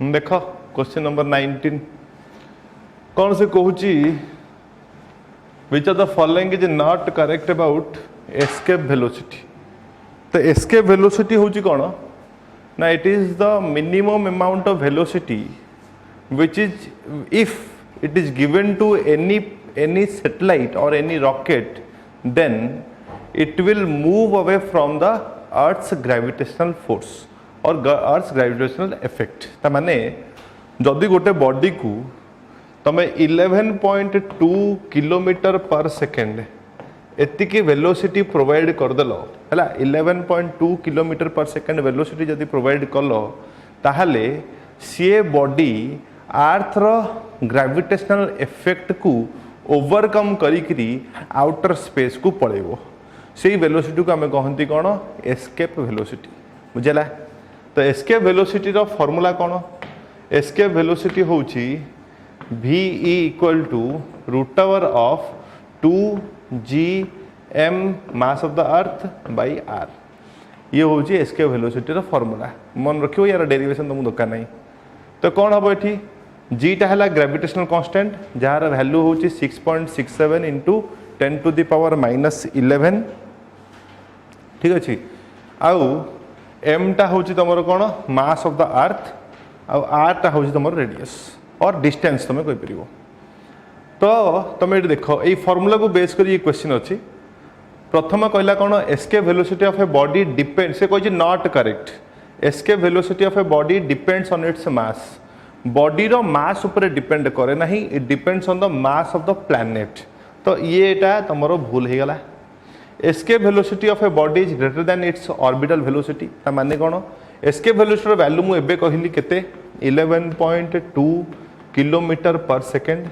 देख question number 19 कौन से कहूची which are the following is not correct about escape velocity. तो एस्केप वेलोसिटी होची कौन ना it is the minimum amount of velocity which is if it is given to any satellite or any rocket, then it will move away from the earth's gravitational force or earth's gravitational effect। ता माने जदि गोटे body को तमे 11.2 kilometre पर second एतिकी velocity provide कर देलो हैला 11.2 किलोमीटर पर सेकेंड वेलोसिटी जदि प्रोवाइड कलो ताहले सी बॉडी अर्थ रो ग्रेविटेशनल इफेक्ट को ओवरकम करी आउटर स्पेस को पळेबो से वेलोसिटी को आम कहती कौन एस्केप वेलोसिटी बुझेला। तो एस्केप वेलोसिटी रो फॉर्मूला कौन एस्केप वेलोसिटी होची v इक्वल टू √ओवर of 2gm mass of the earth by r। ये होची एस्केप वेलोसिटी रो फॉर्मूला मन रखियो यार डेरिवेशन तुमको दरकार नहीं। तो कौन हम ये g टा है ग्रेविटेशनल कांस्टेंट जार वैल्यू हूँ 6.67 इंटू 10⁻11 ठीक अच्छे। आउ m टा हूँ तुम कौन मास ऑफ द अर्थ आउ r टा हूँ तुम रेडियस और डिस्टेंस तुम कहीपर। तो तुम ये देख ये फॉर्मूला को बेस कर क्वेश्चन अच्छी प्रथम कहला कौन escape velocity of a body depend से कही not correct escape velocity of a body depends on its mass body रो मास ऊपर डिपेंड करे नहीं it depends on the mass of the planet. तो ये तुम भूल हो गला escape velocity of a body is greater than its orbital velocity ता माने कौन एस्केप वेलोसिटी वैल्यू मु एबे कहली केते 11.2 किलोमीटर पर सेकेंड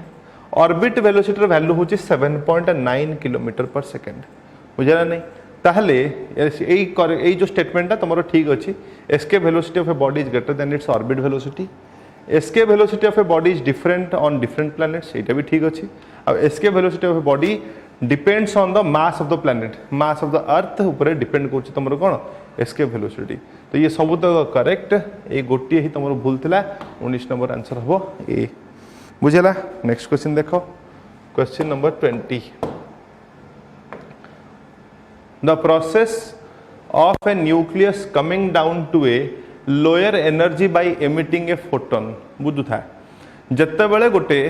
ऑर्बिट वेलोसिटी वैल्यू होची 7.9 किलोमीटर पर सेकेंड बुझला नहीं। ताहले यही जो स्टेटमेंट तुम ठीक अच्छी escape velocity of a body is greater than its orbit velocity escape velocity of a body is different on different planets ये भी ठीक अच्छी। अब escape velocity of a body depends on the mass of the planet mass of the अर्थ ऊपर depend कर तुम कौन escape velocity. तो ये सब तो करेक्ट ये गोटे ही तुम भूल था 19 नंबर आंसर हम ए बुझेगा। नेक्स्ट क्वेश्चन देख question number 20 the process of a nucleus coming down to a lower energy by emitting a photon बुझु था जत्ते बेले गोटे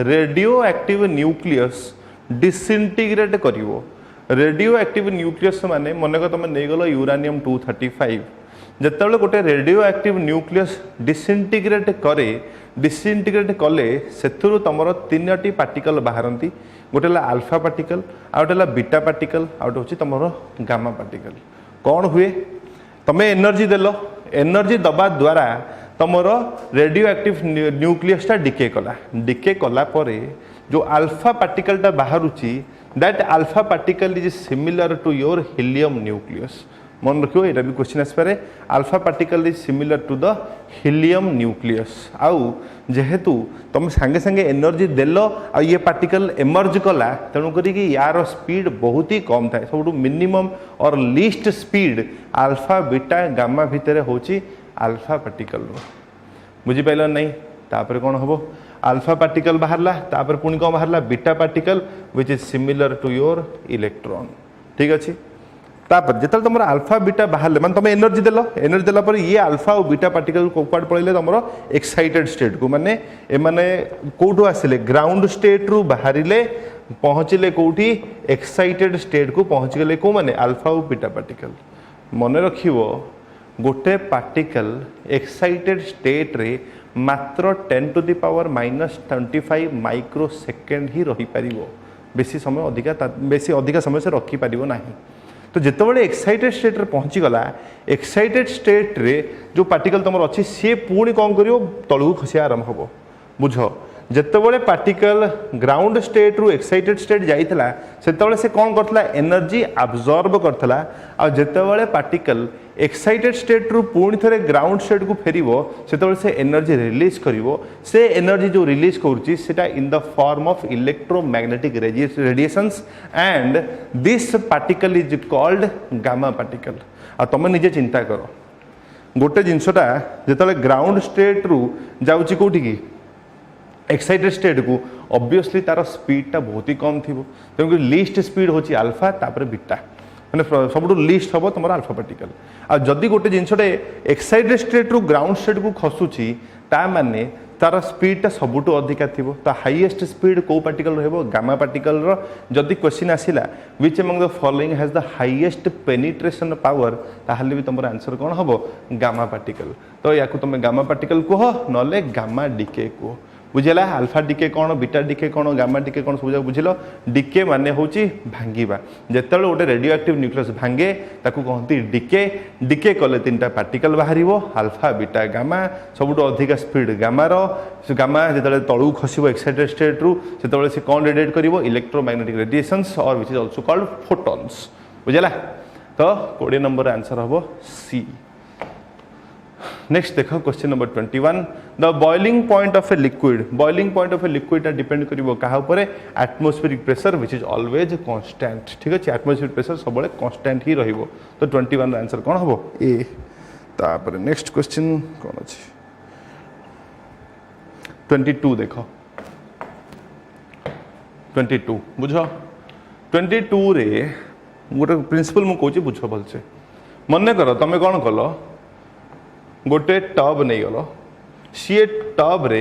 रेडियो एक्टिव न्यूक्लियस डिसइंटीग्रेट करिवो रेडियो एक्टिव न्यूक्लियस माने मन को तुम नहीं गलो यूरानियम 235 जत्ते बेले गोटे रेडियो एक्टिव न्यूक्लियस डिसइंटीग्रेट कले सेथुरु तमरो 3टी पार्टिकल बाहरती गोटे अल्फा पार्टिकल आउटे बीटा पार्टिकल आउटे हूँ तुम गामा पार्टिकल। कौन हुए तुम एनर्जी देल एनर्जी दबा द्वारा तुम रेडियो एक्टिव न्यूक्लियसटा डिके कला परे जो अल्फा पार्टिकलटा बाहरुची that alpha particle is similar to your helium nucleus मन रखियो ये भी क्वेश्चन आसपे alpha particle is similar to the helium nucleus आउ जेहेतु तुम सांगे सांगे एनर्जी देल आ ये पार्टिकल एमर्ज कला तेणुक यार स्पीड बहुत ही कम थाए सब मिनिमम और least speed alpha beta gamma भितर होची अल्फा पार्टिकल बुझीपाल नहीं। तापर कौन हम अल्फा पार्टिकल बाहरला तापर पुणी कौन बाहरला beta particle which is similar to your electron ठीक अच्छे। तापर जिते तुम अल्फा बीटा बाहर मान तुम एनर्जी देला पर ये अल्फा और बीटा पार्टिकल कौड़ पड़े तुम एक्साइटेड स्टेट को माने एमाने कौटू आसिले ग्राउंड स्टेट रु बाहरिले पहुँचले कौटी एक्साइटेड स्टेट को पहुँच गले कौ माने अल्फा और बीटा पार्टिकल। मन रखिवो गोटे पार्टिकल एक्साइटेड स्टेट रे मात्र 10⁻⁻25 माइक्रो सेकेंड ही रही पारिबो बेसी अधिका समय से रखी पारिबो नहीं। तो जितेबाला एक्साइटेड स्टेट रे पहुँची गला एक्साइटेड स्टेट रे जो पार्टिकल तुम अच्छी सी पुणी कौन करियो तलू खसिया आरंभ हम बुझ जितेबाला पार्टिकल ग्राउंड स्टेट रु एक्साइटेड स्टेट जाइथिला सेतेबाला से कौन करथला एनर्जी अब्जॉर्ब करथला आ जितेबाला पार्टिकल एक्साइटेड स्टेट रु पुणी थरे ग्राउंड स्टेट को फेरिबो सेतेबाला से एनर्जी रिलीज करिवो से एनर्जी जो रिलीज करूची सेटा in the form of electromagnetic radiations and this particle is called gamma particle. आ तुम निजे चिंता करो गोटे जिनसटा जो ग्राउंड स्टेट रु जाऊँगी कौटी की एक्साइटेड स्टेट को ऑब्वियसली तार स्पीडटा बहुत ही कम थी तेणुक लिस्ट स्पीड होची अल्फा तापर बीटा मैंने सब लिस्ट हम तुम अल्फा पार्टिकल आ जदि गोटे जिनसटे एक्साइटेड स्टेट रु ग्राउंड स्टेट को खसुची ता माने तार स्पीडटा सबुठ अधिका थी तो हाईएस्ट स्पीड कौ पार्टिकल रहिबो गामा पार्टिकल रो जदि क्वेश्चन आसिला which among the following has the highest penetration power ताहले भी तुम आंसर कौन हम गामा पार्टिकल तो या तुम गामा पार्टिकल कह नले गामा डीके कह बुझेला अल्फा डीके कौन बीटा डीके कौन गामा डीके कौन सब बुझल डीके माने होची भांगीबा जेते गोटे रेडियो एक्टिव न्यूक्लियस भांगे ताकू कहती डीके डीके कले तीनटा पार्टिकल बाहरिबो अल्फा बीटा गामा सबुठ अधिक स्पीड गामा रो गामा जेते तळू खसिबो एक्साइटेड स्टेट रु सेते से कौन रेडिएट करिवो इलेक्ट्रोमैग्नेटिक रेडिएशंस और which is also called photons बुझेला तो 20 नंबर आंसर हबो सी। नेक्स्ट देखो question number 21 the boiling point of a liquid depend करिवो कहा ऊपर atmospheric pressure which is always constant ठीक अछि एटमॉस्फेरिक प्रेशर सब बळे कांस्टेंट ही रहिबो तो 21 रा आंसर कोन हबो ए। तापर नेक्स्ट क्वेश्चन कोन अछि 22 देखो 22 बुझो 22 रे गोटे प्रिंसिपल मु कहूची बुझो भलसे मन कर तमे कोन कलो गोटे टब नहीं गल सी टब रे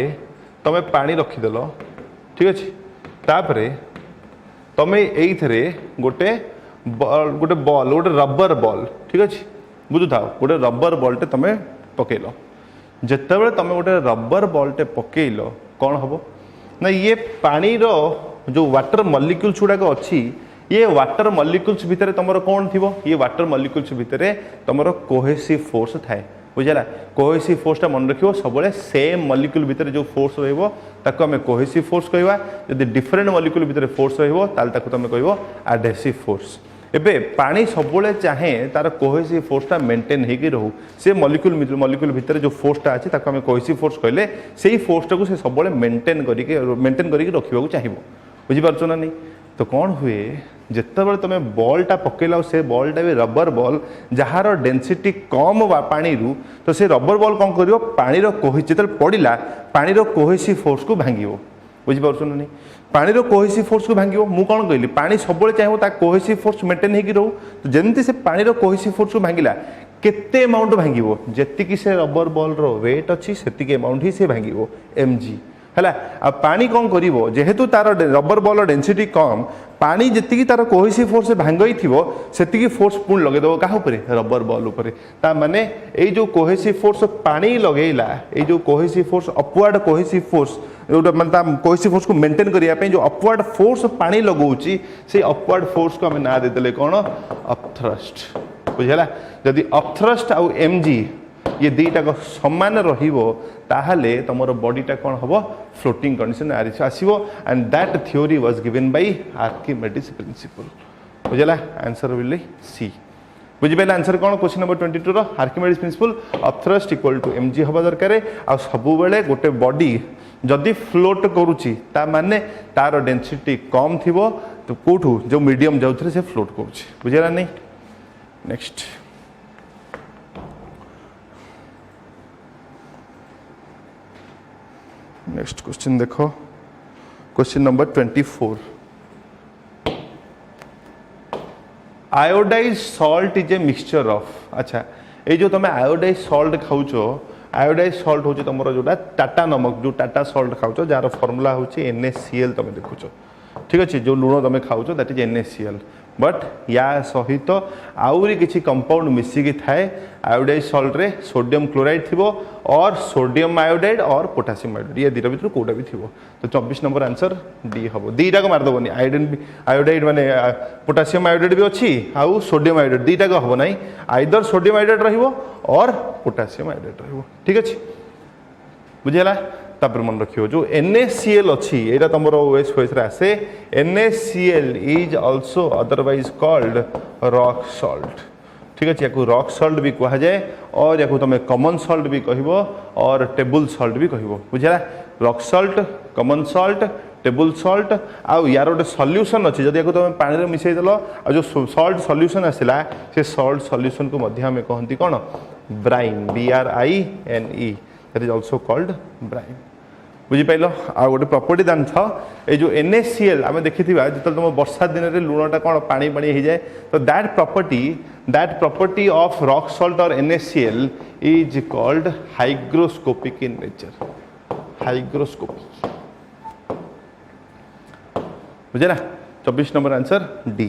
तमे पानी रखीदेल ठीक अच्छे तापरे तमे एइथरे गोटे गोटे बॉल गोटे रबर बॉल ठीक अच्छे बुझु था गोटे रबर बॉलटे तमे पकेल जितेबाला तमे गोटे रबर बॉलटे पकेल कौन हम ना ये पानी रो जो वाटर मॉलिक्यूल्स गुड़ाक अच्छी ये वाटर मॉलिक्यूल्स भितर तुम कौन थी ये वाटर मॉलिक्यूल्स भितर तुम कोहेसिव फोर्स थाए बुझेगा कोहेसिव फोर्सटा मन रखियो सब सेम मॉलिक्यूल भितर जो फोर्स रहिबो ताको हमें कोहेसिव फोर्स कहवा यदि डिफरेंट मॉलिक्यूल भितर फोर्स रहिबो ताल ताको तुम कहबो एडहेसिव फोर्स एबे पानी सब चाहे तार कोहेसिव फोर्सटा मेंटेन हेकी रहू से मॉलिक्यूल भितर जो फोर्सटा अछि ताको हमें कोहेसिव फोर्स कहले सेही फोर्सटा को से सब मेंटेन करिके रखिबा चाहबो बुझि पारछो ना नहीं तो कौन हुए जितेबाला तुम बॉलटा पकेला से बॉलटा भी रबर बॉल जार डेनसीटी कम पानी रू तो से रबर बॉल कौन कर पानी जो पड़ा पानी कोहेसिव फोर्स को भांग बुझीपार ना नहीं पानी कोहेसिव फोर्स को भांग मु कौन कहली पानी सब चाहिए कोहेसिव फोर्स मेंटेन होगी रहू तो जमी से पानी कोहेसिव फोर्स को भांगिला केते अमाउंट भांग जी से रबर बॉल वेट अच्छी से अमाउंट ही से भांग mg है आ पानी कौन करिवो जेहेतु तार रबर बॉल डेंसिटी कम पानी जी तार कोहेसिव फोर्स भांगई थिवो सेतिकी फोर्स पुणी लगेदेव क्या रबर बॉल उपरे ता माने ए जो कोहेसिव फोर्स पानी लगेला ए जो cohesive force upward cohesive force जोटा मतलब कोहेसिव फोर्स को मेंटेन करने जो अपवर्ड फोर्स पानी लगौची से अपवर्ड फोर्स को आम ना देदेले कौन अपथ्रस्ट बुझेला जदि अपथ्रस्ट आउ mg ये दीटा समान रहिबो ताहले तमरो बॉडीटा कौन हम फ्लोटिंग कंडीशन आसीबो and that theory was given by Archimedes principle बुझला आंसर विल सी बुझी पाइले आंसर कौन क्वेश्चन नंबर 22 रो Archimedes principle of thrust equal to mg हबा दरकार आ सबु बेले गोटे बॉडी जदि फ्लोट करूची ता माने तार डेंसिटी कम थिबो तो कोठू जो मीडियम जाउथरे से फ्लोट करूची बुझला नहीं। नेक्स्ट नेक्स्ट क्वेश्चन देखो question number 24 iodise salt is a mixture of अच्छा ये जो तुम आयोडाइज सॉल्ट खाऊच आयोडाइज सॉल्ट हूँ तुम जोटा टाटा नमक जो टाटा सॉल्ट खाऊच जार फॉर्मूला हूँ NaCl तुम देखुच ठीक अच्छे जो लुण तुम खाऊच दैट इज NaCl बट या सहित आउरी किसी कंपाउंड मिसिकी थाए आयोडाइज सॉल्ट रे सोडियम क्लोराइड थिबो और सोडियम आयोडाइड और पोटासियम आयोडाइड ये दुटा भितर कोटा भी थिबो तो 24 नंबर आंसर डी हम दीटा को मारदेवनी आयोडाइड माने पोटासियम आयोडाइड भी अच्छी आउ सोडियम आयोडाइड दीटा को हम ना आइदर सोडियम आयोडाइड रहिबो और पोटासियम आयोडाइड रहिबो ठीक अच्छे बुझेला तापर मन रखियो जो NaCl अच्छी एटा तुमरो OS फोएस रे आसे NaCl is also otherwise called rock salt ठीक अच्छे या रॉक सॉल्ट भी कहा जाए और या तुम कॉमन सॉल्ट भी कहबो और टेबल सॉल्ट भी कहबो बुझला rock salt common salt table salt आउ यार गोटे सॉल्यूशन अच्छी जब तुम पानी में मिसई देल जो सॉल्ट सॉल्यूशन आसला से सॉल्ट सॉल्यूशन को मध्य हमें कहती कौन brine BRINE that is also called brine बुझिपाइल आ गोटे प्रॉपर्टी जान ये जो NaCl आम देखी जो तुम वर्षा दिन में लुणटा कौन पानी पानी हो जाए तो that property of rock salt और NaCl is called hygroscopic in nature hygroscopic बुझे ना 24 नंबर आंसर डी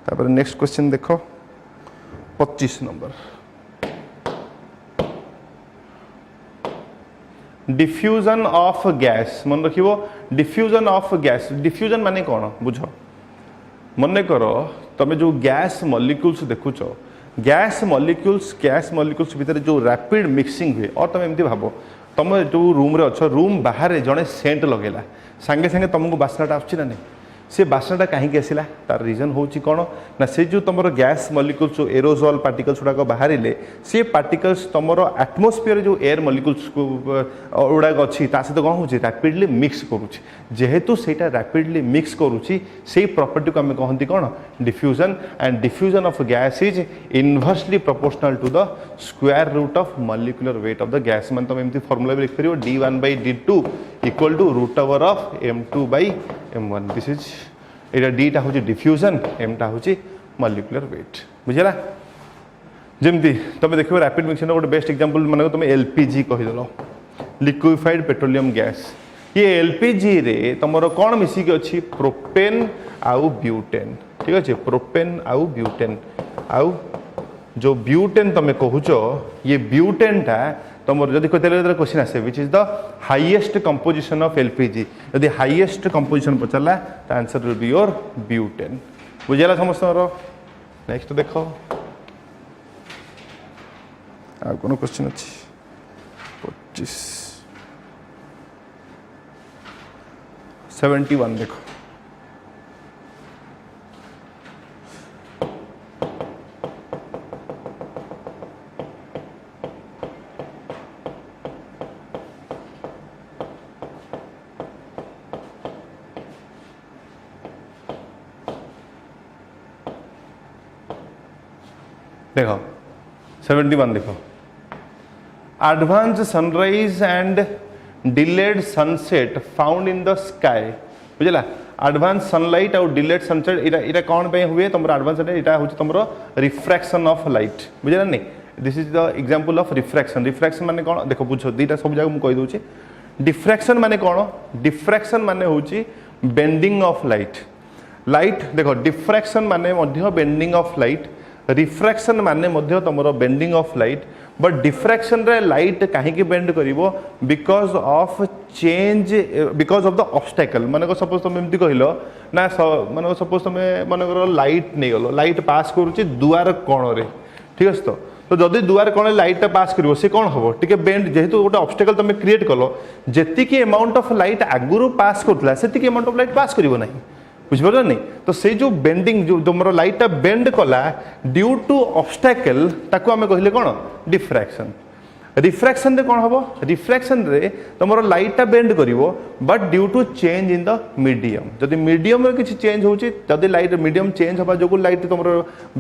तापर नेक्स्ट क्वेश्चन देखो 25 नंबर डिफ्यूजन ऑफ गैस मन रखिबो डिफ्यूजन ऑफ गैस डिफ्यूजन माने कौन बुझ मन कर तुम जो गैस मॉलिक्यूल्स देखुच गैस मॉलिक्यूल्स भितर जो रैपिड मिक्सिंग हुए और तुम एमती भाव तुम जो रूम रे अच्छ रूम बाहर जड़े सेंट लगेला सांगे सांगे तुमको बास्नाटा आसुची ना नहीं से बास्नाटा कहीं आसला तार रीजन हूँ कौन ना से जो तुम गैस मॉलिक्यूल्स एरोजोल पार्टिकल्स गुड़ाक बाहर से पार्टिकल्स तुम एटमोस्फियर जो एयर मॉलिक्यूल्स गुड़ाक अच्छी सहित कौन हो रैपिडली मिक्स करुच्ची जेहेतु सेटा रैपिडली मिक्स करुच्ची से प्रॉपर्टी को आम कहती कौन diffusion and diffusion of gas is inversely proportional to the square root of molecular weight of the gas मान तुम एमती फॉर्मूला भी लिखिपर d1/d2 इक्वल टू √ओवर ऑफ m2/m1 दिस इज एटा डीटा हूँ डिफ्यूजन एमटा हूँ मॉलिक्यूलर वेट बुझेगा जमती तुम देख रैपिड मिक्सिंग गोटे बेस्ट एग्जांपल मन तुम LPG कहीदेल लिक्विफाइड पेट्रोलियम गैस ये LPG रे तुम कौन मिसिक अच्छी प्रोपेन आउ ब्यूटेन ठीक अच्छे प्रोपेन आउ ब्यूटेन आउ जो ब्यूटेन तुम कहूच ये ब्यूटेन टा तुम जब क्वेश्चन आसे which is the highest composition of LPG यदि हाईएस्ट कंपोजिशन पचारा तो answer will be your butane बुझेगा समस्त नेक्स्ट देख आ कौन क्वेश्चन अच्छी 25 71 देखो देखो 71 देखो advance sunrise and delayed sunset found in the sky बुझला एडवांस सनलाइट और डिलेड सनसेट इटा कौन पे हुए तुम एडवांस इटा हूँ तुम रिफ्रैक्शन ऑफ लाइट बुझला नहीं this is the example of refraction माने कौन देखो बुझ दीटा सब जगह मुझे कहीदे डिफ्रैक्शन माने कौन डिफ्रैक्शन माने हूँ बेंडिंग ऑफ लाइट देखो डिफ्रैक्शन माने बेंडिंग ऑफ लाइट रिफ्रैक्शन माने मध्य तुमरो bending of light but diffraction रे लाइट कहीं बेंड करिवो because of change because of the obstacle माने सपोज तुम एमती कहलो ना माने सपोज तुम मन लाइट नहीं गलो लाइट पास करूची दुआर कोण रे ठीक है तो जदि दुआर कोण लाइट पास करिवो से कौन हम टिके बेंड जेहेतु गोटे ऑब्स्टेकल तुम क्रिएट कलो जेतिकी अमाउंट ऑफ लाइट आगुरु पास करथला सेतिकी अमाउंट ऑफ लाइट पास करिवो नहीं बुझिपार नहीं तो से जो बेंडिंग जो तुम लाइटा बेंड कला ड्यू टू ऑब्स्टेकल ताको आमे कहले कौन डिफ्रैक्शन रिफ्रैक्शन रे कौन हम रिफ्रैक्शन रे तुम लाइटा बेंड करिवो but due to change in the medium जदि मीडियम रे किछि चेंज होची जदि लाइट मीडियम चेंज होबा जोगु लाइट तुम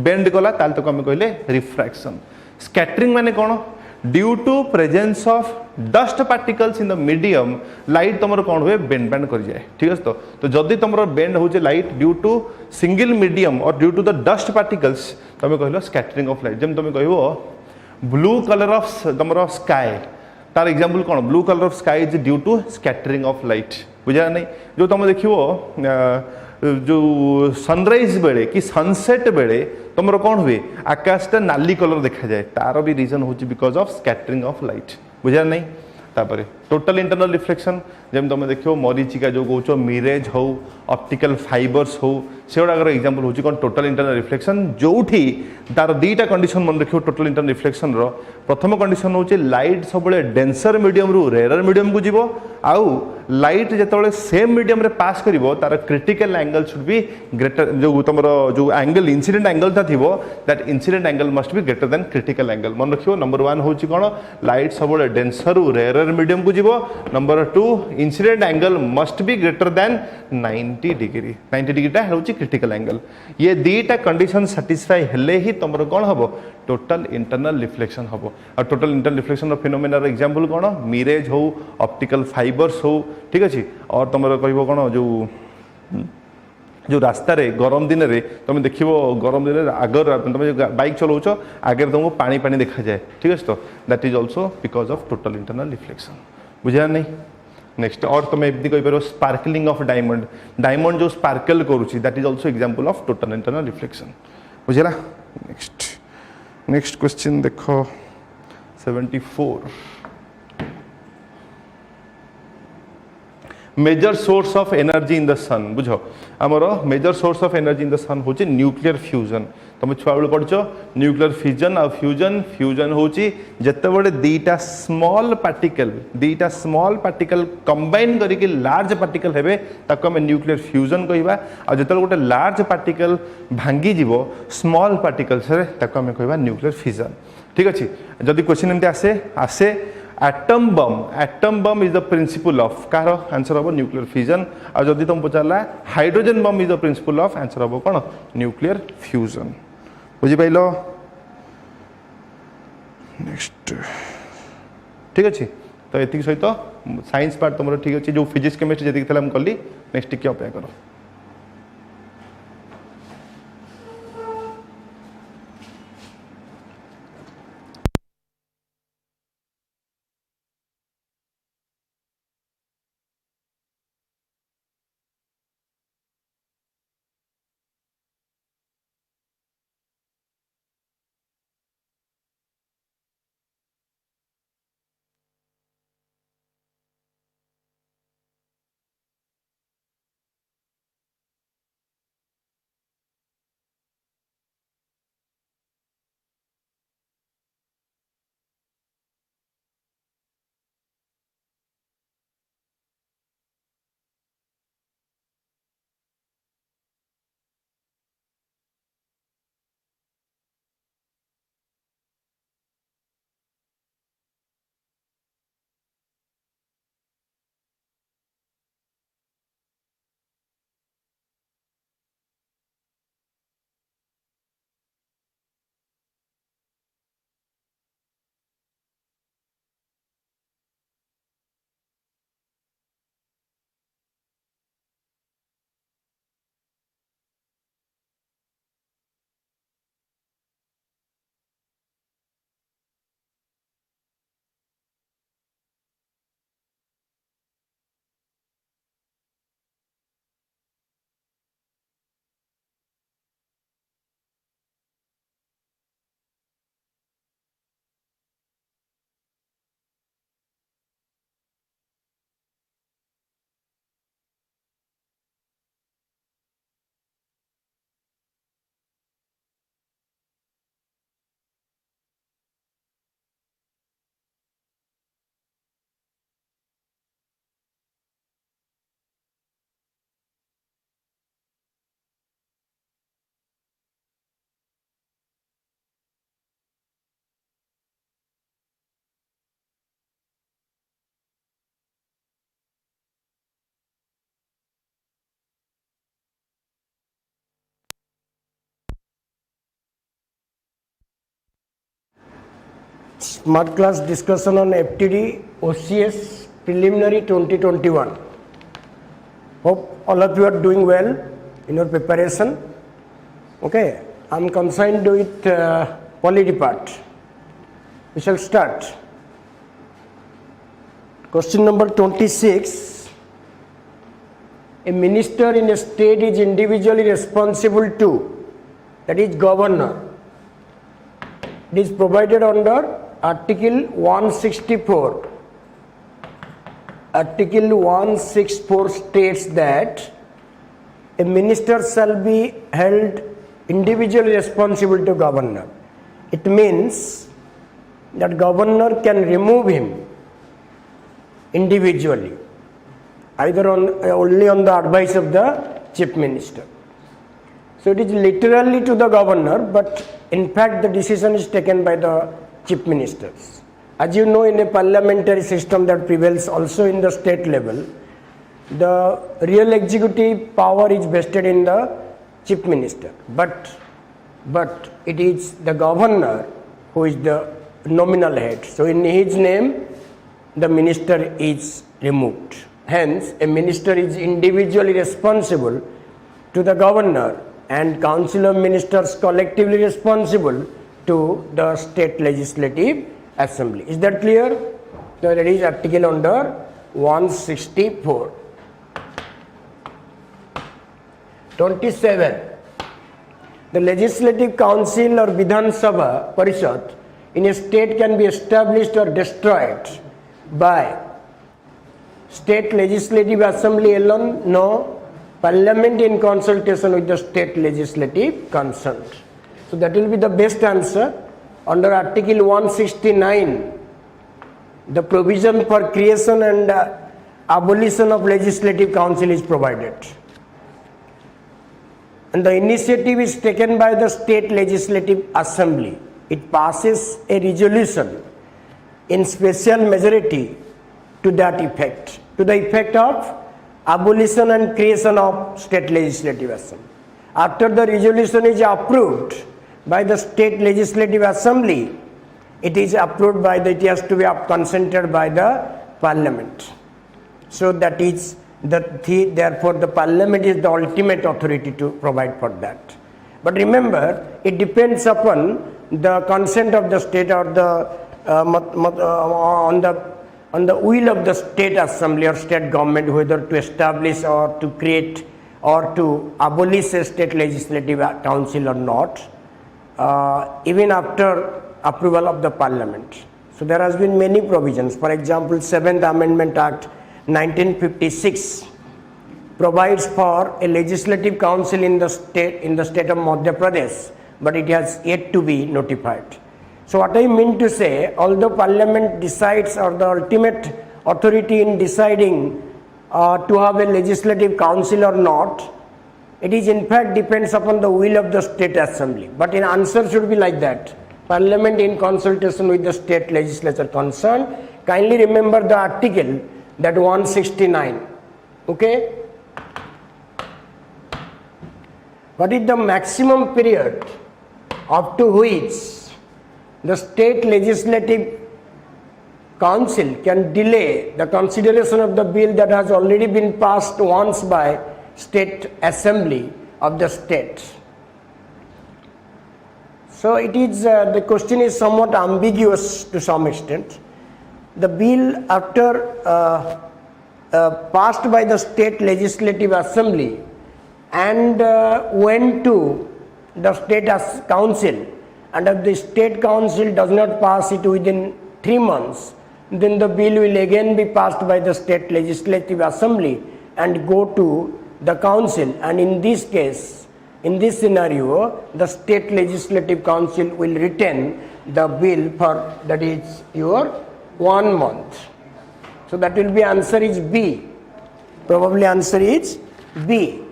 बेंड कला ताल तक आमे कहले रिफ्रैक्शन स्कैटरिंग माने कौन due to presence of dust particles in the medium light तुम कौन हुए बेंड कर जाए ठीक है तो जदि तुम बेंड हो light due to single medium और due to the dust particles तुम कह स्कैटरिंग ऑफ लाइट जब तुम कह ब्लू कलर ऑफ तुम स्काई तार एग्जांपल कौन blue colour of sky is due to scattering of light बुझा नहीं जो तुम देखो जो सनराइज बेले कि सनसेट बेले तुम कौन हुए आकाशटा नाली कलर देखा जाए तार भी रीजन हूँ because of scattering of light बुझा नहीं तापर टोटल इंटरनल रिफ्लेक्शन जब तुम देखो मरीचिका जो कौच मिरेज हो ऑप्टिकल फाइबर्स हो से गुड़ाक एग्जांपल हूँ कौन टोटल इंटरनल रिफ्लेक्शन जो तार दीटा कंडीशन मन रखियो टोटल इंटरनल रिफ्लेक्शन प्रथम कंडीशन हूँ लाइट सब डेंसर मीडियम रु रेयर मीडियम को जीवो आउ लाइट जो सेम मीडियम रे पास करिवो तार critical angle should be greater जो तुम जो एंगल इंसिडेंट एंगल था थिवो that incident angle must be greater than critical angle मन रखियो नंबर 1 होची कोन लाइट सब डेंसर रु रेयर मीडियम को जीवो number 2 incident angle must be greater than 90 degree 90 degree टा होची क्रिटिकल एंगल ये दीटा कंडीशन सैटिस्फाई हेले ही तुमरो कोन हबो टोटल इंटरनल रिफ्लेक्शन हबो और total internal reflection of phenomena example cone mirage हो ऑप्टिकल फाइबर्स हो ठीक अच्छे और तुम कह कौन जो जो रास्ता रे गरम दिन रे तुम देख गरम दिन आगर तुम बाइक चलाऊच आगे तुमको पानी पानी देखा जाए ठीक है तो that is also because of total internal reflection बुझा नहीं नेक्स्ट और तुम एमती कहीपर स्पार्कलिंग ऑफ डायमंड डायमंड जो स्पार्कल करुच्ची that is also example of total internal reflection बुझेगा नेक्स्ट क्वेश्चन देखो 74 major source of energy in the sun बुझ आमर major source of energy in the sun हूँ न्यूक्लियर फ्यूजन तुम छुआ बेलू पढ़ न्यूक्लियर फ्यूजन आ फ्यूजन फ्यूजन हूँ जिते दीटा स्मॉल पार्टिकल कंबाइन करके लार्ज पार्टिकल हेबे ताको आम न्यूक्लियर फ्यूजन कहवा आ जो गोटे लार्ज पार्टिकल भांगी जीवो स्मॉल पार्टिकल्स रे ताको आम कहवा न्यूक्लियर फ्यूजन ठीक अच्छे जदि क्वेश्चन एमती आसे atom bomb is the principle of कार आंसर हम न्यूक्लियर फ्यूजन आ जदि तुम पचारा hydrogen bomb is the principle of answer हम कौन न्यूक्लियर फ्यूजन बुझिपाइल नेक्स्ट ठीक अच्छे तो ये सहित साइंस पार्ट तुम ठीक अच्छे जो फिजिक्स केमिस्ट्री जी थी कली नेक्स्ट टिके अपेक्षा करो Smart class discussion on FTD OCS preliminary 2021. Hope all of you are doing well in your preparation. Okay, I'm concerned with polity part. We shall start. Question number 26. A minister in a state is individually responsible to, that is governor. It is provided under Article 164. Article 164 states that a minister shall be held individually responsible to governor. It means that governor can remove him individually. either only on the advice of the chief minister. So it is literally to the governor, but in fact the decision is taken by the chief ministers. As you know, in a parliamentary system that prevails also in the state level, the real executive power is vested in the chief minister, but it is the governor who is the nominal head. So in his name the minister is removed. Hence a minister is individually responsible to the governor and council of ministers collectively responsible to the state legislative assembly. Is that clear? So that is article under 164. 27. The legislative council or Vidhan Sabha Parishad in a state can be established or destroyed by state legislative assembly alone? No. Parliament in consultation with the state legislative concerned. So that will be the best answer. Under article 169, the provision for creation and abolition of legislative council is provided. And the initiative is taken by the state legislative assembly. It passes a resolution in special majority to that effect, to the effect of abolition and creation of state legislative assembly. After the resolution is approved by the state legislative assembly, it is approved by the, it has to be consented by the parliament. So that is therefore the parliament is the ultimate authority to provide for that. But remember, it depends upon the consent of the state or the on the will of the state assembly or state government, whether to establish or to create or to abolish a state legislative council or not, even after approval of the parliament. So there has been many provisions. For example, 7th Amendment Act 1956 provides for a legislative council in the state of Madhya Pradesh, but it has yet to be notified. So what I mean to say, although parliament decides, or the ultimate authority in deciding to have a legislative council or not, it is in fact depends upon the will of the state assembly. But in answer should be like that. Parliament in consultation with the state legislature concerned. Kindly remember the article, that 169. Okay? What is the maximum period up to which the state legislative council can delay the consideration of the bill that has already been passed once by state assembly of the state? So it is the question is somewhat ambiguous to some extent. The bill after passed by the state legislative assembly and went to the state council, and if the state council does not pass it within 3 months, then the bill will again be passed by the state legislative assembly and go to the council, and in this case, in this scenario, the state legislative council will retain the bill for, that is your 1 month. So that will be answer is B. Probably answer is B.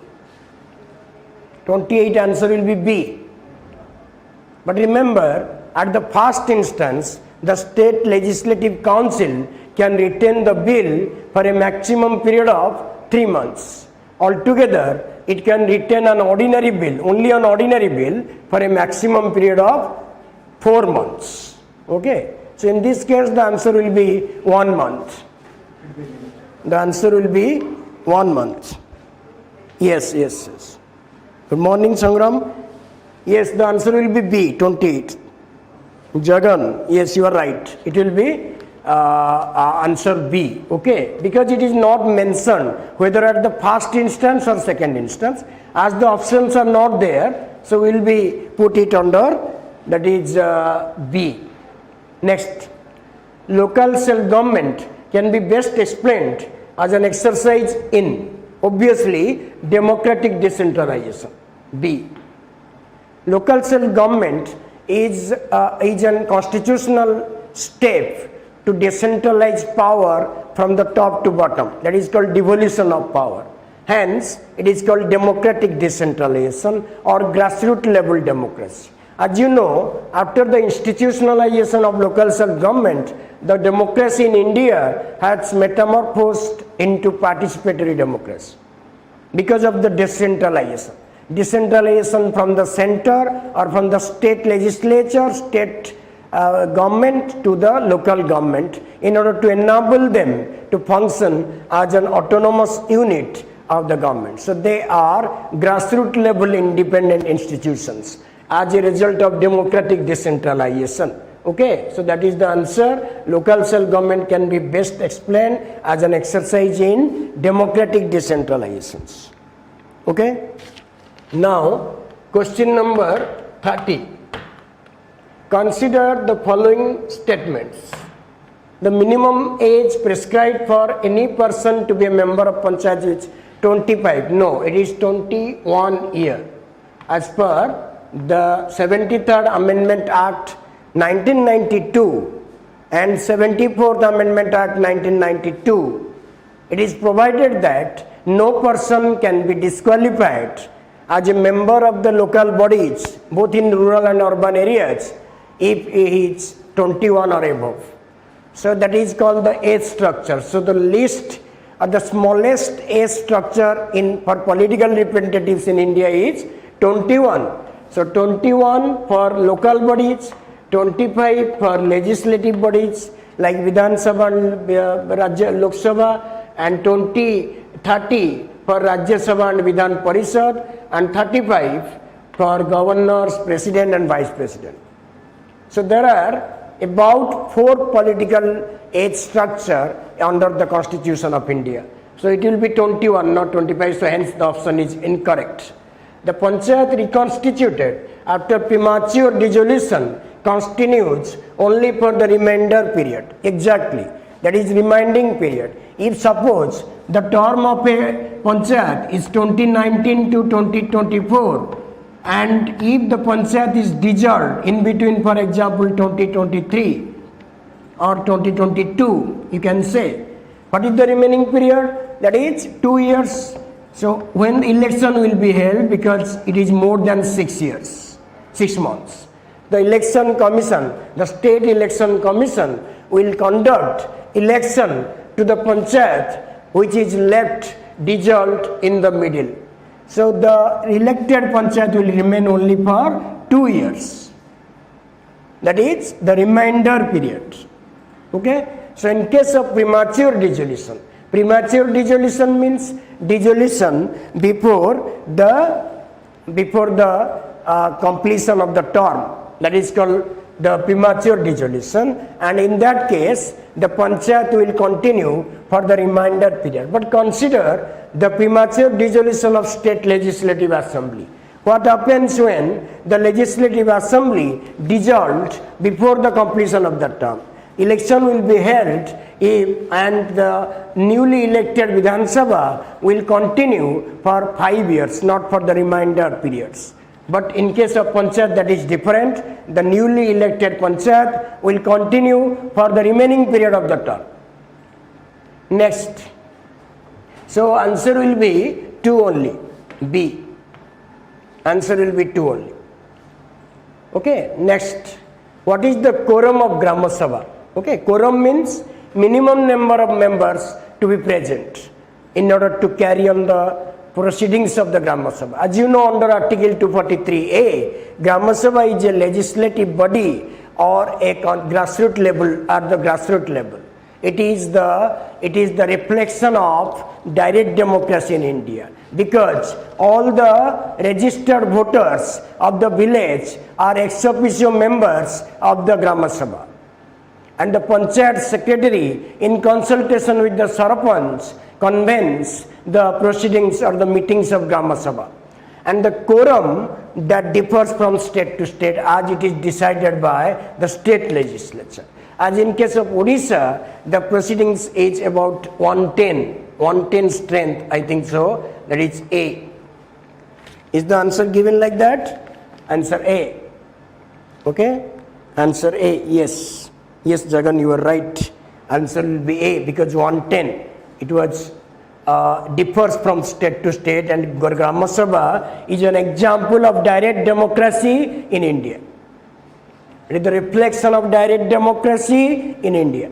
28 answer will be B. But remember, at the first instance, the state legislative council can retain the bill for a maximum period of 3 months. Altogether, it can retain an ordinary bill, only an ordinary bill, for a maximum period of 4 months. Okay? So in this case, the answer will be 1 month. The answer will be 1 month. Yes. Good morning, Sangram. Yes, the answer will be B, 28. Jagan, yes, you are right. It will be answer B, okay? Because it is not mentioned whether at the first instance or second instance. As the options are not there, so we will be put it under, that is B. Next, local self-government can be best explained as an exercise in, obviously, democratic decentralization. B. Local self-government is a constitutional step to decentralize power from the top to bottom. That is called devolution of power. Hence, it is called democratic decentralization or grassroots level democracy. As you know, after the institutionalization of local self-government, the democracy in India has metamorphosed into participatory democracy because of the decentralization. Decentralization from the center or from the state legislature, state government to the local government in order to enable them to function as an autonomous unit of the government. So they are grassroots level independent institutions as a result of democratic decentralization. Okay, so that is the answer. Local self-government can be best explained as an exercise in democratic decentralizations. Okay, now question number 30. Consider the following statements. The minimum age prescribed for any person to be a member of Panchayat is 25. No, it is 21 years. As per the 73rd Amendment Act 1992 and 74th Amendment Act 1992, it is provided that no person can be disqualified as a member of the local bodies, both in rural and urban areas, if he is 21 or above. So that is called the age structure. So the least or the smallest age structure for political representatives in India is 21. So 21 for local bodies, 25 for legislative bodies like Vidhan Sabha, Rajya Lok Sabha, and 30 for Rajya Sabha and Vidhan Parishad, and 35 for governors, president and vice president. So there are about 4 political age structure under the Constitution of India. So it will be 21, not 25, so hence the option is incorrect. The Panchayat reconstituted after premature dissolution continues only for the remainder period. Exactly. That is remaining period. If suppose the term of a Panchayat is 2019 to 2024, and if the Panchayat is dissolved in between, for example 2023 or 2022, you can say, what is the remaining period? That is 2 years. So when election will be held, because it is more than 6 years, 6 months, the election commission, the state election commission will conduct election to the Panchayat which is left dissolved in the middle. So the elected Panchayat will remain only for 2 years. That is the remainder period. Okay. So in case of premature dissolution means dissolution before the completion of the term. That is called the premature dissolution, and in that case the Panchayat will continue for the remainder period. But consider the premature dissolution of state legislative assembly. What happens when the legislative assembly dissolved before the completion of the term? Election will be held and the newly elected Vidhan Sabha will continue for 5 years, not for the remainder periods. But in case of Panchayat, that is different. The newly elected Panchayat will continue for the remaining period of the term. Next. So answer will be 2 only. B. Answer will be 2 only. Okay. Next. What is the quorum of Grama Sabha? Okay. Quorum means minimum number of members to be present in order to carry on the proceedings of the Grama Sabha. As you know, under Article 243A, Grama Sabha is a legislative body or a grassroots level at the grassroots level. It is the reflection of direct democracy in India, because all the registered voters of the village are ex officio members of the Grama Sabha. And the Panchayat secretary, in consultation with the Sarpanch, convenes the proceedings or the meetings of Grama Sabha. And the quorum that differs from state to state as it is decided by the state legislature. As in case of Odisha, the proceedings is about 110 strength, I think so. That is A. Is the answer given like that? Answer A. Okay? Answer A, yes. Yes, Jagan, you are right. Answer will be A, because 110, it was differs from state to state, and Grama Sabha is an example of direct democracy in India. It is the reflection of direct democracy in India.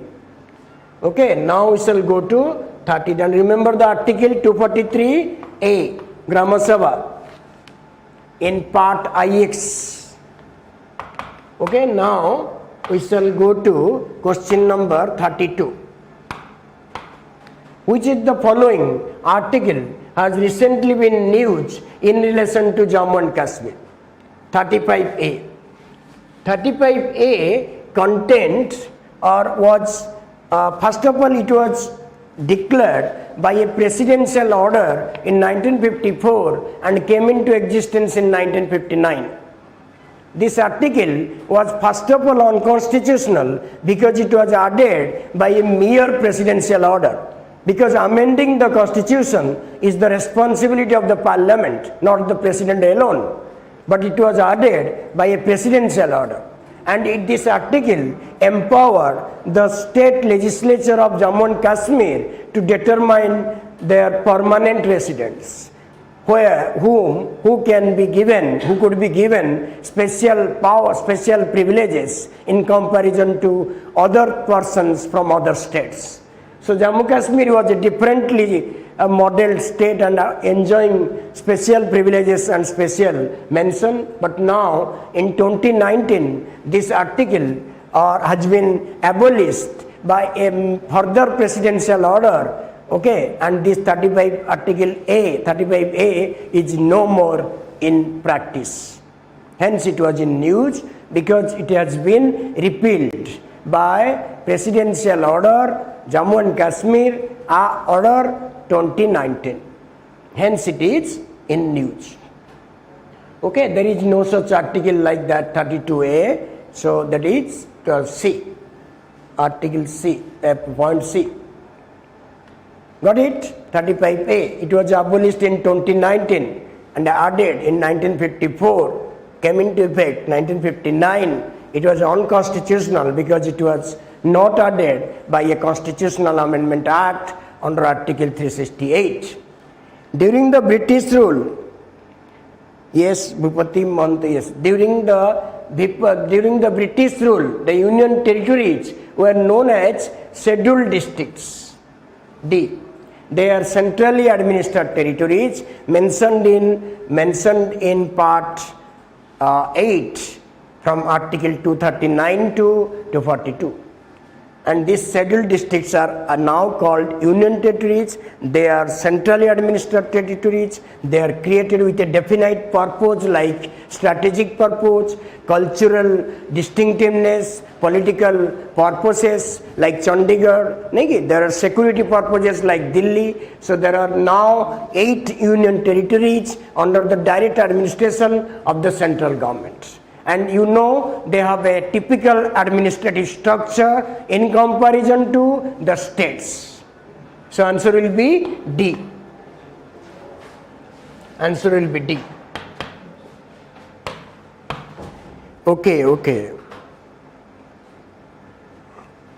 Okay, now we shall go to 30. Then remember the article 243A, Grama Sabha, in part IX. Okay, now we shall go to question number 32. Which is the following article has recently been news in relation to Jammu and Kashmir? 35A. 35A content or was, first of all, it was declared by a presidential order in 1954 and came into existence in 1959. This article was first of all unconstitutional because it was added by a mere presidential order. Because amending the constitution is the responsibility of the parliament, not the president alone. But it was added by a presidential order. And this article empowered the state legislature of Jammu and Kashmir to determine their permanent residents, who could be given special power, special privileges in comparison to other persons from other states. So Jammu Kashmir was a differently modeled state and enjoying special privileges and special mention. But now in 2019, this article has been abolished by a further presidential order. Okay, and this 35 article A, 35A is no more in practice. Hence it was in news because it has been repealed by presidential order Jammu and Kashmir order 2019. Hence it is in news. Okay, there is no such article like that 32A. So that is C, article C, point C. Got it? 35A. It was abolished in 2019 and added in 1954. Came into effect 1959. It was unconstitutional because it was not added by a constitutional amendment act under article 368. During the British rule, yes, Bhupati Mant, yes, during the British rule, the union territories were known as scheduled districts. D. They are centrally administered territories mentioned in part 8 from article 239 to 242. And these scheduled districts are now called union territories. They are centrally administered territories. They are created with a definite purpose like strategic purpose, cultural distinctiveness, political purposes like Chandigarh. There are security purposes like Delhi. So there are now 8 union territories under the direct administration of the central government. And you know they have a typical administrative structure in comparison to the states. So answer will be D. Answer will be D. Okay.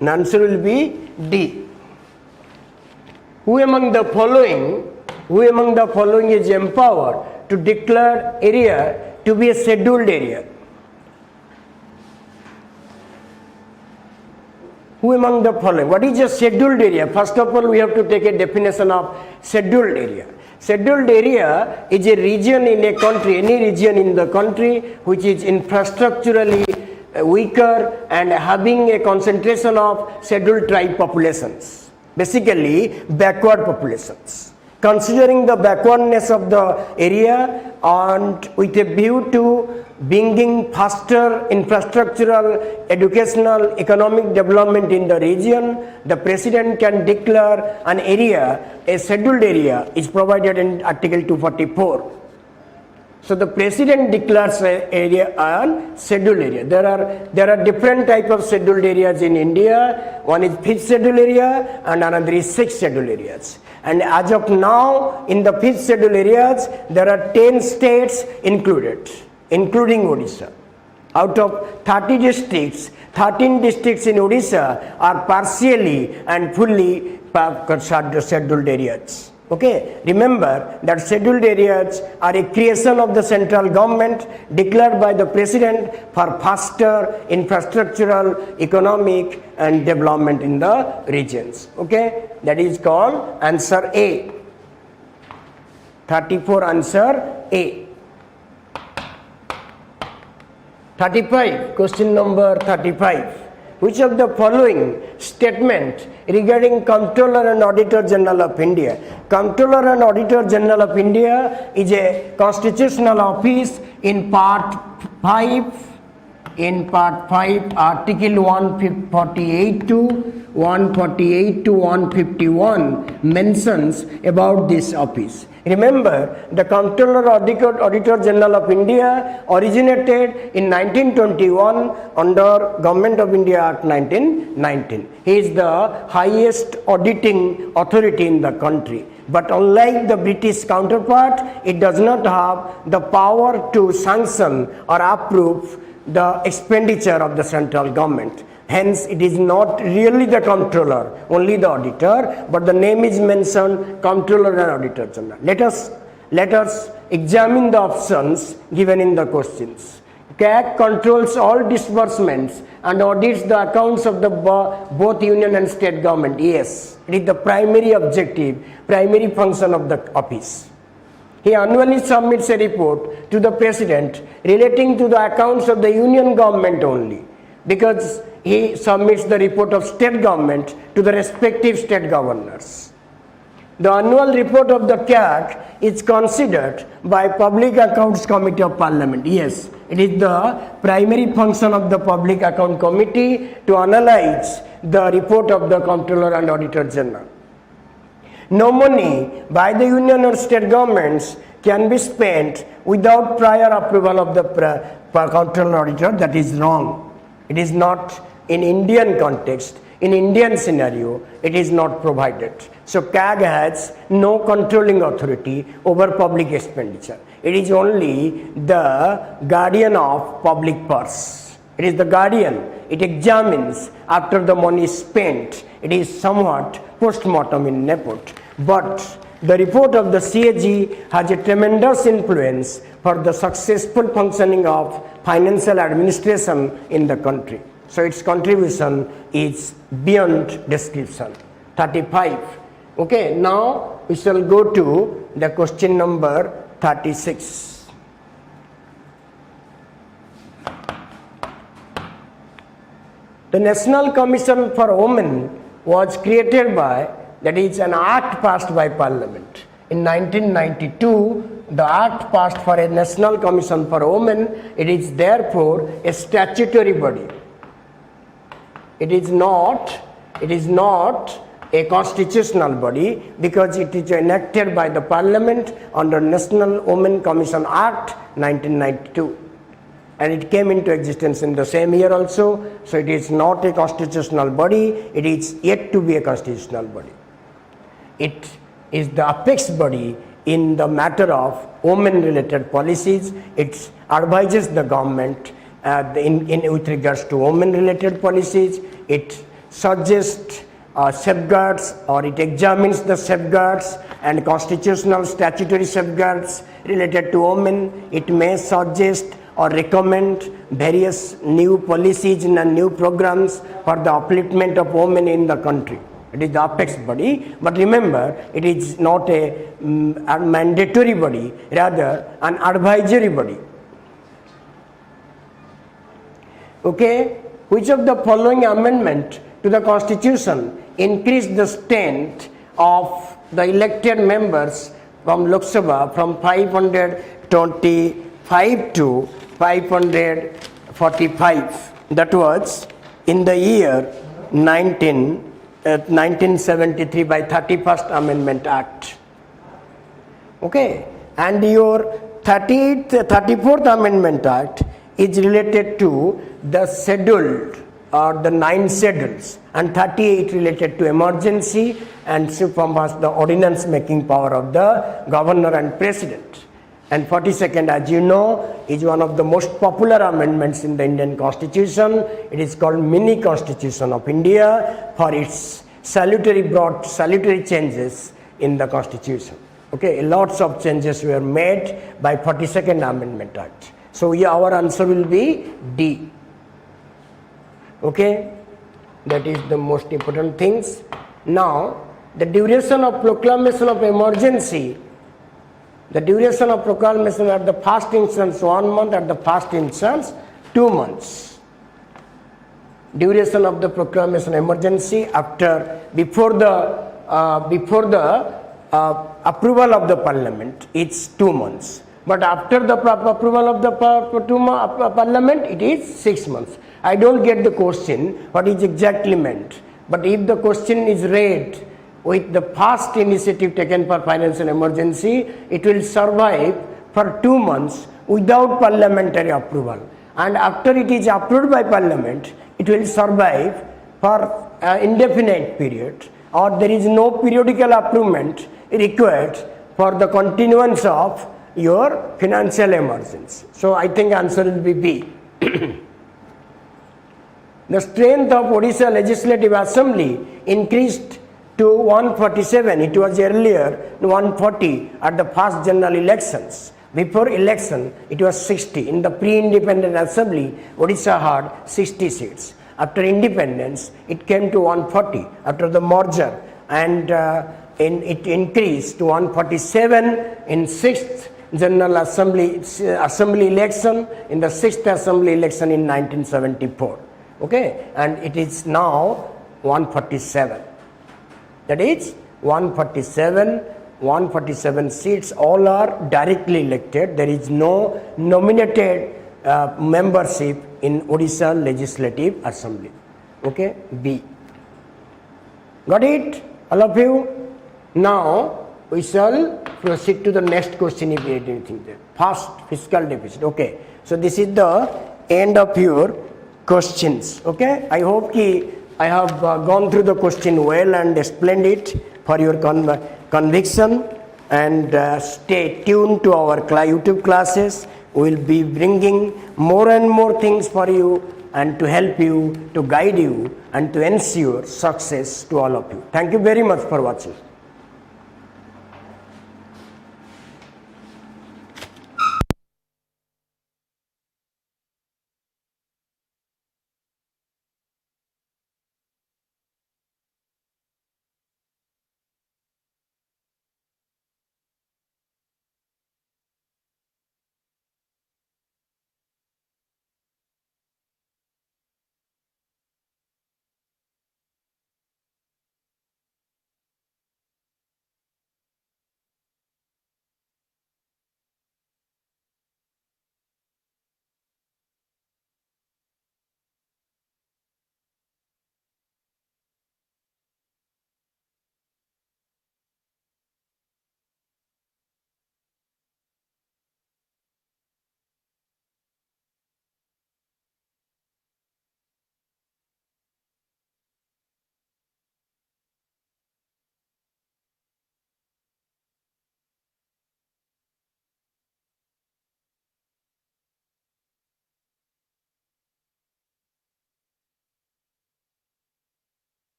And answer will be D. Who among the following is empowered to declare area to be a scheduled area? Who among the following? What is a scheduled area? First of all, we have to take a definition of scheduled area. Scheduled area is a region in a country, any region in the country which is infrastructurally weaker and having a concentration of scheduled tribe populations, basically backward populations. Considering the backwardness of the area and with a view to bringing faster infrastructural, educational, economic development in the region, the president can declare an area, a scheduled area is provided in article 244. So the president declares an area an scheduled area. There are different type of scheduled areas in India. One is 5th scheduled area and another is 6th scheduled areas. And as of now, in the 5th scheduled areas, there are 10 states included, including Odisha. Out of 30 districts, 13 districts in Odisha are partially and fully scheduled areas. Okay, remember that scheduled areas are a creation of the central government declared by the president for faster infrastructural, economic and development in the regions. Okay, that is called answer A. 34 answer A. 35, question number 35. Which of the following statement regarding Comptroller and Auditor General of India? Comptroller and Auditor General of India is a constitutional office in part 5. In part 5, article 148 to 151 mentions about this office. Remember, the Comptroller Auditor General of India originated in 1921 under Government of India Act 1919. He is the highest auditing authority in the country. But unlike the British counterpart, it does not have the power to sanction or approve the expenditure of the central government. Hence, it is not really the comptroller, only the auditor, but the name is mentioned, Comptroller and Auditor General. Let us examine the options given in the questions. CAG controls all disbursements and audits the accounts of the both union and state government. Yes, it is the primary objective, primary function of the office. He annually submits a report to the president relating to the accounts of the union government only, because he submits the report of state government to the respective state governors. The annual report of the CAG is considered by Public Accounts Committee of Parliament. Yes, it is the primary function of the Public Account Committee to analyze the report of the Comptroller and Auditor General. No money by the union or state governments can be spent without prior approval of the Comptroller Auditor. That is wrong. It is not in Indian context. In Indian scenario, it is not provided. So CAG has no controlling authority over public expenditure. It is only the guardian of public purse. It is the guardian. It examines after the money is spent. It is somewhat post-mortem in report. But the report of the CAG has a tremendous influence for the successful functioning of financial administration in the country. So its contribution is beyond description. 35. Okay, now we shall go to the question number 36. The National Commission for Women was created by, that is an act passed by Parliament. In 1992, the act passed for a National Commission for Women. It is therefore a statutory body. It is not a constitutional body because it is enacted by the Parliament under National Women Commission Act 1992. And it came into existence in the same year also. So it is not a constitutional body. It is yet to be a constitutional body. It is the apex body in the matter of women-related policies. It advises the government with regards to women-related policies. It suggests safeguards, or it examines the safeguards and constitutional statutory safeguards related to women. It may suggest or recommend various new policies and new programs for the upliftment of women in the country. It is the apex body, but remember, it is not a mandatory body, rather an advisory body. Okay, which of the following amendment to the Constitution increased the strength of the elected members from Lok Sabha from 525 to 545? That was in the year 1973 by 31st Amendment Act. Okay, and your 34th Amendment Act is related to the scheduled or the 9 schedules, and 38 related to emergency and supersedes the ordinance making power of the governor and president. And 42nd, as you know, is one of the most popular amendments in the Indian Constitution. It is called Mini Constitution of India for its brought salutary changes in the Constitution. Okay, lots of changes were made by 42nd Amendment Act. So our answer will be D. Okay, that is the most important things. Now, the duration of proclamation of emergency. The duration of proclamation at the first instance 1 month, at the first instance 2 months. Duration of the proclamation emergency before the approval of the parliament, it's 2 months. But after the approval of the parliament, it is 6 months. I don't get the question what is exactly meant. But if the question is read with the first initiative taken for financial emergency, it will survive for 2 months without parliamentary approval. And after it is approved by parliament, it will survive for indefinite period, or there is no periodical approval required for the continuance of your financial emergency. So I think answer will be B. The strength of Odisha Legislative Assembly increased to 147. It was earlier 140 at the first general elections. Before election, it was 60. In the pre-independent assembly, Odisha had 60 seats. After independence, it came to 140 after the merger, and it increased to 147 in 6th general assembly election, in the 6th assembly election in 1974. Okay, and it is now 147. That is 147 seats, all are directly elected. There is no nominated membership in Odisha Legislative Assembly. Okay, B. Got it, all of you? Now we shall proceed to the next question if you have anything there. First, fiscal deficit. Okay, so this is the end of your questions. Okay, I hope I have gone through the question well and explained it for your conviction, and stay tuned to our YouTube classes. We will be bringing more and more things for you and to help you, to guide you, and to ensure success to all of you. Thank you very much for watching.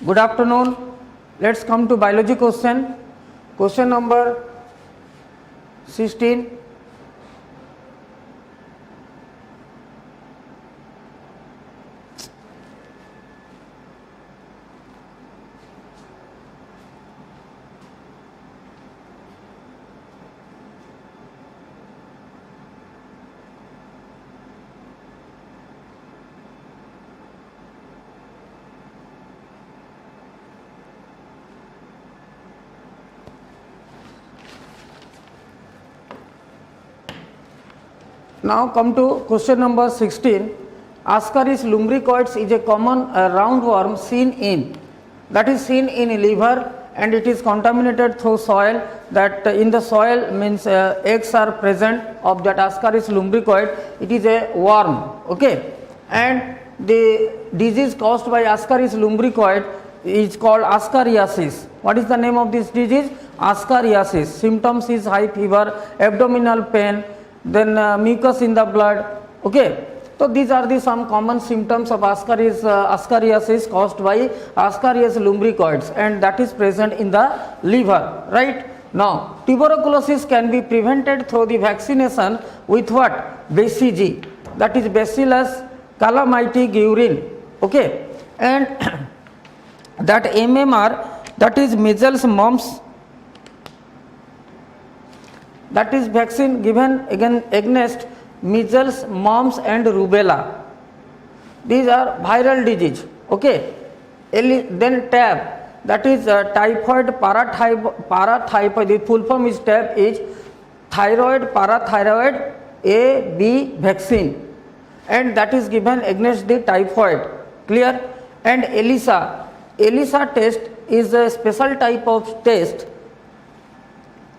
Good afternoon. Let's come to biology question. Question number 16. Now come to question number 16. Ascaris lumbricoides is a common roundworm seen in liver and it is contaminated through soil, that in the soil means eggs are present of that Ascaris lumbricoid, it is a worm, okay, and the disease caused by Ascaris lumbricoid is called ascariasis. What is the name of this disease? Ascariasis. Symptoms is high fever, abdominal pain, then mucus in the blood, okay. So these are the some common symptoms of ascariasis caused by Ascarias lumbricoids, and that is present in the liver, right. Now tuberculosis can be prevented through the vaccination with what? BCG, that is Bacillus calmette-guerin, okay, and that MMR, that is measles, mumps, that is vaccine given against measles, mumps and rubella. These are viral disease, okay. Then TAB, that is typhoid parathyroid, the full form is TAB is thyroid parathyroid A B vaccine, and that is given against the typhoid, clear. And ELISA test is a special type of test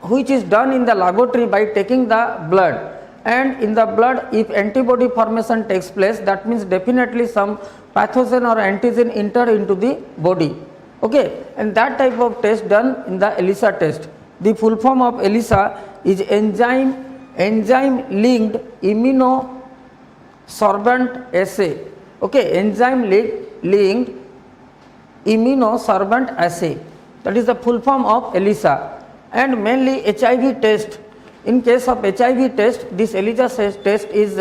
which is done in the laboratory by taking the blood, and in the blood if antibody formation takes place, that means definitely some pathogen or antigen enter into the body, okay, and that type of test done in the ELISA test. The full form of ELISA is enzyme linked immunosorbent assay, okay, enzyme linked immunosorbent assay, that is the full form of ELISA. And mainly HIV test, in case of HIV test, this ELISA test is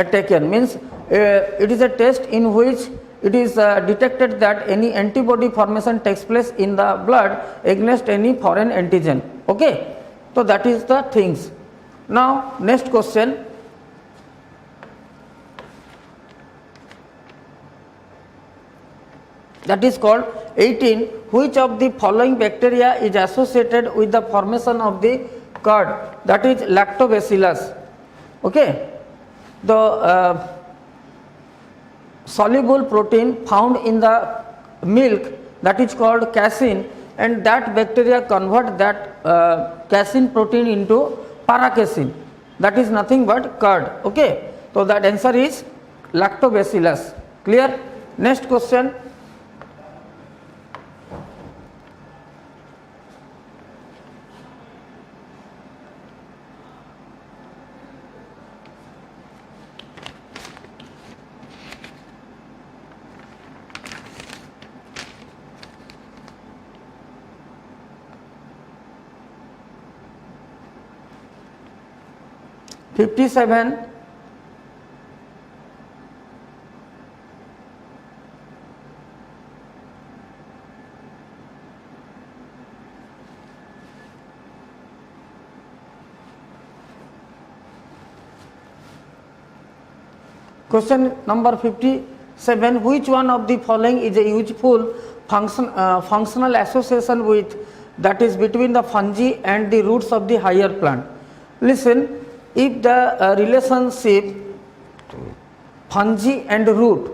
taken, means it is a test in which it is detected that any antibody formation takes place in the blood against any foreign antigen, okay. So that is the things. Now next question. That is called 18. Which of the following bacteria is associated with the formation of the curd? That is lactobacillus, okay. The soluble protein found in the milk, that is called casein, and that bacteria convert that casein protein into paracasein, that is nothing but curd, okay. So that answer is lactobacillus, clear. Next question. (57) Question number 57. Which one of the following is a useful functional association with, that is between the fungi and the roots of the higher plant? Listen, if the relationship fungi and root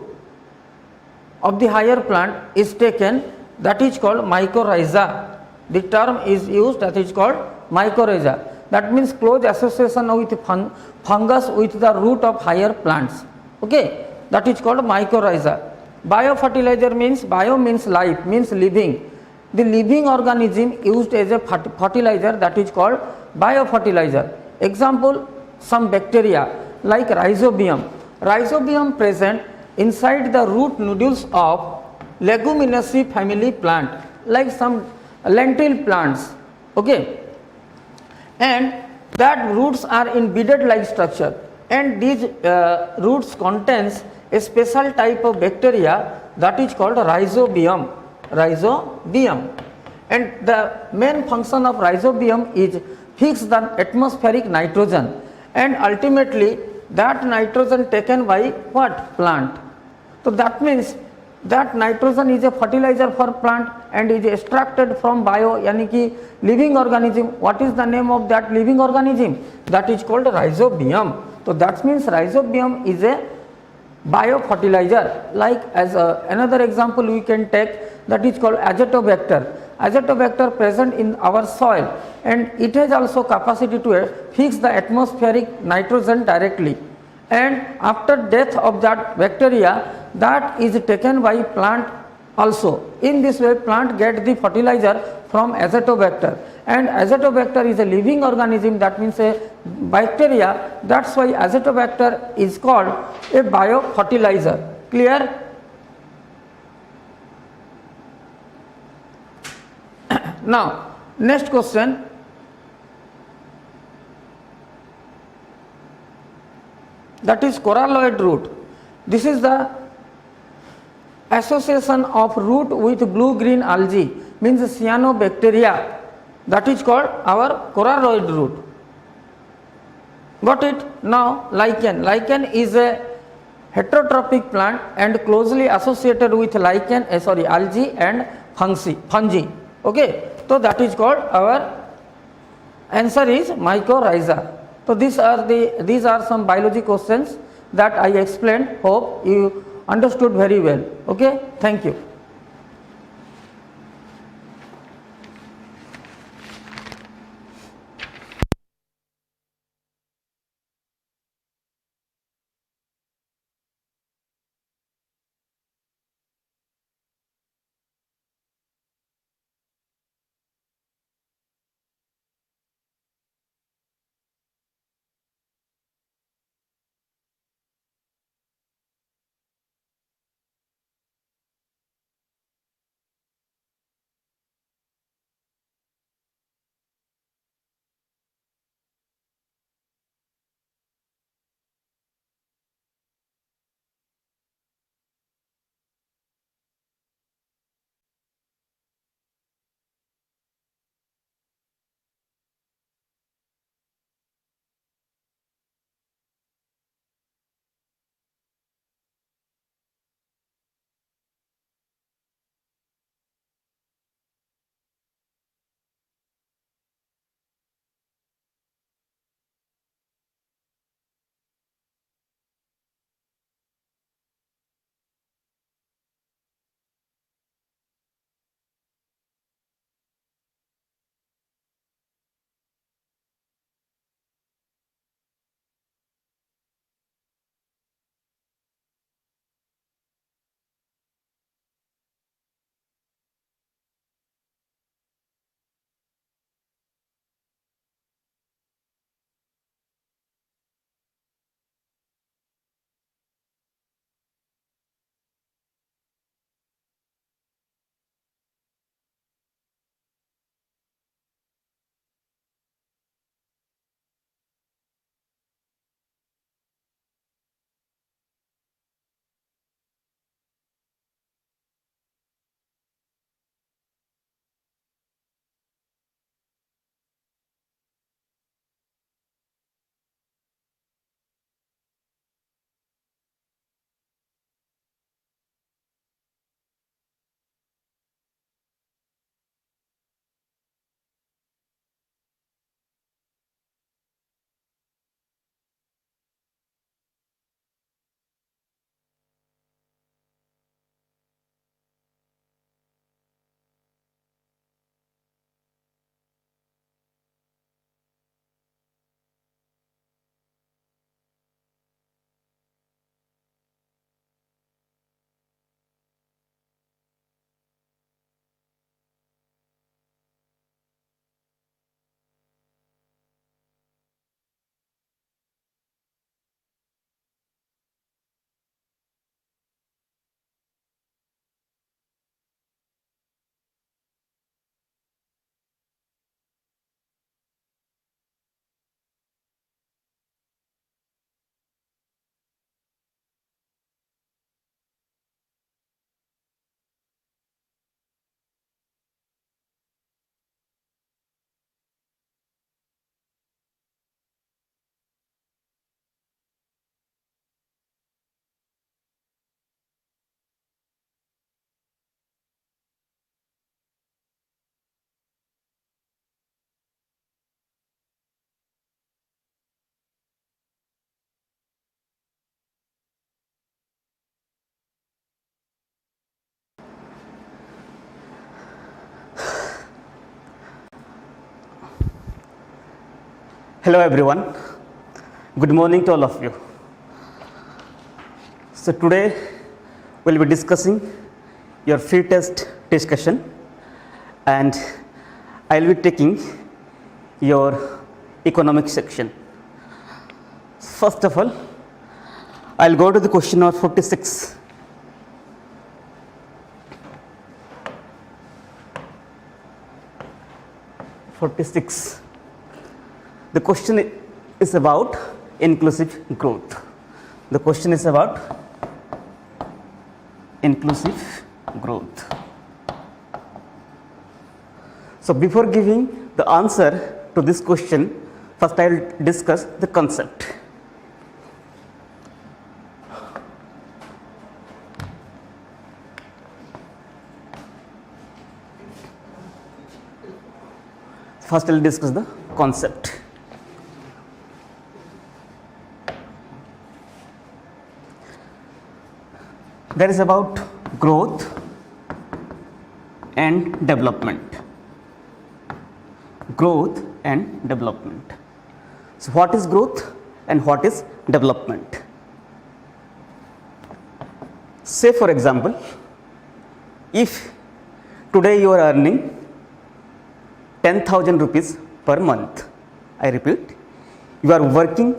of the higher plant is taken, that is called mycorrhiza. The term is used, that is called mycorrhiza. That means close association with fungus with the root of higher plants, okay, that is called mycorrhiza. Biofertilizer means, bio means life, means living. The living organism used as a fertilizer, that is called biofertilizer. Example, some bacteria like rhizobium. Rhizobium present inside the root nodules of leguminaceae family plant, like some lentil plants, okay, and that roots are in beaded like structure, and these roots contains a special type of bacteria that is called rhizobium, and the main function of rhizobium is fix the atmospheric nitrogen, and ultimately that nitrogen taken by what? Plant. So that means that nitrogen is a fertilizer for plant and is extracted from bio, yani ki living organism. What is the name of that living organism? That is called rhizobium. So that means rhizobium is a biofertilizer. Like as another example we can take, that is called azotobacter. azotobacter present in our soil, and it has also capacity to fix the atmospheric nitrogen directly, and after death of that bacteria, that is taken by plant also. In this way plant get the fertilizer from azotobacter, and azotobacter is a living organism, that means a bacteria, that's why azotobacter is called a biofertilizer. Clear? Now next question, that is coralloid root. This is the association of root with blue green algae, means cyanobacteria, that is called our coralloid root. Got it? Now lichen. Lichen is a heterotrophic plant and closely associated with algae and fungi. Okay, so that is called, our answer is mycorrhiza. So these are some biology questions that I explained. Hope you understood very well. Okay, thank you. Hello everyone, good morning to all of you. So today we will be discussing your free test discussion, and I will be taking your economic section. First of all, I will go to the question number 46. The question is about inclusive growth. The question is about inclusive growth. So before giving the answer to this question, first I will discuss the concept. First I will discuss the concept. That is about growth and development. Growth and development. So what is growth and what is development? Say for example, if today you are earning 10,000 rupees per month, I repeat, you are working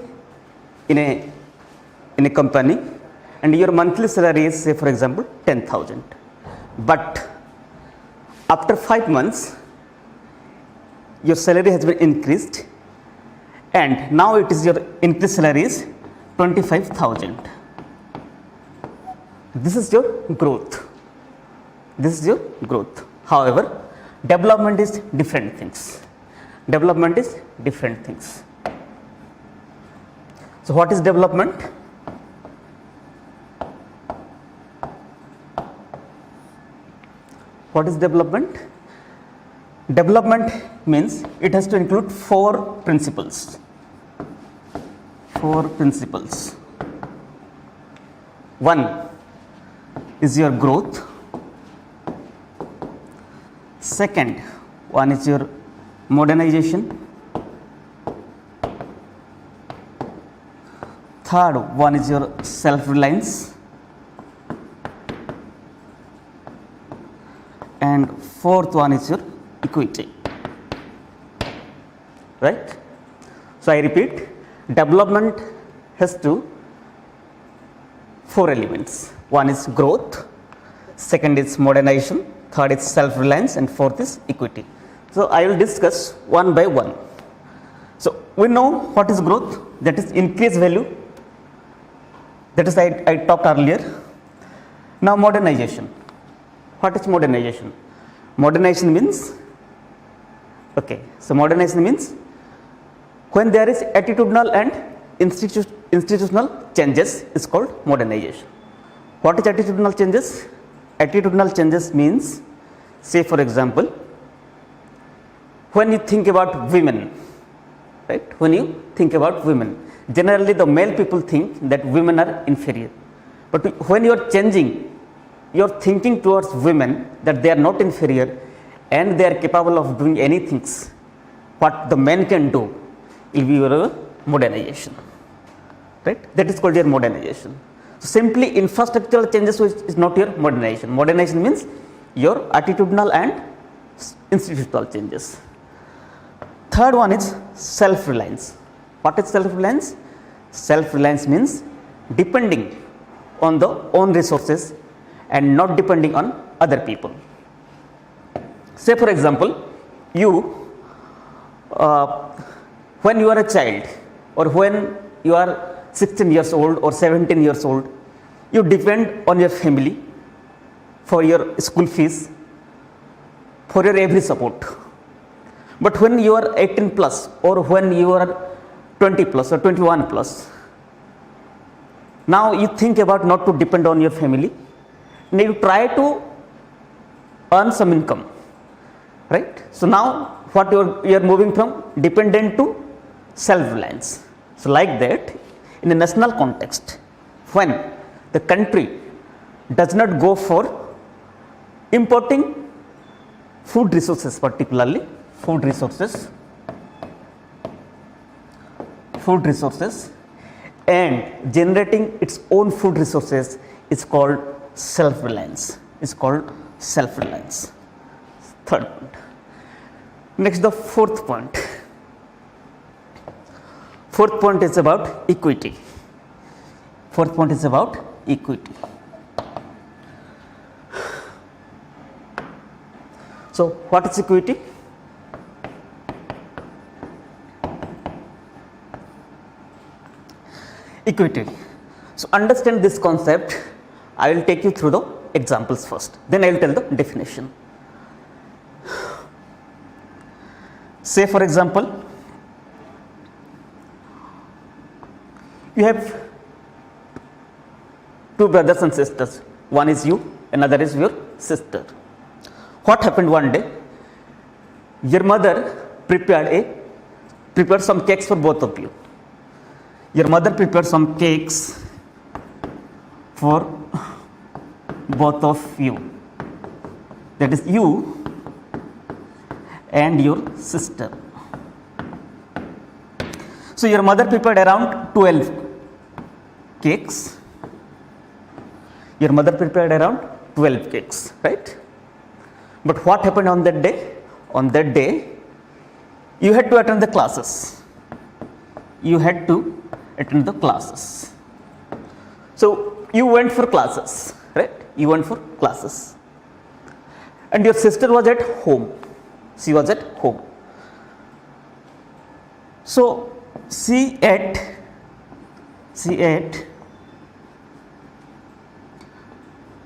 in a company and your monthly salary is, say for example, 10,000. But after 5 months, your salary has been increased, and now it is your increased salary is 25,000. This is your growth. This is your growth. However, development is different things. Development is different things. So what is development? What is development? Development means it has to include 4 principles. 4 principles. 1 is your growth. Second one is your modernization. Third one is your self-reliance. And fourth one is your equity. Right? So I repeat, development has 4 elements. One is growth, second is modernization, third is self-reliance, and fourth is equity. So I will discuss one by one. So we know what is growth, that is increased value, that is I talked earlier. Now modernization. What is modernization? Modernization means, modernization means when there is attitudinal and institutional changes is called modernization. What is attitudinal changes? Attitudinal changes means, say for example, when you think about women, right? When you think about women, generally the male people think that women are inferior. But when you are changing your thinking towards women, that they are not inferior and they are capable of doing anything what the men can do, it will be your modernization. Right? That is called your modernization. So simply infrastructural changes is not your modernization. Modernization means your attitudinal and institutional changes. Third one is self-reliance. What is self-reliance? Self-reliance means depending on the own resources and not depending on other people. Say for example, you when you are a child or when you are 16 years old or 17 years old, you depend on your family for your school fees, for your every support. But when you are 18 plus or when you are 20 plus or 21 plus, now you think about not to depend on your family. Now you try to earn some income, right? So now what you are moving from dependent to self-reliance. So like that, in a national context, when the country does not go for importing food resources, particularly food resources, food resources and generating its own food resources is called self-reliance. Is called self-reliance. Third point. Next, the fourth point. Fourth point is about equity. Fourth point is about equity. So, what is equity? Equity. So, understand this concept. I will take you through the examples first, then I will tell the definition. Say for example, you have two brothers and sisters, one is you, another is your sister. What happened one day? Your mother prepared some cakes for both of you. Your mother prepared some cakes for both of you, that is you and your sister. So, your mother prepared around 12 cakes. Your mother prepared around 12 cakes, right? But what happened on that day? On that day, you had to attend the classes. You had to attend the classes. So, you went for classes, right? You went for classes. And your sister was at home. She was at home. So, she ate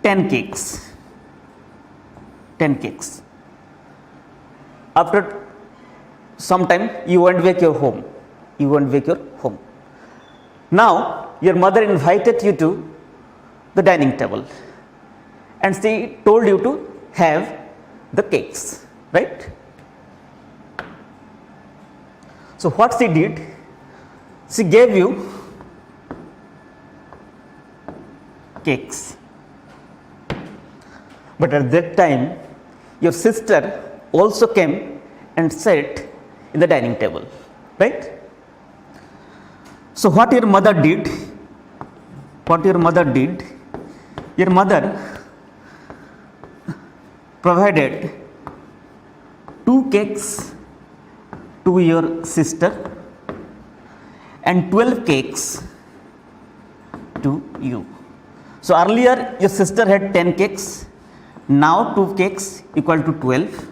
10 cakes. 10 cakes. After some time, you went back your home. You went back your home. Now, your mother invited you to the dining table and she told you to have the cakes, right? So, what she did? She gave you cakes. But at that time, your sister also came and sat in the dining table, right? So, what your mother did? Your mother provided 2 cakes to your sister and 12 cakes to you. So, earlier your sister had 10 cakes, now 2 cakes equal to 12,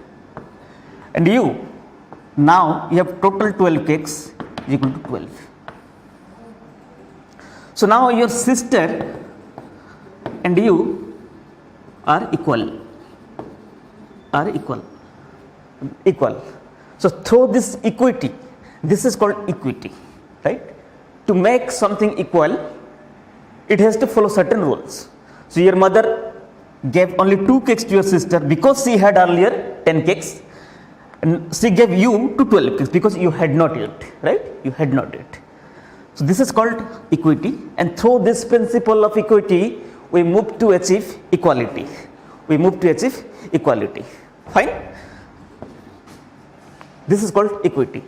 and you now you have total 12 cakes equal to 12. So, now your sister and you are equal. So, through this equity, this is called equity, right? To make something equal, it has to follow certain rules. So, your mother gave only 2 cakes to your sister because she had earlier 10 cakes, and she gave you to 12 cakes because you had not yet, right? You had not yet. So, this is called equity, and through this principle of equity, we move to achieve equality. Fine? This is called equity.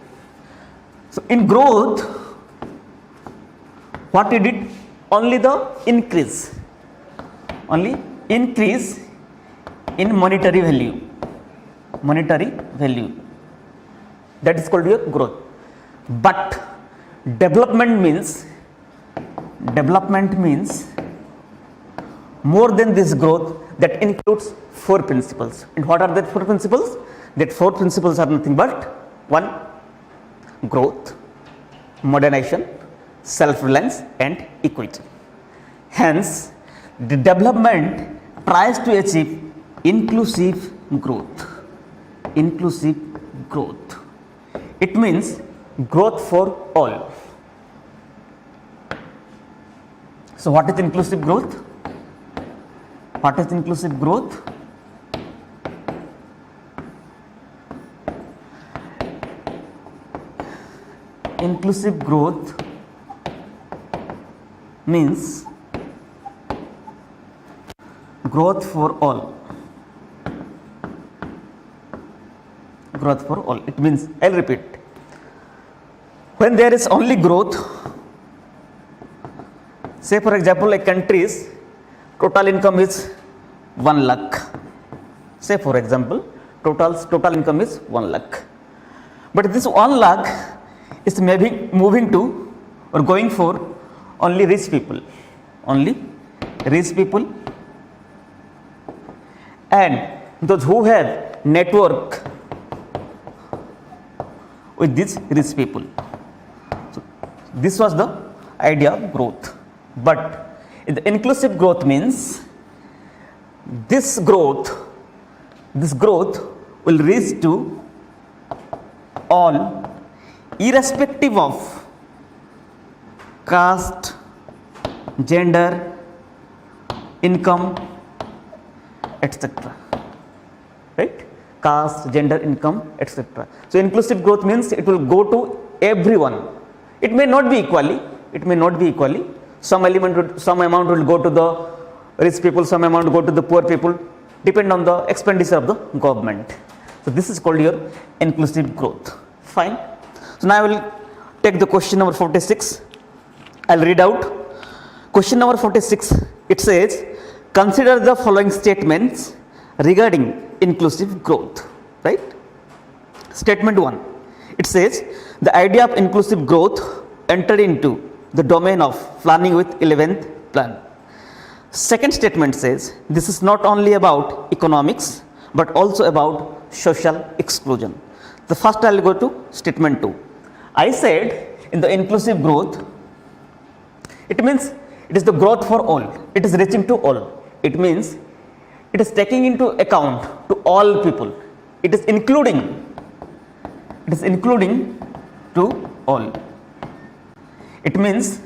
So, in growth, what we did? Only the increase in monetary value. That is called your growth. But development means more than this growth, that includes 4 principles. And what are that 4 principles? That 4 principles are nothing but 1. Growth, modernization, self-reliance and equity. Hence, the development tries to achieve inclusive growth. It means growth for all. So, what is inclusive growth? Inclusive growth means growth for all. It means, I'll repeat. when there is only growth, say for example a country's total income is 1 lakh, say for example total income is 1 lakh, but this 1 lakh is maybe moving to or going for only rich people, and those who have network with these rich people. So this was the idea of growth, but the inclusive growth means this growth will reach to all, irrespective of caste, gender, income, etc. Right? Caste, gender, income, etc. So inclusive growth means it will go to everyone. It may not be equally. Some amount will go to the rich people, some amount will go to the poor people, depend on the expenditure of the government. So this is called your inclusive growth. Fine. So now I will take the question number 46. I will read out. Question number 46. It says, consider the following statements regarding inclusive growth. Right? Statement 1. It says, the idea of inclusive growth entered into the domain of planning with 11th plan. Second statement says, this is not only about economics but also about social exclusion. The first I will go to statement 2. I said in the inclusive growth, it means it is the growth for all. It is reaching to all. It means it is taking into account to all people. It is including to all. It means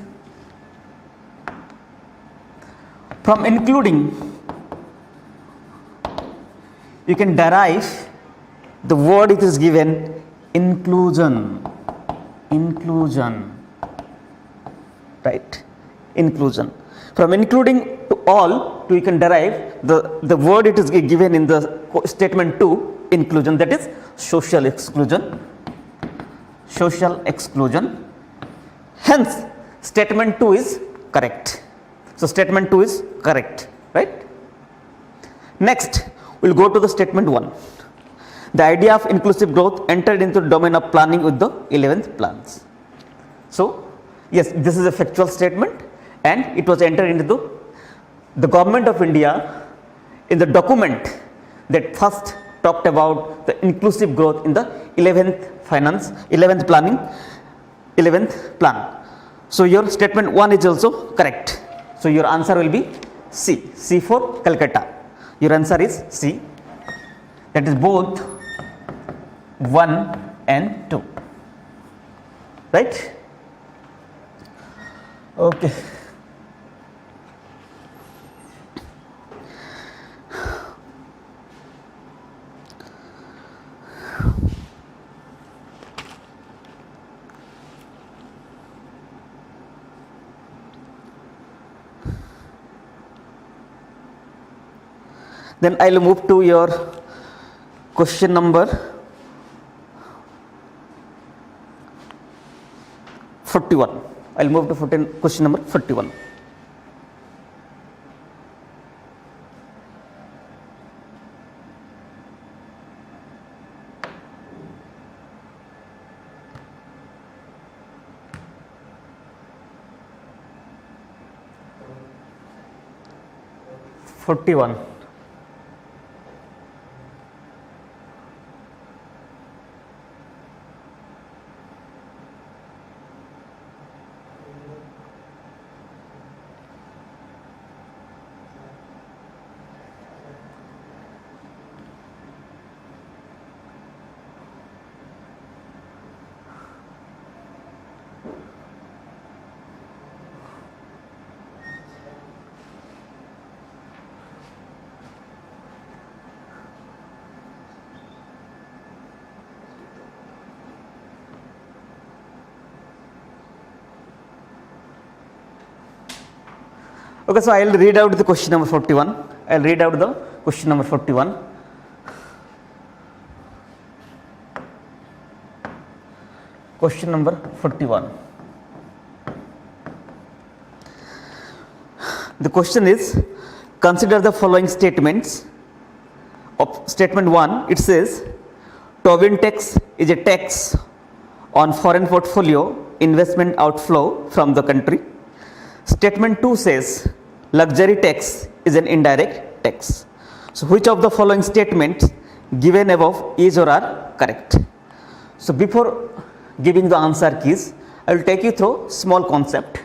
from including you can derive the word it is given inclusion, right? Inclusion. From including to all, you can derive the word it is given in the statement 2, inclusion, that is social exclusion. Hence statement 2 is correct. So statement 2 is correct, right? Next we will go to the statement 1. The idea of inclusive growth entered into the domain of planning with the 11th plans. So yes, this is a factual statement and it was entered into the government of India in the document that first talked about the inclusive growth in the 11th plan. So your statement 1 is also correct. So your answer will be C for Calcutta. Your answer is C. That is both 1 and 2. Right? Okay. Then I will move to your question number 41. I will move to question number 41. Okay, so I will read out the question number 41. I will read out the question number 41. Question number 41. The question is, consider the following statements. Of statement 1, it says Tobin tax is a tax on foreign portfolio investment outflow from the country. Statement 2 says luxury tax is an indirect tax. So which of the following statements given above is or are correct? So before giving the answer keys, I will take you through small concept.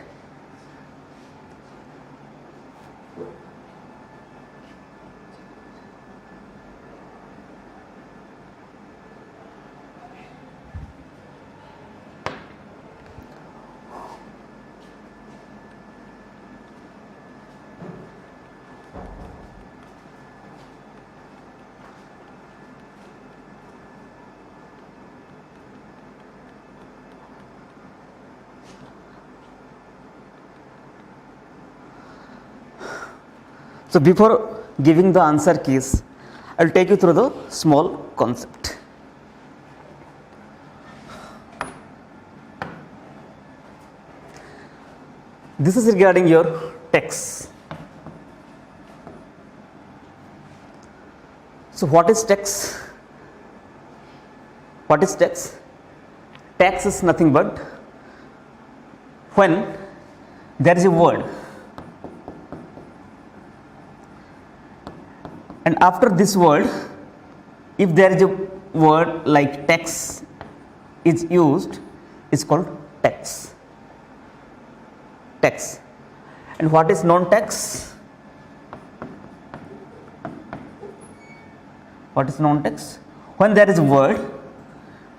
So before giving the answer keys, I will take you through the small concept. This is regarding your tax. So what is tax? What is tax? Tax is nothing but when there is a word and after this word, if there is a word like tax is used, is called tax. Tax. And what is non-tax? What is non-tax? When there is a word,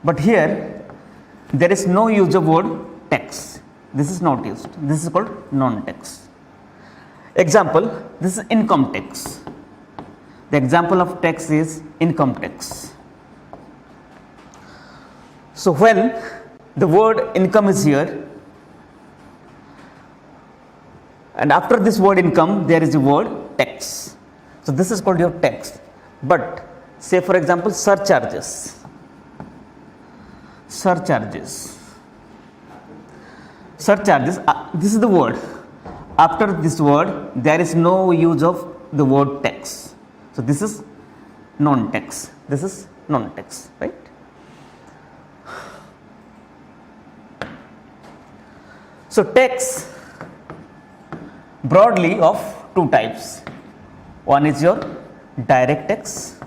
but here there is no use of word tax. This is not used. This is called non-tax. Example, this is income tax. The example of tax is income tax. So when the word income is here and after this word income there is a word tax. So this is called your tax. But say for example surcharges. Surcharges. Surcharges, this is the word. After this word there is no use of the word tax. So this is non-tax. This is non-tax, right? So tax broadly of two types. One is your direct tax,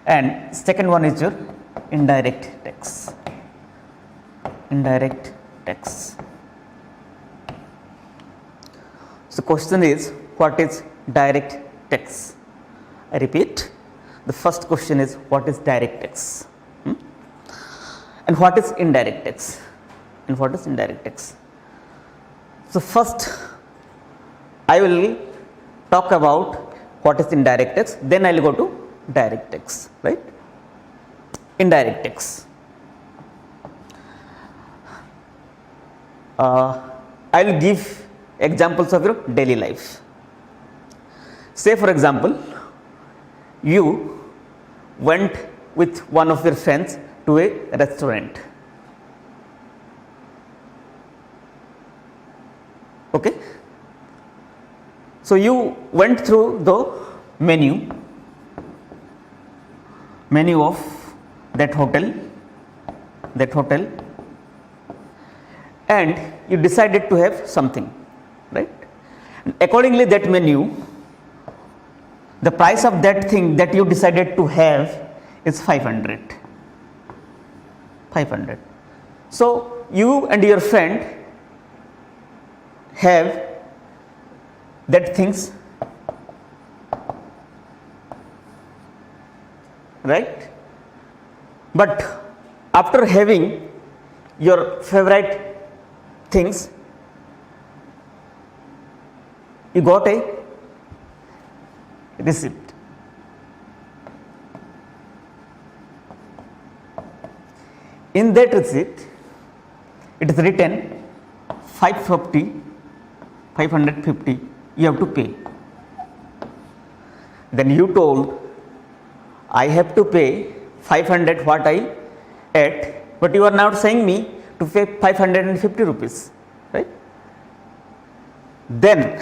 and second one is your indirect tax. Indirect tax. So question is, what is direct tax? I repeat, the first question is, what is direct tax? And what is indirect tax? And what is indirect tax? So first I will talk about what is indirect tax, then I will go to direct tax, right? Indirect tax. I will give examples of your daily life. Say for example, you went with one of your friends to a restaurant. Okay? So you went through the menu of that hotel, and you decided to have something, right? Accordingly, that menu, the price of that thing that you decided to have is 500. So you and your friend have that things, right? But after having your favorite things, you got a receipt. In that receipt, it is written 550 you have to pay. Then you told, I have to pay 500 what I ate, but you are now saying me to pay 550 rupees, right? Then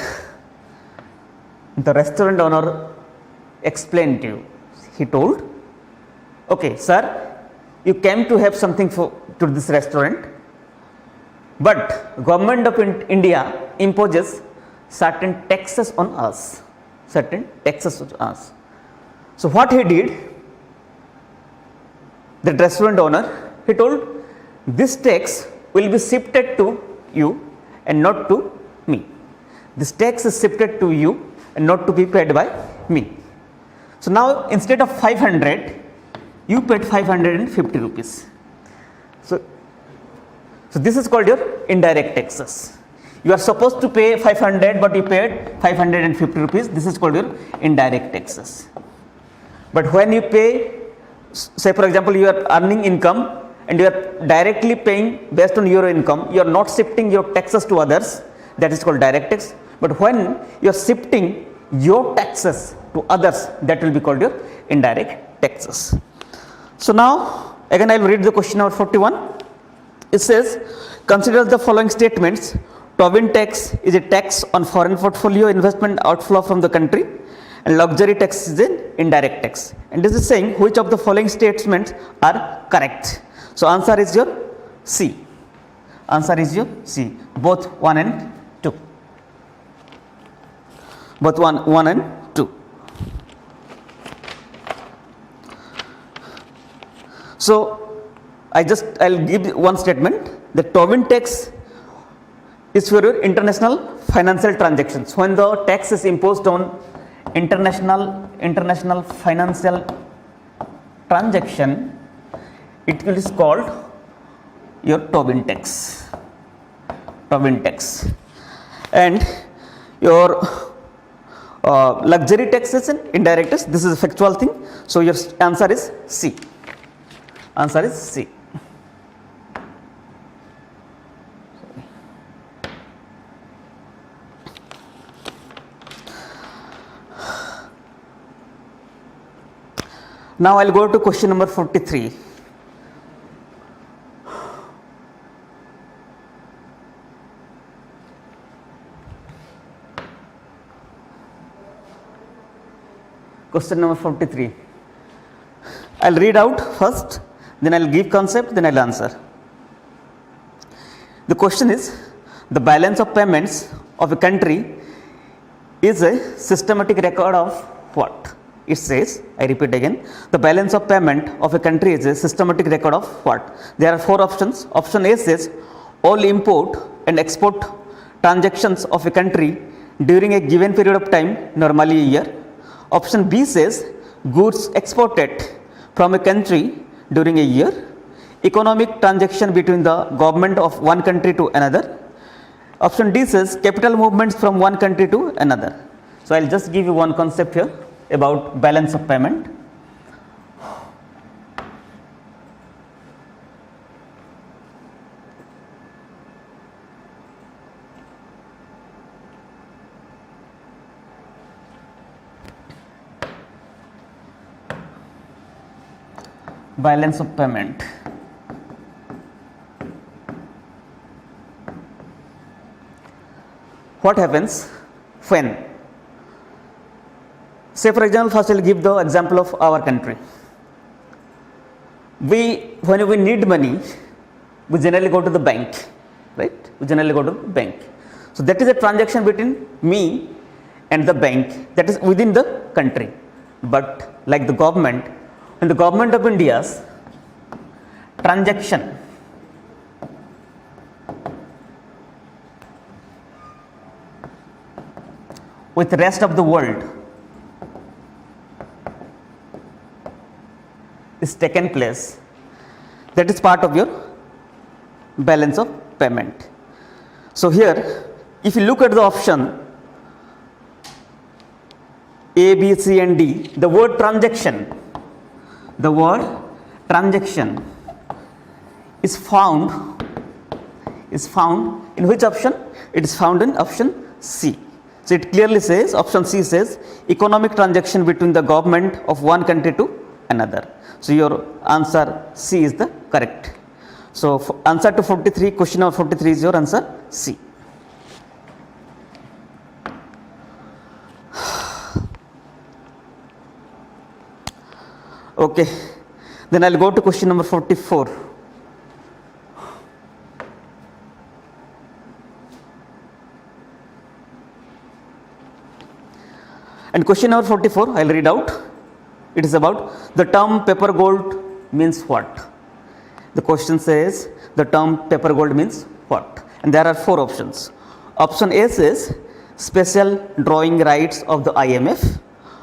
the restaurant owner explained to you. He told, okay, sir, you came to have something to this restaurant, but government of India imposes certain taxes on us, certain taxes on us. So what he did, the restaurant owner, he told, this tax will be shifted to you and not to me. This tax is shifted to you and not to be paid by me. So now instead of 500, you paid 550 rupees. So this is called your indirect taxes. You are supposed to pay 500, but you paid 550 rupees. This is called your indirect taxes. But when you pay, say for example, you are earning income and you are directly paying based on your income, you are not shifting your taxes to others, that is called direct tax. But when you are shifting your taxes to others, that will be called your indirect taxes. So now again I will read the question number 41. It says, consider the following statements. Tobin tax is a tax on foreign portfolio investment outflow from the country, and luxury tax is an indirect tax. And this is saying which of the following statements are correct. So answer is your C. Answer is your C. Both 1 and 2. Both 1 and 2. So I'll give one statement. The Tobin tax is for your international financial transactions. When the tax is imposed on international financial transaction, it is called your Tobin tax. Tobin tax. And your luxury tax is an indirect tax. This is a factual thing. So your answer is C. Answer is C. Now I will go to question number 43. Question number 43. I will read out first, then I will give concept, then I will answer. The question is, the balance of payments of a country is a systematic record of what? It says, I repeat again, the balance of payment of a country is a systematic record of what? There are 4 options. Option A says, all import and export transactions of a country during a given period of time, normally a year. Option B says, goods exported from a country during a year. Economic transaction between the government of one country to another. Option D says, capital movements from one country to another. So I will just give you one concept here about balance of payment. Balance of payment. What happens when, say for example, first I will give the example of our country. When we need money, we generally go to the bank, right? We generally go to the bank. So that is a transaction between me and the bank, that is within the country. But like the government, when the government of India's transaction with the rest of the world is taken place, that is part of your balance of payment. So here, if you look at the option A, B, C and D, the word transaction is found in which option? It is found in option C. So it clearly says, option C says, economic transaction between the government of one country to another. So your answer C is the correct. So answer to 43, question number 43 is your answer C. Okay, then I'll go to question number 44. And question number 44, I'll read out. It is about the term paper gold means what? The question says the term paper gold means what? And there are 4 options. Option A says special drawing rights of the IMF.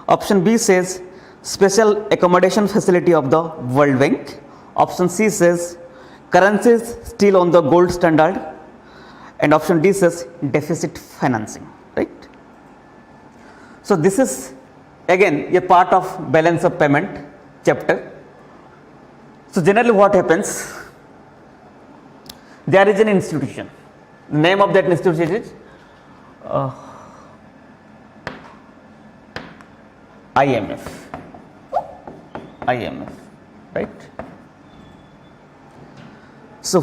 Option B says special accommodation facility of the World Bank. Option C says currencies still on the gold standard. And option D says deficit financing, right? So this is again a part of balance of payment chapter. So generally what happens, there is an institution, the name of that institution is IMF, right? So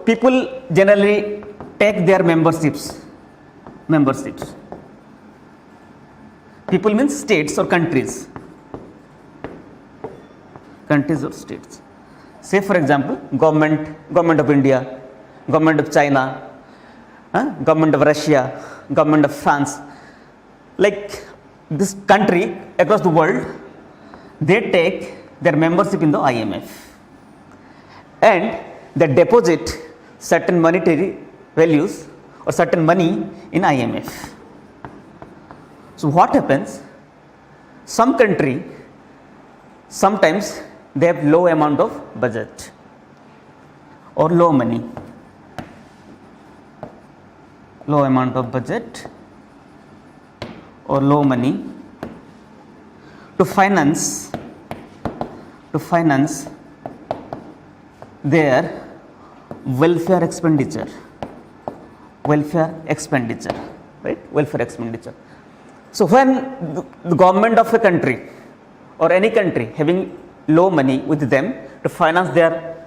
people generally take their memberships. People means states or countries or states. Say for example, government of India, government of China, government of Russia, government of France, like this country across the world, they take their membership in the IMF and they deposit certain monetary values or certain money in IMF. So what happens, some country sometimes they have low amount of budget or low money, low amount of budget or low money to finance their welfare expenditure, right? Welfare expenditure. So when the government of a country or any country having low money with them to finance their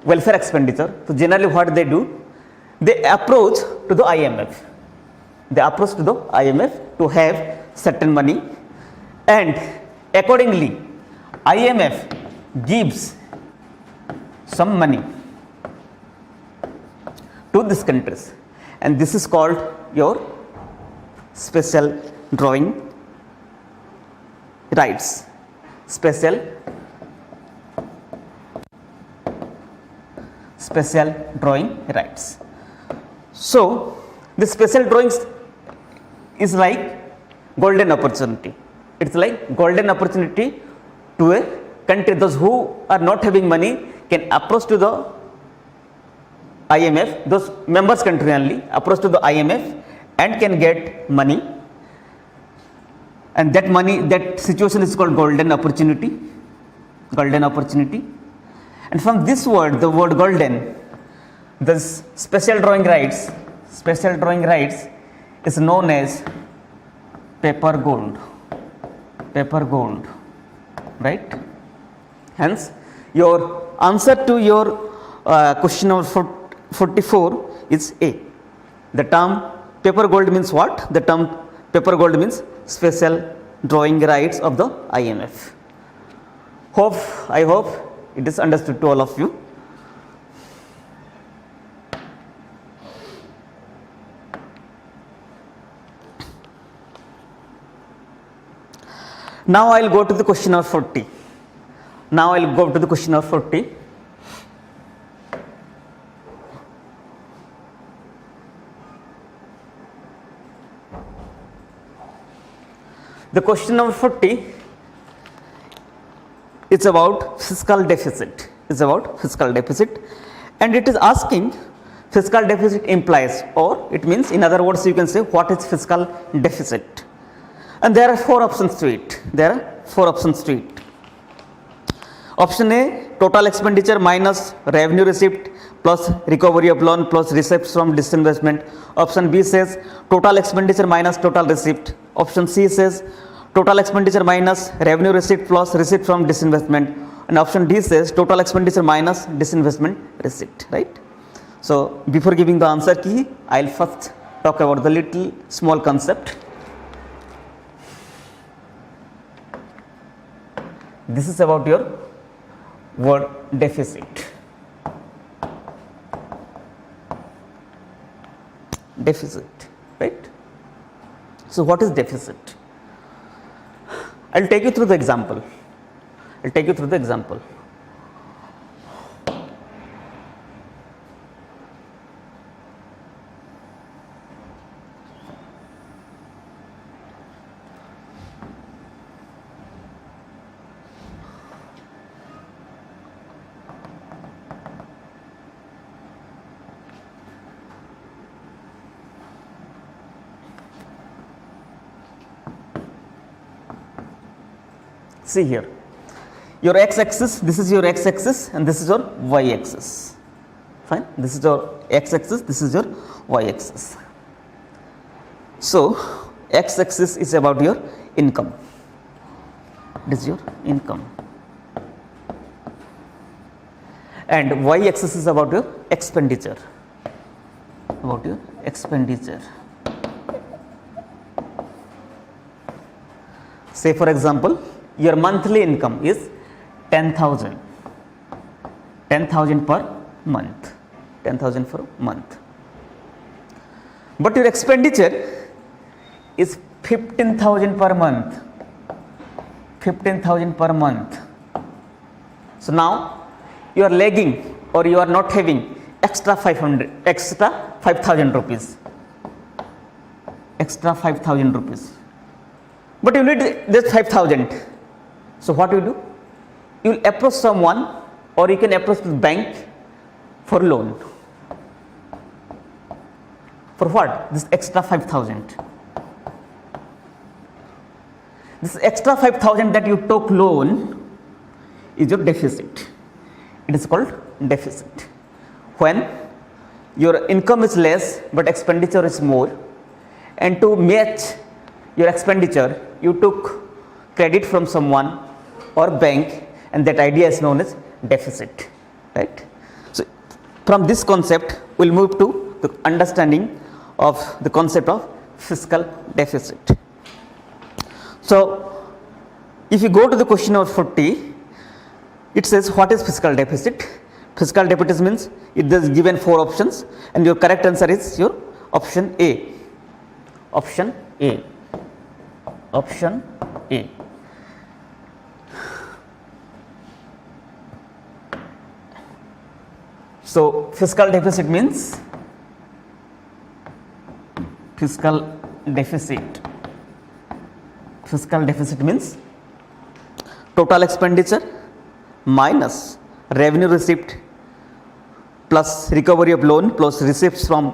welfare expenditure, so generally what they do, they approach to the IMF. They approach to the IMF to have certain money, and accordingly IMF gives some money to these countries, and this is called your special drawing rights. Special drawing rights. So the special drawings is like golden opportunity. It's like golden opportunity to a country. Those who are not having money can approach to the IMF, those members country only approach to the IMF and can get money, and that money, that situation is called golden opportunity. And from this word, the word golden, this special drawing rights is known as paper gold, right? Hence your answer to your question number 44 is A. The term paper gold means what? The term paper gold means special drawing rights of the IMF. I hope it is understood to all of you. Now I will go to the question number 40. The question number 40 is about fiscal deficit. And it is asking fiscal deficit implies, or it means, in other words, you can say what is fiscal deficit. And there are 4 options to it. Option A, total expenditure minus revenue received plus recovery of loan plus receipts from disinvestment. Option B says total expenditure minus total receipt. Option C says total expenditure minus revenue receipt plus receipt from disinvestment, and option D says total expenditure minus disinvestment receipt, right? So before giving the answer key, I'll first talk about the little small concept. This is about your word deficit. Deficit, right? So what is deficit? I'll take you through the example. See here, your x-axis, this is your x-axis and this is your y-axis. Fine, this is your x-axis, this is your y-axis. So x-axis is about your income. This is your income, and y-axis is about your expenditure. Say for example, your monthly income is 10,000 per month, 10,000 per month, but your expenditure is 15,000 per month, 15,000 per month. So now you are lagging, or you are not having extra 5,000 rupees, but you need this 5,000. So what you do? You will approach someone, or you can approach the bank for loan. For what? This extra 5,000. This extra 5,000 that you took loan is your deficit. It is called deficit. When your income is less but expenditure is more, and to match your expenditure, you took credit from someone or bank, and that idea is known as deficit, right? So from this concept, we'll move to the understanding of the concept of fiscal deficit. So if you go to the question number 40, it says what is fiscal deficit? Fiscal deficit means it is given 4 options, and your correct answer is your option A. Option A. So fiscal deficit means total expenditure minus revenue receipt plus recovery of loan plus receipts from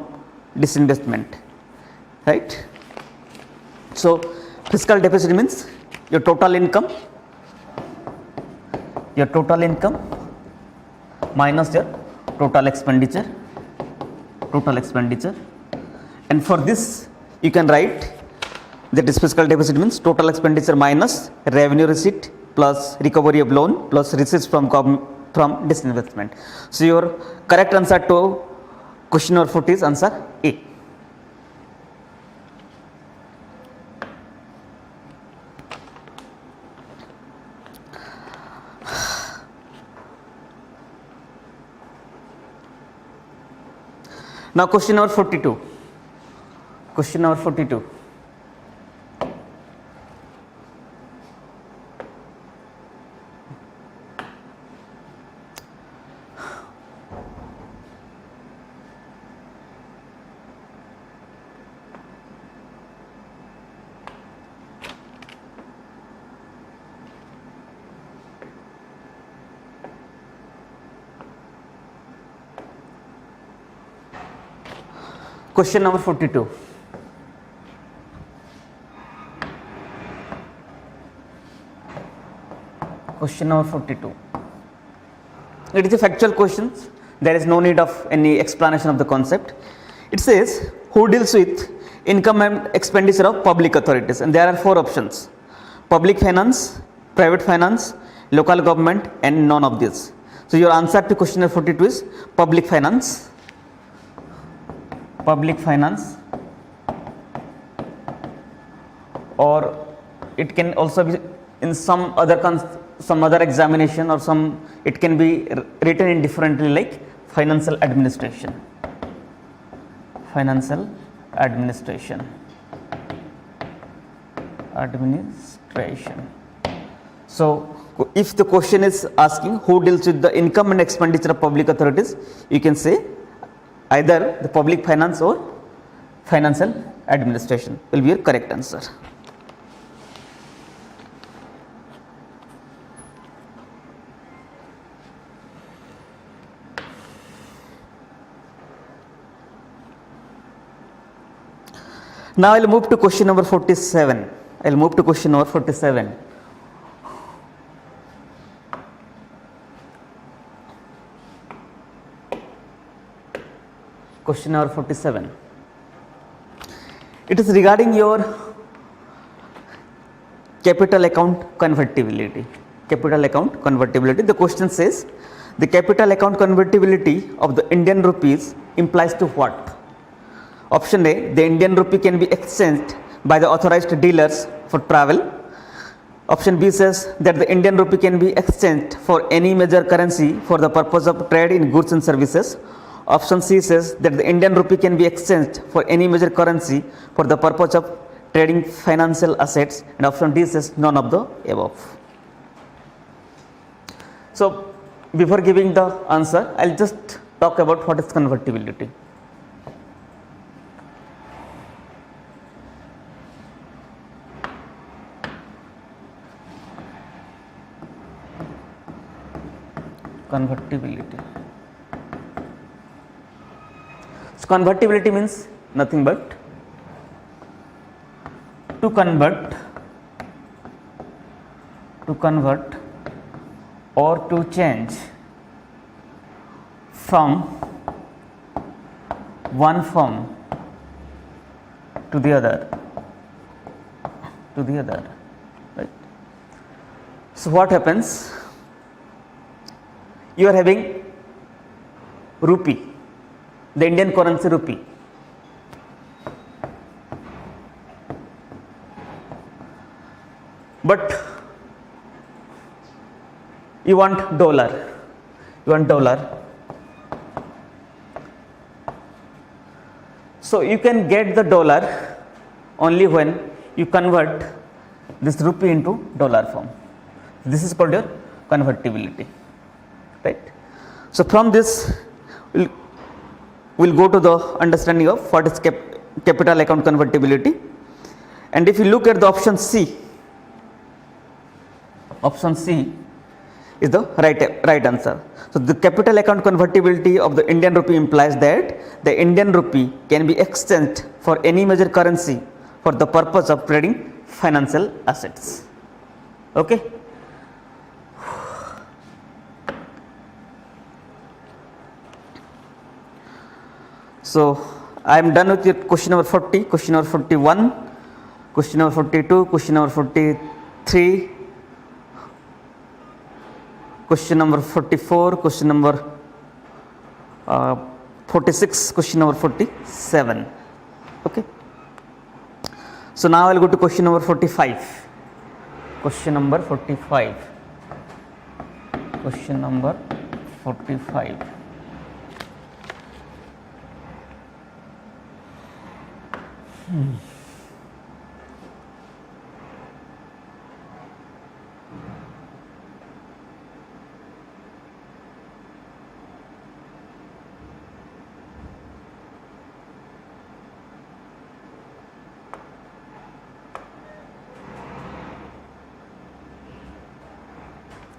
disinvestment, right? So fiscal deficit means your total income minus your total expenditure, and for this you can write that this fiscal deficit means total expenditure minus revenue receipt plus recovery of loan plus receipts from disinvestment. So your correct answer to question number 40 is answer A. Now question number 42. Question number 42. It is a factual question. There is no need of any explanation of the concept. It says who deals with income and expenditure of public authorities, and there are 4 options. public finance, private finance, local government, and none of these. So your answer to question number 42 is public finance, or it can also be in some other examination, or it can be written in differently like financial administration. So if the question is asking who deals with the income and expenditure of public authorities, you can say either the public finance or financial administration will be your correct answer. Now I will move to question number 47. Question number 47. It is regarding your capital account convertibility. The question says the capital account convertibility of the Indian rupees implies to what? Option A, the Indian rupee can be exchanged by the authorized dealers for travel. Option B says that the Indian rupee can be exchanged for any major currency for the purpose of trade in goods and services. Option C says that the Indian rupee can be exchanged for any major currency for the purpose of trading financial assets. And option D says none of the above. So before giving the answer, I will just talk about what is convertibility. So convertibility means nothing but to convert or to change from one form to the other, right? So what happens? You are having rupee, the Indian currency rupee. But you want dollar. So you can get the dollar only when you convert this rupee into dollar form. This is called your convertibility. Right. So from this we'll go to the understanding of what is capital account convertibility. And if you look at the option C is the right answer. So the capital account convertibility of the Indian rupee implies that the Indian rupee can be exchanged for any major currency for the purpose of trading financial assets. Okay. So I am done with your question number 40, question number 41, question number 42, question number 43, question number 44, question number 46, question number 47. Okay. So now I will go to question number 45. Question number 45.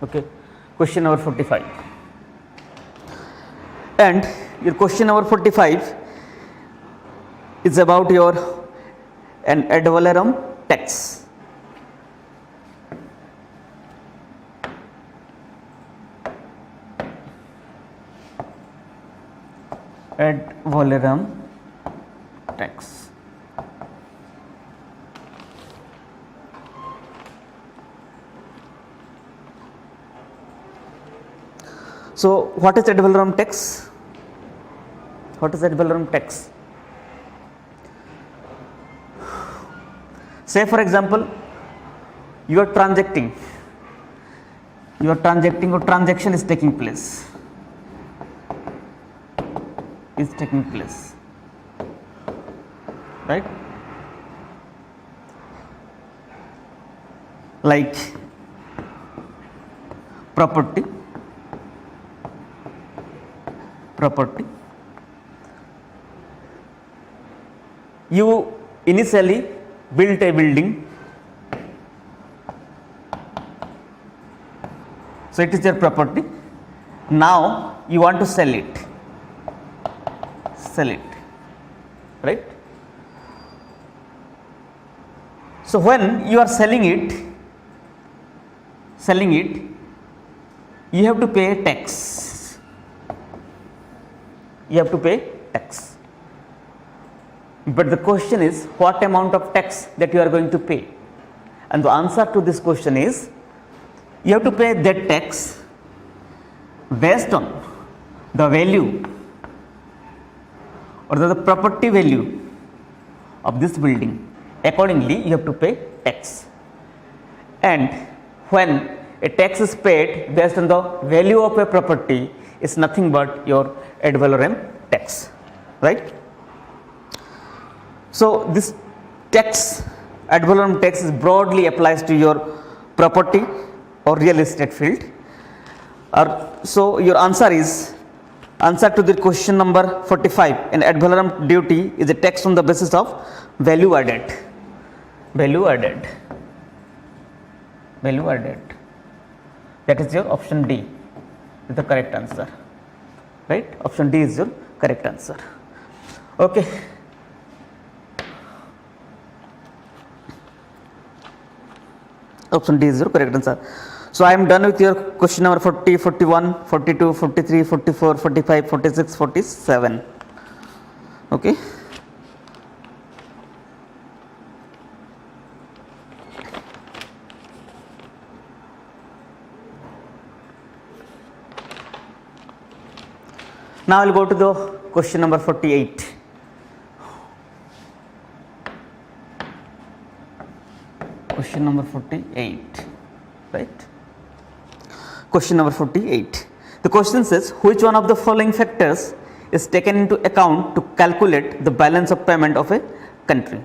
Okay, question number 45. And your question number 45 is about your an ad valorem tax. Ad valorem tax. So what is ad valorem tax? What is ad valorem tax? Say for example, you are transacting or transaction is taking place. Right? Like property. You initially built a building, so it is your property. Now you want to sell it, right? So when you are selling it, you have to pay tax. But the question is, what amount of tax that you are going to pay? And the answer to this question is, you have to pay that tax based on the value or the property value of this building. Accordingly, you have to pay tax. And when a tax is paid based on the value of a property, is nothing but your ad valorem tax, right? So this tax, ad valorem tax, is broadly applies to your property or real estate field. So your answer to the question number 45, an ad valorem duty is a tax on the basis of value added. That is your option D is the correct answer, right? Option D is your correct answer. Okay. Option D is your correct answer. So I am done with your question number 40, 41, 42, 43, 44, 45, 46, 47. Okay. Now I will go to the question number 48. Question number 48, right? Question number 48. The question says, which one of the following factors is taken into account to calculate the balance of payment of a country?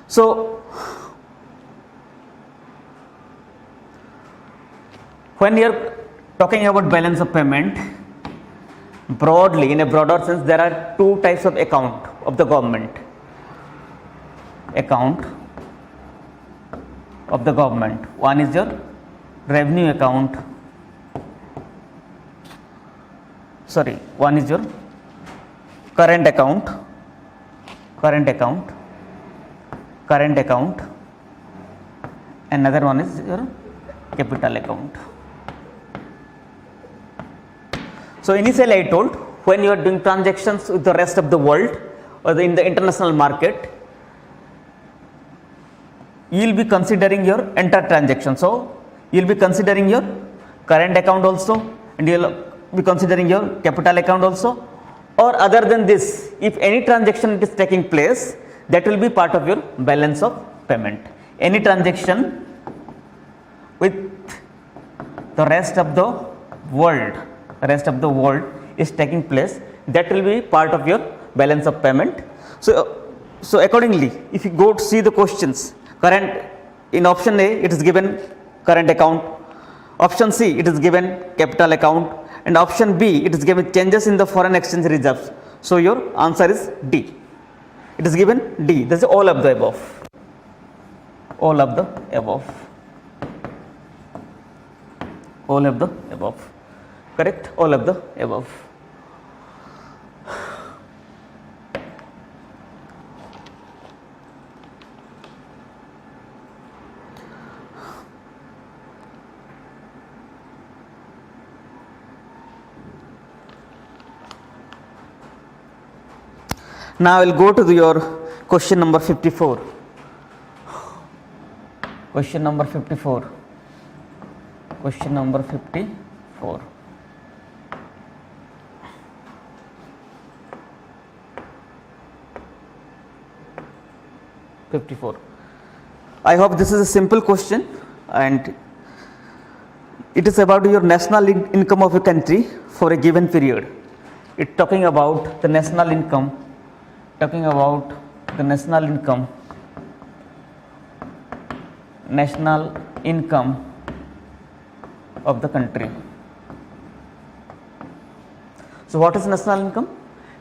So when you are talking about balance of payment, broadly, in a broader sense, there are two types of account of the government. One is your revenue account. One is your current account. Another one is your capital account. So initially I told, when you are doing transactions with the rest of the world or in the international market, you will be considering your entire transaction. So you will be considering your current account also, and you will be considering your capital account also. Or other than this, if any transaction is taking place, that will be part of your balance of payment. Any transaction with the rest of the world is taking place, that will be part of your balance of payment. So accordingly, if you go to see the questions, in option A it is given current account, option C it is given capital account, and option B it is given changes in the foreign exchange reserves. So your answer is D. It is given D. This is all of the above. Correct? All of the above. Now I will go to your question number 54. Question number 54. I hope this is a simple question, and it is about your national income of a country for a given period. It's talking about the national income, national income of the country. So what is national income?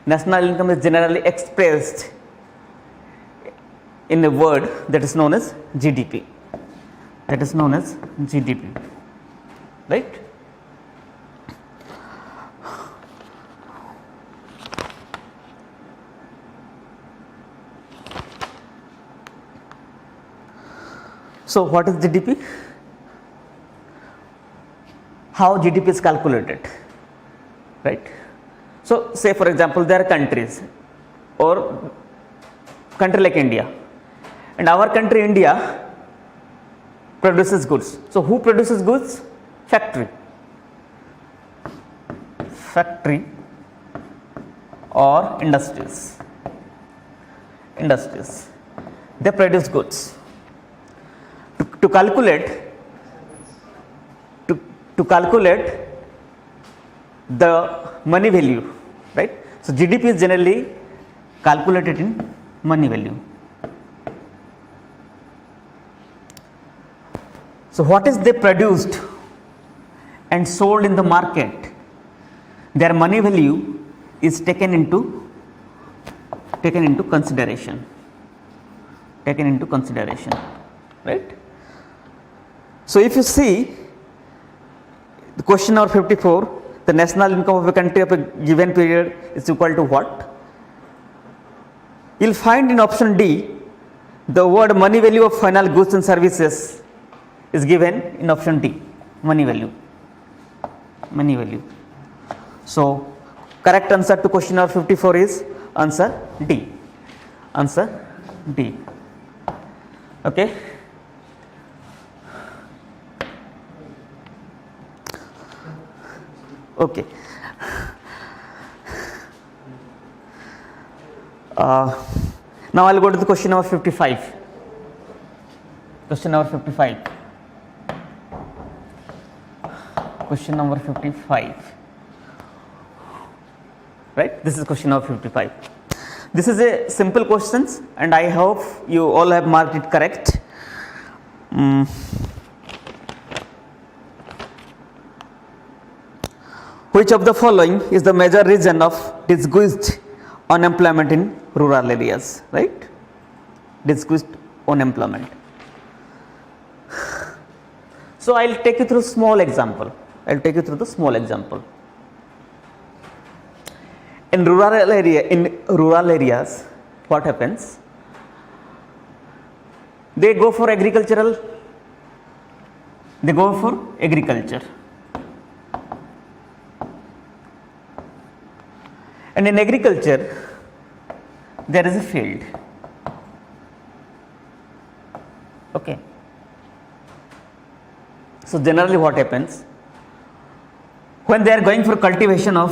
National income is generally expressed in a word that is known as GDP. Right? So what is GDP? How GDP is calculated, right? So say for example there are countries, or country like India, and our country India produces goods. So who produces goods? Factory or industries. They produce goods. To calculate the money value, right? So GDP is generally calculated in money value. So what is they produced and sold in the market, their money value is taken into consideration, right? So if you see the question number 54, the national income of a country of a given period is equal to what? You'll find in option D the word money value of final goods and services is given in option D, money value. So correct answer to question number 54 is answer D. Okay. Okay. Now I'll go to the question number 55. Question number 55. Right? This is question number 55. This is a simple question, and I hope you all have marked it correct. Which of the following is the major reason of disguised unemployment in rural areas? Right? Disguised unemployment. So I'll take you through small example. In rural areas, what happens? They go for agriculture. And in agriculture, there is a field. Okay. So generally what happens, when they are going for cultivation of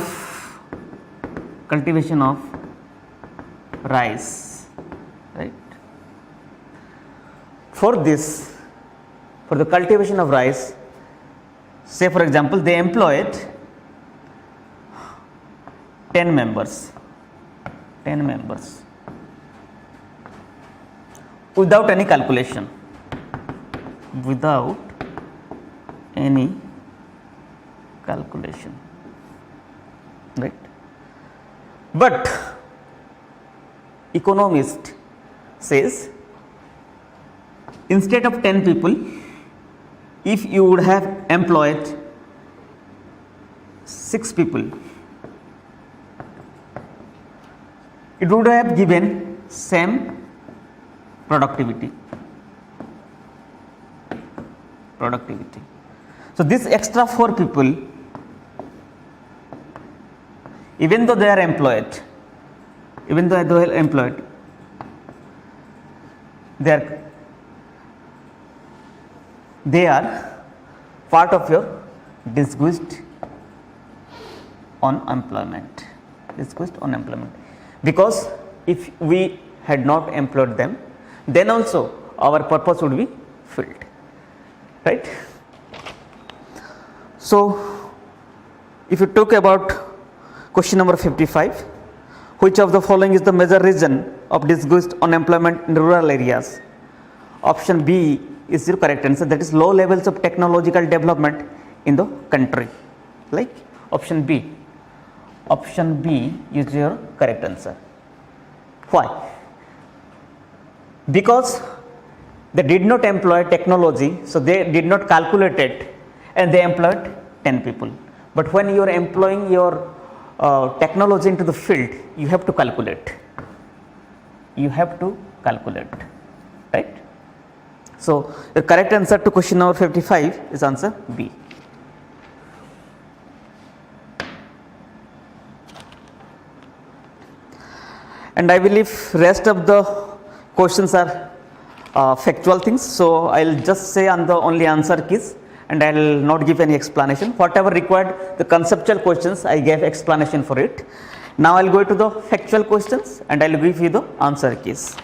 rice, right? For the cultivation of rice, say for example they employed 10 members without any calculation, right? But economist says instead of 10 people, if you would have employed 6 people, it would have given same productivity. So this extra 4 people, even though they are employed, they are part of your disguised unemployment. Disguised unemployment. Because if we had not employed them, then also our purpose would be filled, right? So, if you talk about question number 55, which of the following is the major reason of disguised unemployment in rural areas? Option B is your correct answer, that is low levels of technological development in the country, like option B. Option B is your correct answer. Why? Because they did not employ technology, so they did not calculate it and they employed 10 people. But when you are employing your technology into the field, you have to calculate. You have to calculate, right? So, the correct answer to question number 55 is answer B. And I believe rest of the questions are factual things. So, I will just say on the only answer keys and I will not give any explanation. Whatever required the conceptual questions, I gave explanation for it. Now, I will go to the factual questions and I will give you the answer keys.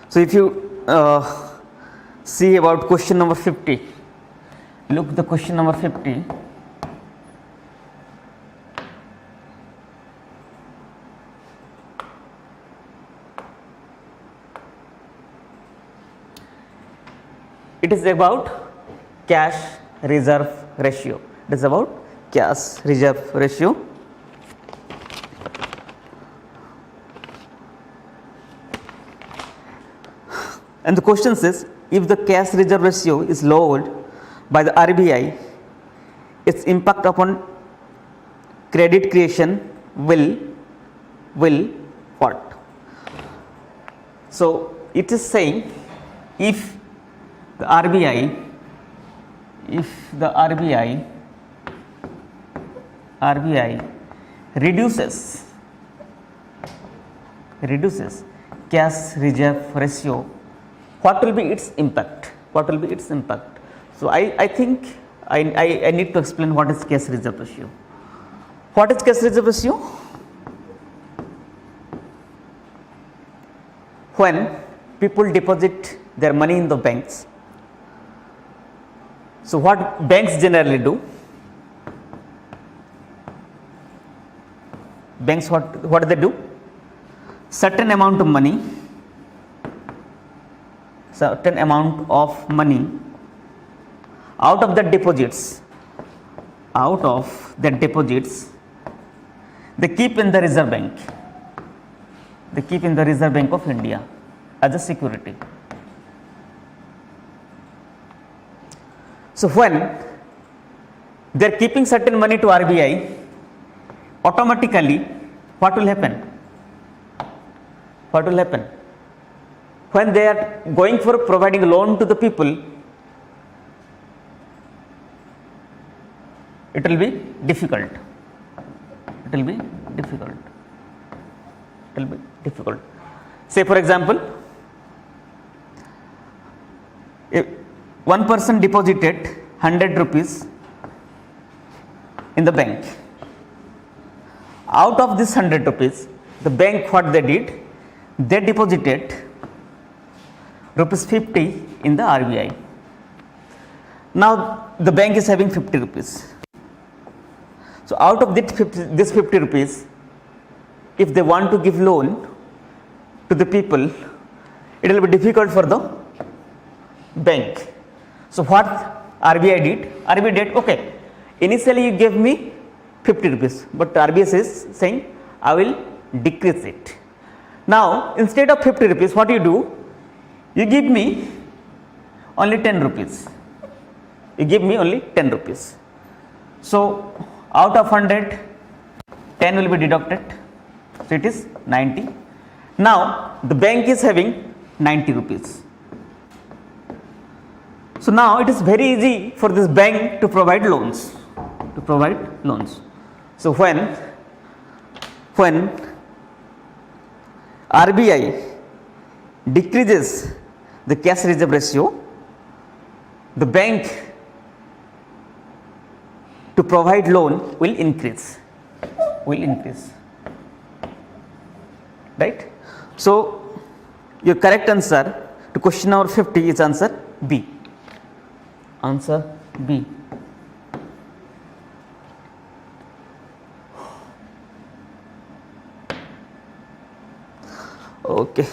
So, if you see about question number 50, look the question number 50. It is about cash reserve ratio. It is about cash reserve ratio. And the question says, if the cash reserve ratio is lowered by the RBI, its impact upon credit creation will what? So, it is saying if the RBI reduces cash reserve ratio, what will be its impact? What will be its impact? So, I think I need to explain what is cash reserve ratio. What is cash reserve ratio? When people deposit their money in the banks, so what banks generally do? Banks, what do they do? Certain amount of money out of the deposits, they keep in the Reserve Bank. They keep in the Reserve Bank of India as a security. So, when they are keeping certain money to RBI, automatically what will happen? What will happen? When they are going for providing a loan to the people, it will be difficult. It will be difficult. It will be difficult. Say for example, if one person deposited 100 rupees in the bank. Out of this 100 rupees, the bank what they did? They deposited rupees 50 in the RBI. Now the bank is having 50 rupees. So out of this 50 rupees, if they want to give loan to the people, it will be difficult for the bank. So what RBI did? RBI did, okay, initially you gave me 50 rupees, but RBI is saying I will decrease it. Now instead of 50 rupees, what you do? You give me only 10 rupees. You give me only 10 rupees. So out of 100, 10 will be deducted. So it is 90. Now the bank is having 90 rupees. So now it is very easy for this bank to provide loans. to provide loans. So when RBI decreases the cash reserve ratio, the bank to provide loan will increase, right? So your correct answer to question number 50 is answer B. Answer B. Okay.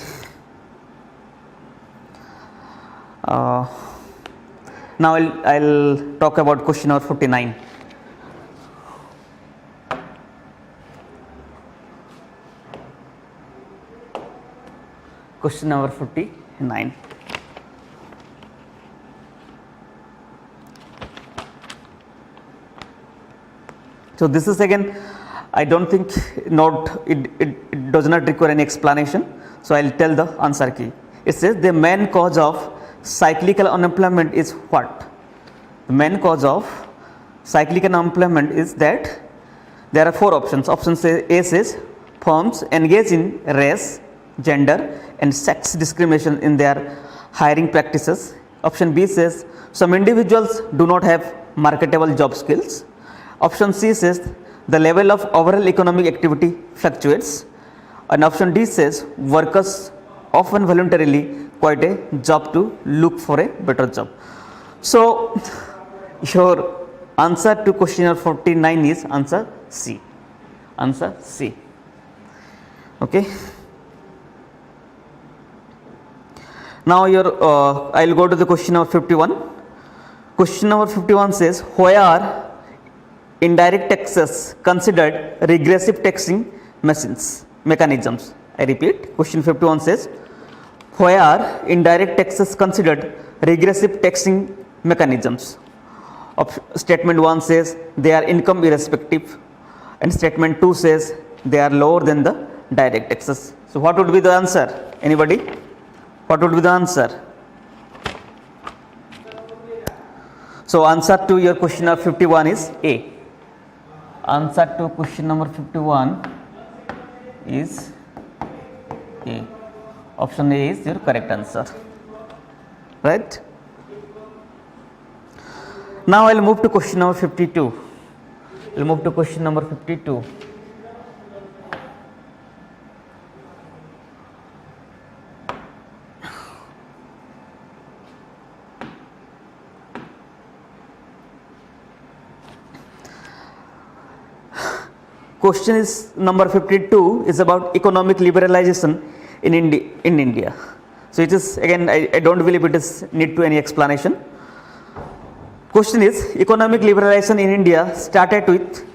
Now I'll talk about question number 59. Question number 59. So this is again, I don't think it does not require any explanation. So I'll tell the answer key. It says the main cause of cyclical unemployment is what? The main cause of cyclical unemployment is that there are four options. Option A says firms engage in race, gender and sex discrimination in their hiring practices. Option B says some individuals do not have marketable job skills. Option C says the level of overall economic activity fluctuates. And option D says workers often voluntarily quit a job to look for a better job. So your answer to question number 49 is answer C. Answer C. Okay. Now I'll go to the question number 51. Question number 51 says, why are indirect taxes considered regressive taxing mechanisms? I repeat, question 51 says, why are indirect taxes considered regressive taxing mechanisms? Statement 1 says they are income irrespective, and statement 2 says they are lower than the direct taxes. So what would be the answer? Anybody? What would be the answer? So answer to your question number 51 is A. Answer to question number 51 is A. Option A is your correct answer. Right? Now I will move to question number 52. We will move to question number 52. Question is number 52 is about economic liberalization in India. So it is again, I don't believe it is need to any explanation. Question is, economic liberalization in India started with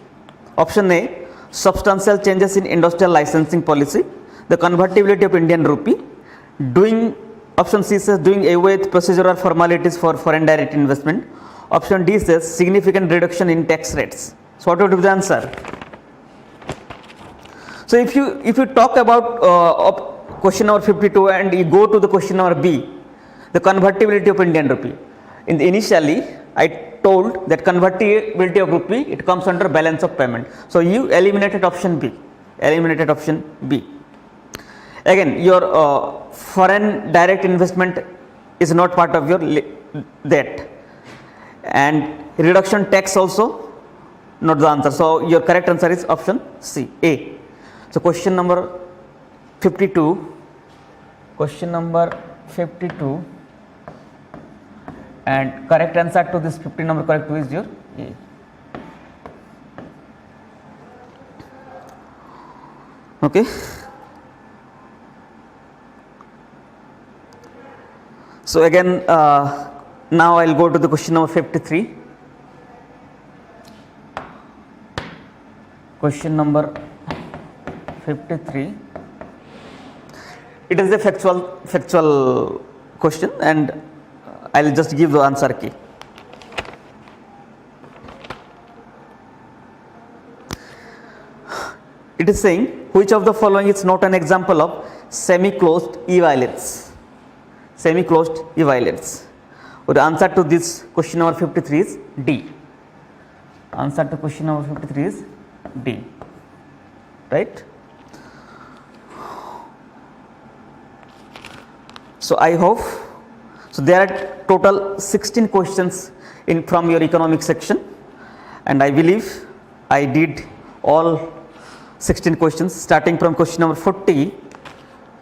option A, substantial changes in industrial licensing policy, the convertibility of Indian rupee, option C says doing away with procedural formalities for foreign direct investment. Option D says significant reduction in tax rates. So what would be the answer? So if you talk about question number 52 and you go to the question number B, the convertibility of Indian rupee. Initially I told that convertibility of rupee, it comes under balance of payment. So you eliminated option B. Again, your foreign direct investment is not part of your debt, and reduction tax also not the answer. So your correct answer is option C, A. So question number 52, and correct answer to this 50 number correct is your A. Okay. So again, now I'll go to the question number 53. Question number 53. It is a factual question, and I'll just give the answer key. It is saying, which of the following is not an example of semi-closed e-violence? Well, the answer to this question number 53 is D. Answer to question number 53 is D. Right? So I hope, so there are total 16 questions in from your economic section, and I believe I did all 16 questions starting from question number 40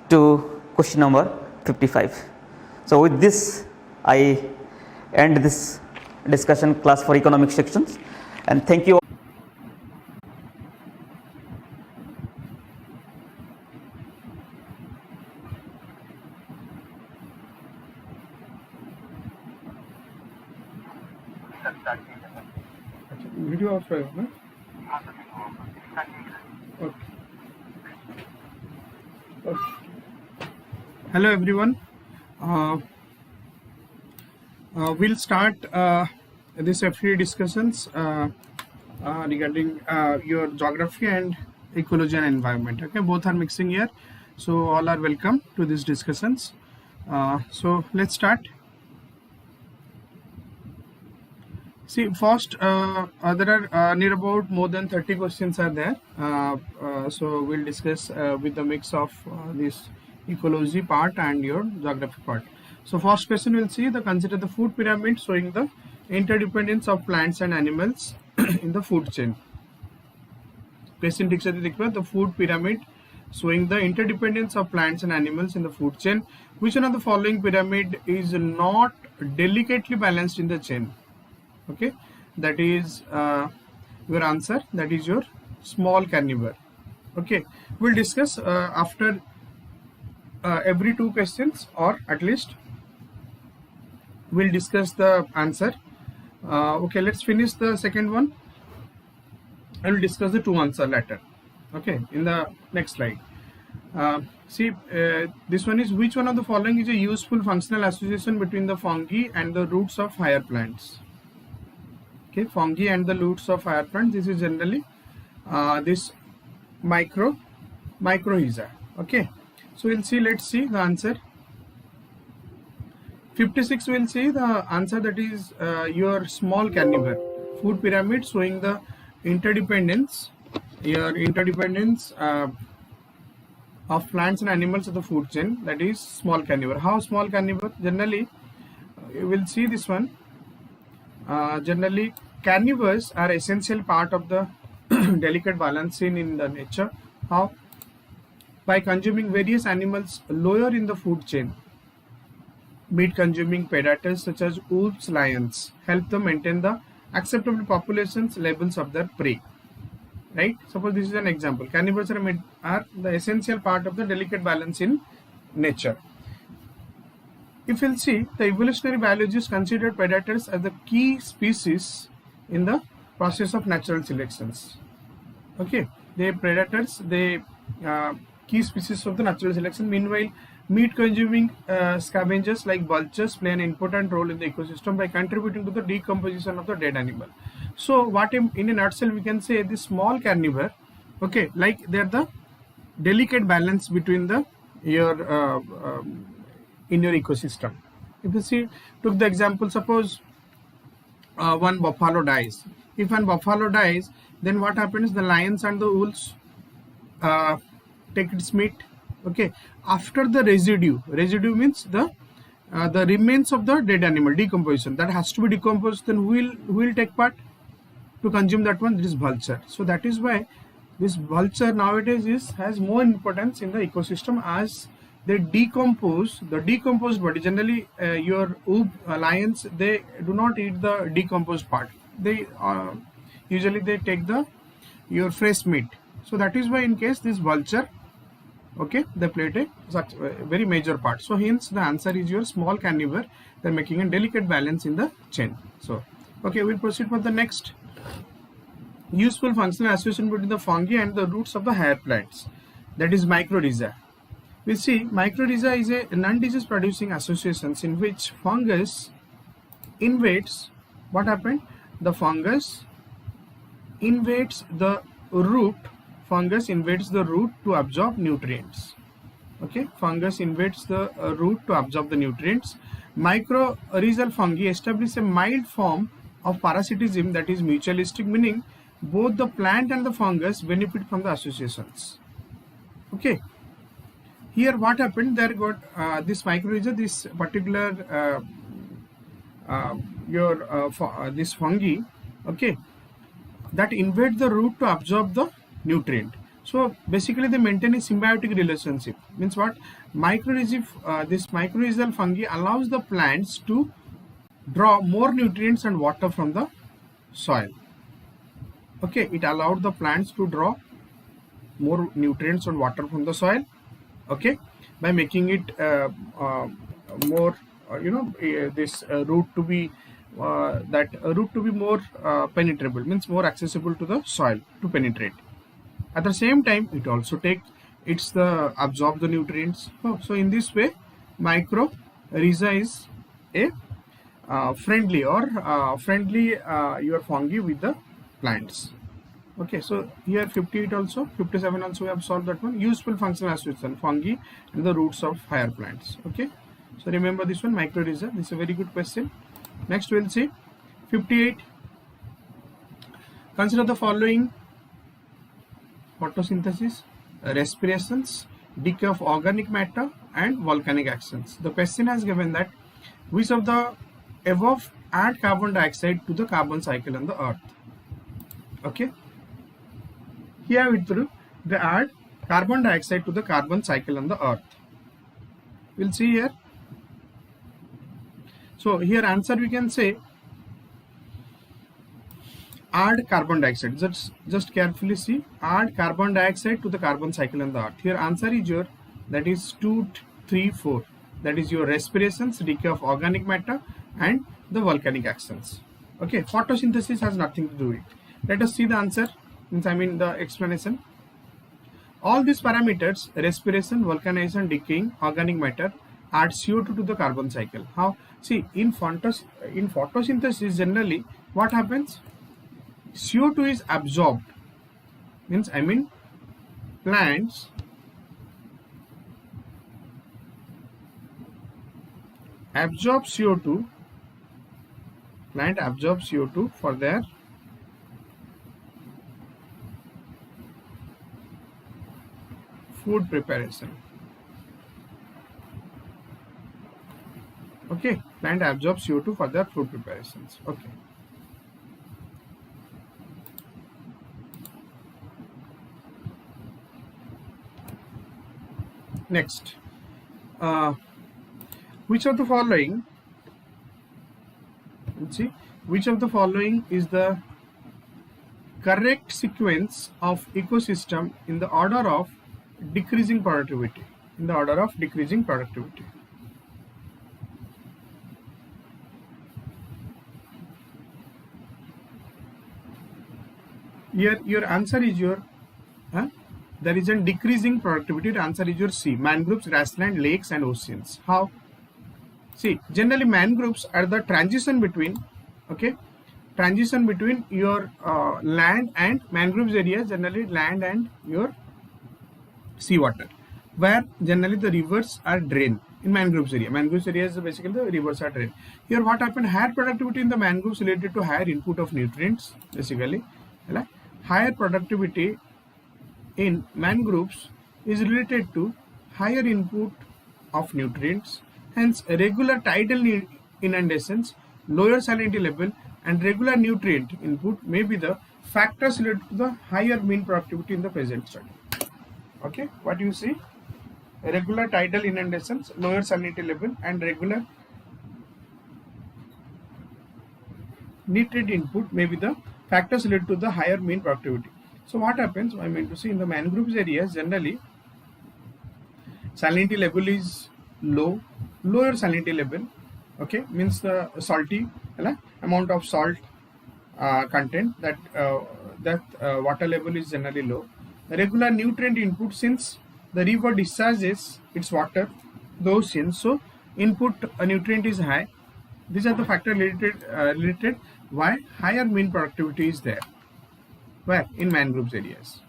to question number 55. So with this I end this discussion class for economic sections, and thank you. Video of है ना? Hello everyone. We'll start this FTD discussions regarding your geography and ecology and environment. Okay, both are mixing here, so all are welcome to these discussions. So let's start. See, first there are near about more than 30 questions are there. So we'll discuss with the mix of this ecology part and your geography part. So first question we'll see, consider the food pyramid showing the interdependence of plants and animals in the food chain. Question the food pyramid showing the interdependence of plants and animals in the food chain. Which one of the following pyramid is not delicately balanced in the chain? Okay, that is your answer, that is your small carnivore. Okay, we'll discuss after every two questions, or at least we'll discuss the answer. Okay, let's finish the second one. I will discuss the two answer later. Okay, in the next slide. See, this one is, which one of the following is a useful functional association between the fungi and the roots of higher plants? Okay, fungi and the roots of higher plants. This is generally this mycorrhiza. Okay, so we'll see. Let's see the answer. 56 we'll see the answer, that is your small carnivore. Food pyramid showing the interdependence, your interdependence of plants and animals of the food chain, that is small carnivore. How small carnivore? Generally, you will see this one. Generally, carnivores are essential part of the delicate balance seen in the nature. How? By consuming various animals lower in the food chain. Meat consuming predators such as wolves, lions help them maintain the acceptable populations levels of their prey. Right? Suppose this is an example. Carnivores are the essential part of the delicate balance in nature. If you'll see, the evolutionary biologists considered predators as the key species in the process of natural selections. Okay, they predators, they key species of the natural selection. Meanwhile, meat consuming scavengers like vultures play an important role in the ecosystem by contributing to the decomposition of the dead animal. So what in a nutshell we can say, this small carnivore, okay, like they're the delicate balance between the your in your ecosystem. If you see, took the example, suppose one buffalo dies. If one buffalo dies, then what happens? The lions and the wolves take its meat. Okay, after the residue means the remains of the dead animal, decomposition, that has to be decomposed. Then who will take part to consume that one? This vulture. So that is why this vulture nowadays has more importance in the ecosystem, as they decompose the decomposed body. Generally, your lions, they do not eat the decomposed part. They usually they take your fresh meat. So that is why in case this vulture, okay, they played a very major part. So hence the answer is your small carnivore. They're making a delicate balance in the chain. So okay, we'll proceed for the next. Useful functional association between the fungi and the roots of the higher plants, that is mycorrhiza. We see mycorrhiza is a non-disease producing associations in which fungus invades. What happened? The fungus invades the root. Fungus invades the root to absorb nutrients. Okay, fungus invades the root to absorb the nutrients. Mycorrhizal fungi establish a mild form of parasitism, that is mutualistic, meaning both the plant and the fungus benefit from the associations. Okay. Here what happened, there got this mycorrhiza, this particular this fungi, okay, that invade the root to absorb the nutrient. So basically they maintain a symbiotic relationship. Means what? This mycorrhizal fungi allows the plants to draw more nutrients and water from the soil. Okay, it allowed the plants to draw more nutrients and water from the soil. Okay, by making it more this root to be more penetrable, means more accessible to the soil to penetrate. At the same time, it also absorb the nutrients. So in this way, mycorrhiza is a friendly your fungi with the plants. Okay, so here 58 also, 57 also we have solved that one. Useful functional association, fungi and the roots of higher plants. Okay, so remember this one, mycorrhiza. This is a very good question. Next we will see 58. Consider the following: photosynthesis, respirations, decay of organic matter, and volcanic actions. The question has given that which of the above add carbon dioxide to the carbon cycle on the earth. Okay, here we through they add carbon dioxide to the carbon cycle on the earth. We'll see here. So here answer we can say add carbon dioxide. Just carefully see, add carbon dioxide to the carbon cycle on the earth. Here answer is your, that is 2, 3, 4. That is your respirations, decay of organic matter, and the volcanic actions. Okay, photosynthesis has nothing to do with it. Let us see the answer, the explanation. All these parameters, respiration, vulcanization, decaying organic matter, add CO2 to the carbon cycle. How? See, in photosynthesis generally what happens? CO2 is absorbed, plants absorb CO2, plant absorbs CO2 for their food preparation. Okay, plant absorbs CO2 for their food preparations. Okay. Next, which of the following? Let's see, which of the following is the correct sequence of ecosystem in the order of decreasing productivity? In the order of decreasing productivity. Here your answer is your there is a decreasing productivity. The answer is your C, mangroves, grassland, lakes and oceans. How? See, generally mangroves are the transition between, okay, transition between your land and mangroves area, generally land and your seawater, where generally the rivers are drained in mangroves area. Mangroves area is basically the rivers are drained. Here what happened? Higher productivity in the mangroves related to higher input of nutrients, basically. Higher productivity in mangroves is related to higher input of nutrients. Hence, regular tidal inundations, lower salinity level, and regular nutrient input may be the factors related to the higher mean productivity in the present study. Okay, what you see? Regular tidal inundations, lower salinity level, and regular nutrient input may be the factors related to the higher mean productivity. So what happens? I mean to say, in the mangroves areas generally salinity level is low, lower salinity level, okay, means the salty amount of salt content, that water level is generally low. The regular nutrient input, since the river discharges its water the ocean, so input nutrient is high. These are the factors related why higher mean productivity is there. Where? In mangroves areas.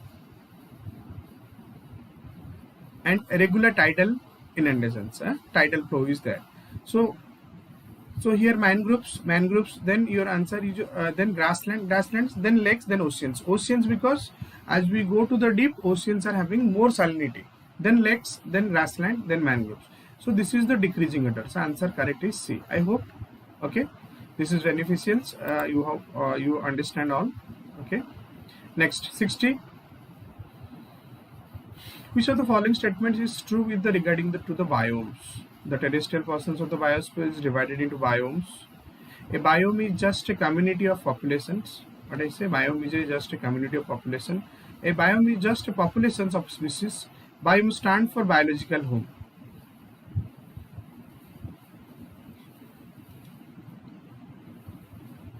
And regular tidal inundations, tidal flow is there. So So here mangroves, then your answer is then grasslands, then lakes, then oceans. Oceans because as we go to the deep, oceans are having more salinity. Then lakes, then grassland, then mangroves. So this is the decreasing order. So answer correct is C. I hope. Okay, this is beneficial. You understand all. Okay. Next 60. Which of the following statements is true with the regarding to the biomes? The terrestrial portions of the biosphere is divided into biomes. A biome is just a community of populations. What I say, biome is just a community of population. A biome is just a populations of species. Biome stand for biological home.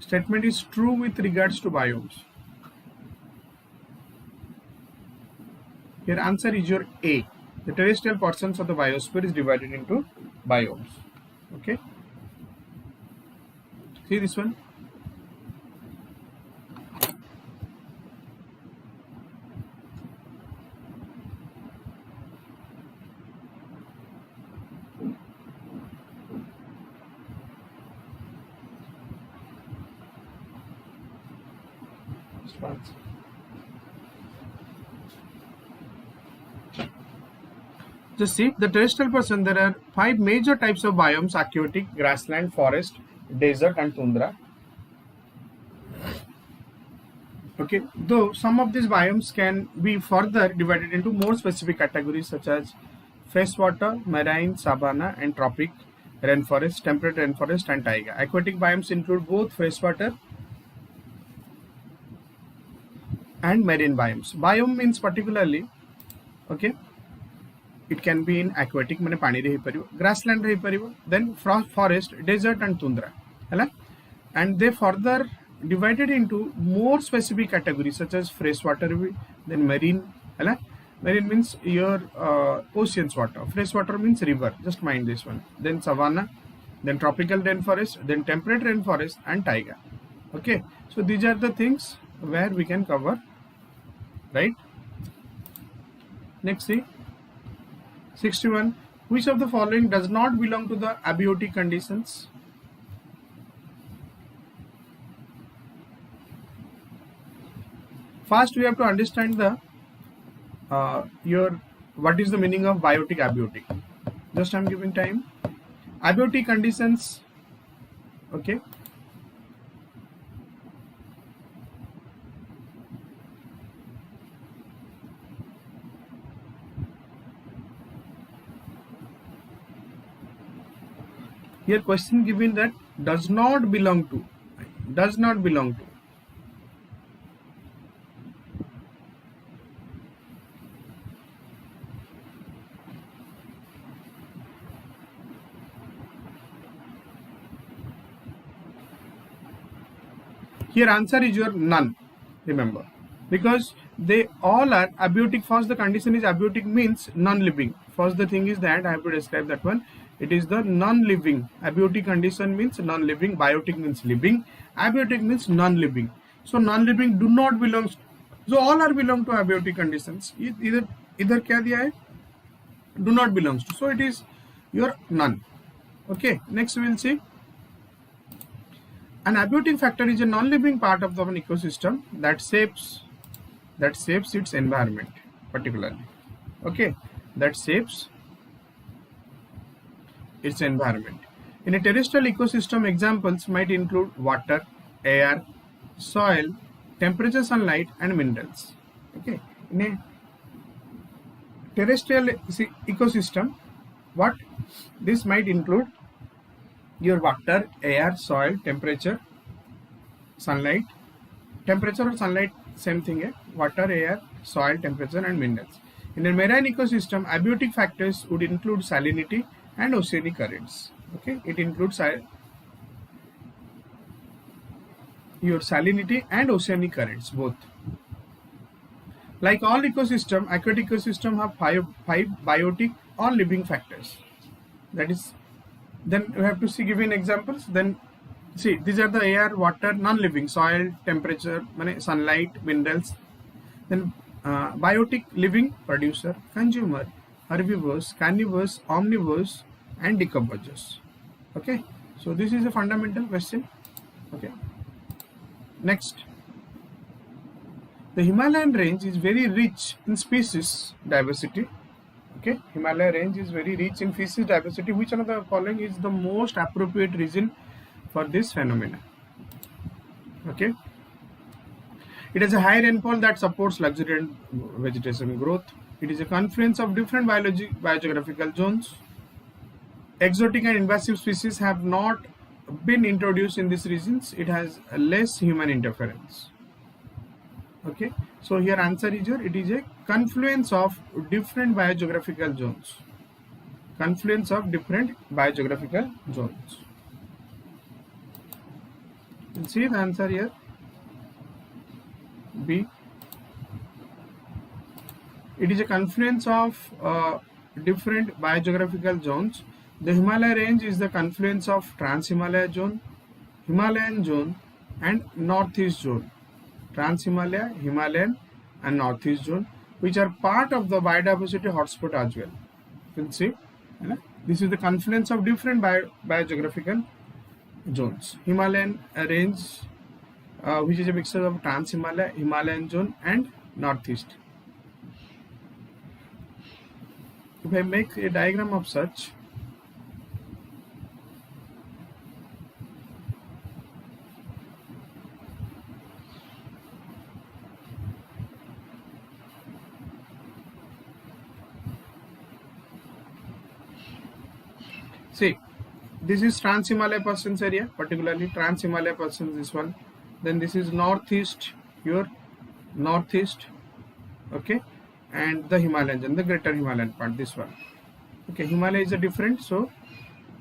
Statement is true with regards to biomes. Your answer is your A. The terrestrial portions of the biosphere is divided into biomes. Okay. See this one. Just see the terrestrial portion. There are 5 major types of biomes: aquatic, grassland, forest, desert, and tundra. Okay, though some of these biomes can be further divided into more specific categories such as freshwater, marine, savanna, and tropic, rainforest, temperate rainforest, and taiga. Aquatic biomes include both freshwater and marine biomes. Biome means particularly, okay, it can be in aquatic mane pani re paribo, grassland re paribo, then forest, desert, and tundra, hala? And they further divided into more specific categories such as freshwater, then marine, hala? Marine means your ocean's water, freshwater means river, just mind this one, then savanna, then tropical rainforest, then temperate rainforest, and taiga. Okay, so these are the things where we can cover, right? Next, see 61. Which of the following does not belong to the abiotic conditions? First, we have to understand the what is the meaning of biotic, abiotic. Just I'm giving time. Abiotic conditions, okay. Here question given that does not belong to. Does not belong to. Here answer is your none, remember, because they all are abiotic. First the condition is abiotic means non-living. First the thing is that I have to describe that one. It is the non-living. Abiotic condition means non-living. Biotic means living. Abiotic means non-living. So non-living do not belong. So all are belong to abiotic conditions. Either क्या दिया है? Do not belongs to. So it is your none. Okay. Next we will see. An abiotic factor is a non-living part of an ecosystem that shapes its environment particularly. Okay. That shapes its environment. In a terrestrial ecosystem, examples might include water, air, soil, temperature, sunlight, and minerals. Okay. In a terrestrial ecosystem, what this might include your water, air, soil, temperature, sunlight. Temperature or sunlight, same thing. है. Water, air, soil, temperature, and minerals. In a marine ecosystem, abiotic factors would include salinity and oceanic currents. Okay, it includes your salinity and oceanic currents both. Like all ecosystem, aquatic ecosystem have five biotic or living factors. That is, then we have to see given examples. Then see, these are the air, water, non-living, soil, temperature, sunlight, minerals. Then biotic, living, producer, consumer, herbivores, carnivores, omnivores, and decomposers. Okay, So this is a fundamental question. Okay. Next, the Himalayan range is very rich in species diversity. Okay, Himalaya range is very rich in species diversity. Which one of the following is the most appropriate region for this phenomenon? Okay, it has a high rainfall that supports luxuriant vegetation growth. It is a confluence of different biogeographical zones. Exotic and invasive species have not been introduced in these regions. It has less human interference. Okay, so here answer is here, it is a confluence of different biogeographical zones. Confluence of different biogeographical zones. You can see the answer here, B. It is a confluence of different biogeographical zones. The Himalaya range is the confluence of Trans-Himalaya zone, Himalayan zone and Northeast zone. Trans-Himalaya, Himalayan and Northeast zone, which are part of the biodiversity hotspot as well. You can see, this is the confluence of different biogeographical zones. Himalayan range, which is a mixture of Trans-Himalaya, Himalayan zone and Northeast. If I make a diagram of such, see, this is Trans-Himalaya Parsons area, particularly Trans-Himalaya Parsons, this one. Then this is Northeast, your Northeast, okay, and the Himalayan and the Greater Himalayan part, this one. Okay, Himalaya is a different, so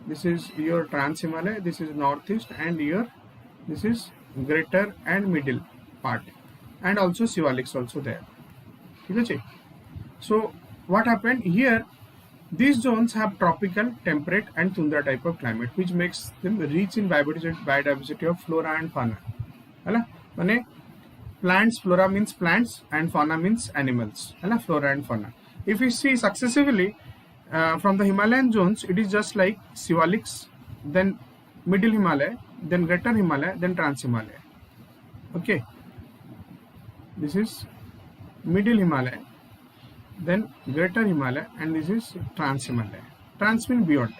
this is your Trans-Himalaya, this is Northeast, and your this is Greater and Middle part, and also Siwaliks also there. Okay. So what happened here? These zones have tropical, temperate and tundra type of climate, which makes them rich in biodiversity of flora and fauna. Mane plants, flora means plants and fauna means animals. Flora and fauna. If we see successively from the Himalayan zones, it is just like Siwaliks, then Middle Himalaya, then Greater Himalaya, then Trans-Himalaya. Okay. This is Middle Himalaya, then Greater Himalaya, and this is Trans-Himalaya. Trans means beyond.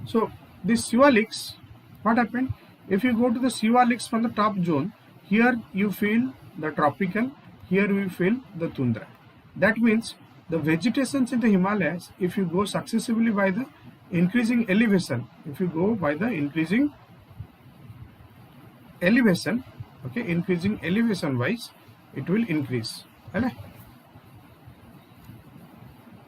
So this Siwaliks, what happened? If you go to the Siwaliks from the top zone, here you feel the tropical, here we feel the tundra. That means the vegetations in the Himalayas, if you go successively by the increasing elevation, if you go by the increasing elevation, okay, increasing elevation wise, it will increase.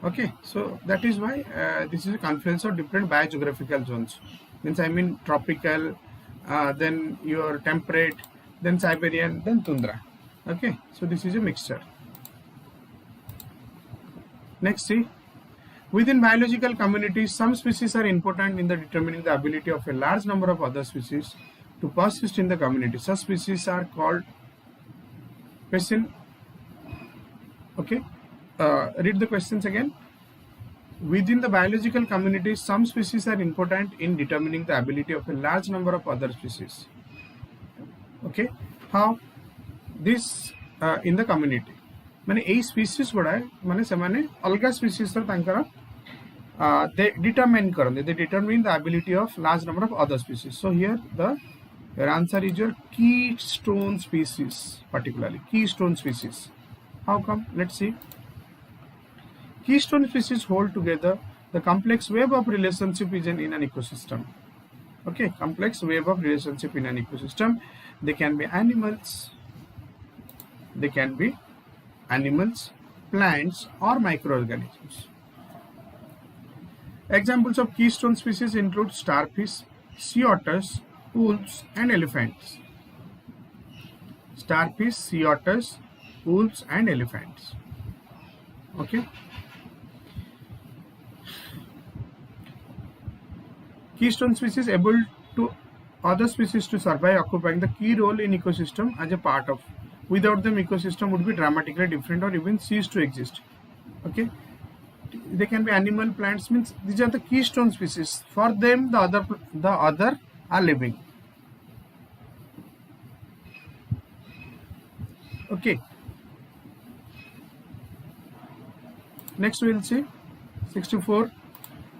Okay, so that is why this is a confluence of different biogeographical zones. Means I mean tropical, then your temperate, then Siberian, then tundra. Okay, so this is a mixture. Next, see, within biological communities, some species are important in the determining the ability of a large number of other species to persist in the community. Such species are called question. Okay. Read the questions again. Within the biological community, some species are important in determining the ability of a large number of other species. Okay, how this in the community? माने ए species गुड़ा माने से माने अलगा species तर तांकरा they determine करने, they determine the ability of large number of other species. So here your answer is your keystone species, particularly keystone species. How come? Let's see. Keystone species hold together the complex web of relationship in an ecosystem. Okay, complex web of relationship in an ecosystem. They can be animals, plants, or microorganisms. Examples of keystone species include starfish, sea otters, wolves, and elephants. Starfish, sea otters, wolves, and elephants. Okay. Keystone species able to other species to survive, occupying the key role in ecosystem as a part of. Without them, ecosystem would be dramatically different or even cease to exist. Okay, they can be animal, plants, means these are the keystone species. For them, the other are living. Okay. Next we will see 64.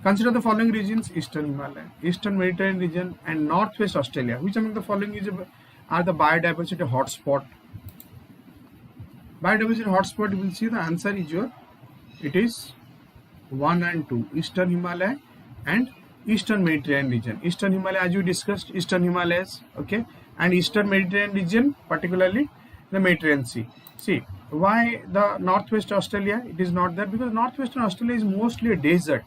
Consider the following regions: Eastern Himalaya, Eastern Mediterranean region, and Northwest Australia. Which among the following are the biodiversity hotspot? Biodiversity hotspot, you will see the answer is it is 1 and 2, Eastern Himalaya and Eastern Mediterranean region. Eastern Himalaya, as you discussed, Eastern Himalayas, okay, and Eastern Mediterranean region, particularly the Mediterranean Sea. See, why the Northwest Australia? It is not there because Northwestern Australia is mostly a desert.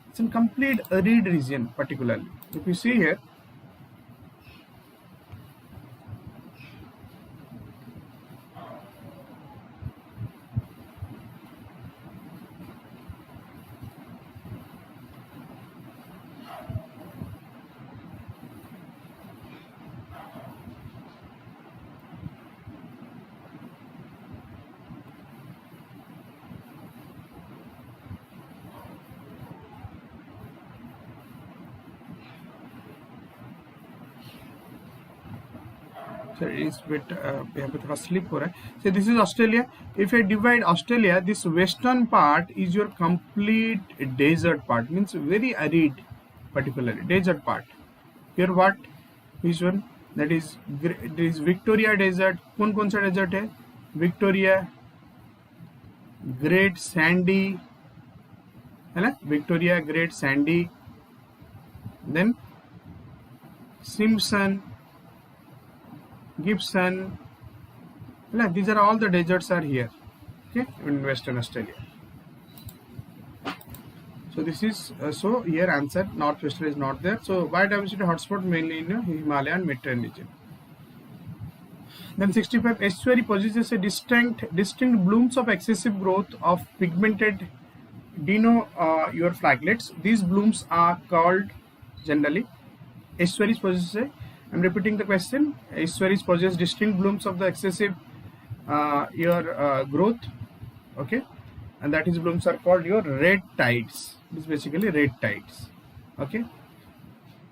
It's a complete arid region, particularly. If you see here, so it is bit slip हो रहा है. So this is Australia. If I divide Australia, this western part is your complete desert part, means very arid, particularly desert part. Here what? Which one? That is Victoria Desert. कौन सा desert है? Victoria, Great Sandy, है ना? Victoria, Great Sandy, then Simpson, Gibson, these are all the deserts are here, okay, in Western Australia. So this is so here answer Northwestern is not there. So biodiversity hotspot mainly in Himalayan Mediterranean region. Then 65, estuary possesses a distinct blooms of excessive growth of pigmented your flagellates. These blooms are called generally estuaries possess. I'm repeating the question. Estuaries possess distinct blooms of the excessive growth, okay, and that is blooms are called your red tides. It is basically red tides, okay.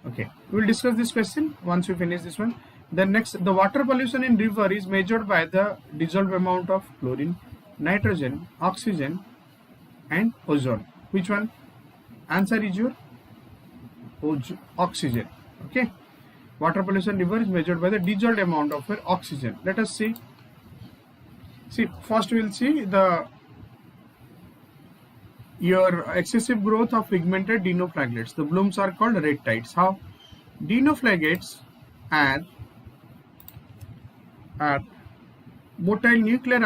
We will discuss this question once we finish this one. Then next, the water pollution in river is measured by the dissolved amount of chlorine, nitrogen, oxygen, and ozone. Which one? Answer is your oxygen, okay. Water pollution river is measured by the dissolved amount of oxygen. Let us see. See, first we will see your excessive growth of pigmented dinoflagellates. The blooms are called red tides. How? Dinoflagellates are motile nuclear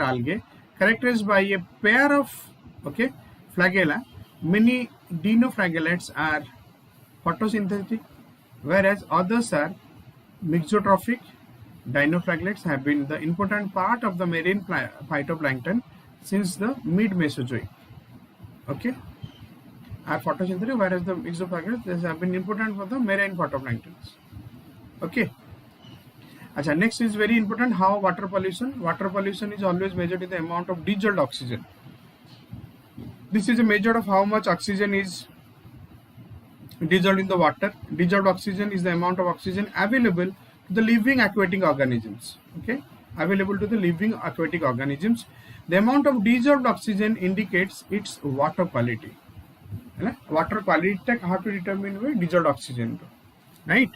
algae characterized by a pair of flagella. Many dinoflagellates are photosynthetic, whereas others are mixotrophic. Dinoflagellates have been the important part of the marine phytoplankton since the mid-Mesozoic. Okay, are photosynthetic, whereas the mixoflagellates have been important for the marine phytoplanktons. Okay. Achha, next is very important, how water pollution. Water pollution is always measured in the amount of dissolved oxygen. This is a measure of how much oxygen is dissolved in the water. Dissolved oxygen is the amount of oxygen available to the living aquatic organisms. Okay, available to the living aquatic organisms. The amount of dissolved oxygen indicates its water quality. Water quality how to determine with dissolved oxygen, right?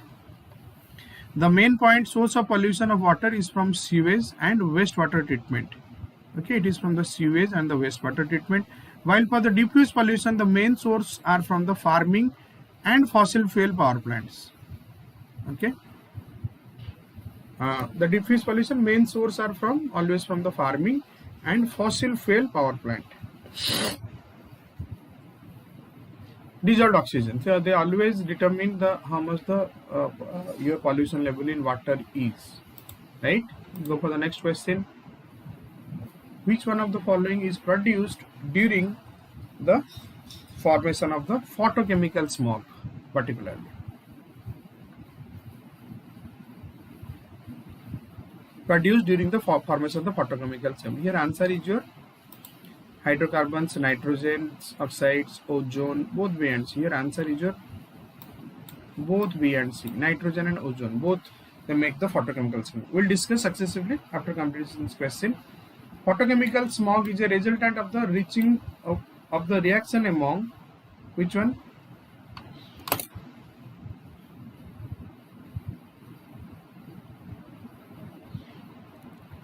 The main point source of pollution of water is from sewage and wastewater treatment. Okay, it is from the sewage and the wastewater treatment. While for the diffuse pollution, the main source are from the farming and fossil fuel power plants. Okay, the diffuse pollution main source are always from the farming and fossil fuel power plant. Dissolved oxygen, so they always determine how much the your pollution level in water is, right? Go for the next question. Which one of the following is produced during the formation of the photochemical smog, particularly? Produced during the formation of the photochemical smog. Here answer is your hydrocarbons, nitrogen oxides, ozone, both bands. Here answer is your both B and C, nitrogen and ozone, both they make the photochemical smog. We'll discuss successively after completing this question. Photochemical smog is a resultant of the reaching of the reaction among which one?